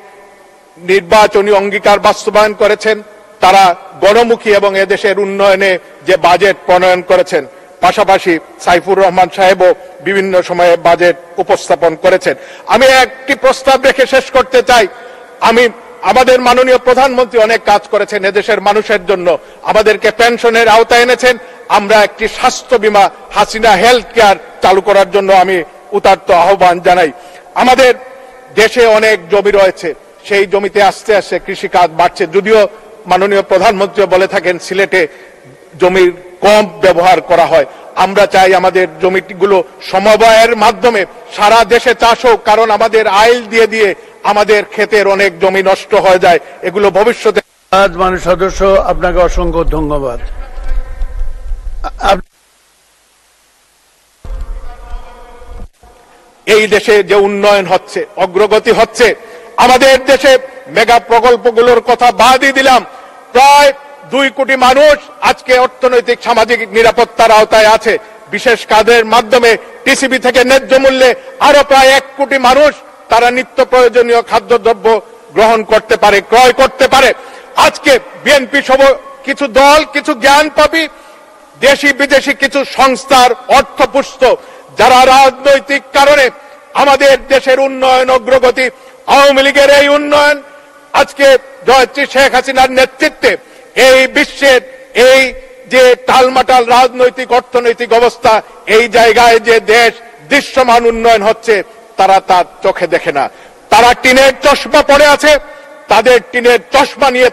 নির্বাচনী অঙ্গীকার বাস্তবায়ন করেছেন, তারা গণমুখী এবং এদেশের উন্নয়নে যে বাজেট প্রণয়ন করেছেন। পাশাপাশি সাইফুর রহমান সাহেবও বিভিন্ন সময়ে বাজেট উপস্থাপন করেছেন। আমি একটি প্রস্তাব রেখে শেষ করতে চাই। আমাদের মাননীয় প্রধানমন্ত্রী অনেক কাজ করেছেন এদেশের মানুষের জন্য, আমাদেরকে পেনশনের আওতায় এনেছেন। আমরা একটি স্বাস্থ্য বীমা, হাসিনা হেলথ কেয়ার চালু করার জন্য আমি উদাত্ত আহ্বান জানাই। আমাদের দেশে অনেক জমি রয়েছে, সেই জমিতে আস্তে আস্তে কৃষিকাজ বাড়ছে। যদিও মাননীয় প্রধানমন্ত্রী বলে থাকেন সিলেটে জমির কম ব্যবহার করা হয়, আমরা চাই আমাদের জমিগুলো সমবায়ের মাধ্যমে সারা দেশে চাষ হোক, কারণ আমাদের আইল দিয়ে দিয়ে আমাদের ক্ষেতের অনেক জমি নষ্ট হয়ে যায়। এগুলো ভবিষ্যতে মাননীয় সদস্য, আপনাকে অসংখ্য ধন্যবাদ। এই দেশে যে উন্নয়ন হচ্ছে, অগ্রগতি হচ্ছে, আমাদের দেশে মেগা প্রকল্পগুলোর কথা বাদই দিলাম, প্রায় 2 কোটি মানুষ আজকে অর্থনৈতিক সামাজিক নিরাপত্তার আওতায় আছে। বিশেষ কাজের মাধ্যমে টিসিবি থেকে ন্যায্য মূল্যে আরো প্রায় 1 কোটি মানুষ তারা নিত্য প্রয়োজনীয় খাদ্যদ্রব্য গ্রহণ করতে পারে, ক্রয় করতে পারে। আজকে বিএনপি সহ কিছু দল, কিছু জ্ঞানপাপী, দেশি বিদেশি কিছু সংস্থার অর্থপুষ্ট, যারা রাজনৈতিক কারণে আমাদের দেশের উন্নয়ন অগ্রগতি, আওয়ামী লীগের এই উন্নয়ন আজকে জয়শ্রী শেখ হাসিনার নেতৃত্বে এই বিশ্বের এই যে টালমাটাল রাজনৈতিক অর্থনৈতিক অবস্থা, এই জায়গায় যে দেশ দৃশ্যমান উন্নয়ন হচ্ছে তারা তার চোখে দেখে না। তারা টিনের চশমা পড়ে আছে, তাদের টিনের চশমা নিয়ে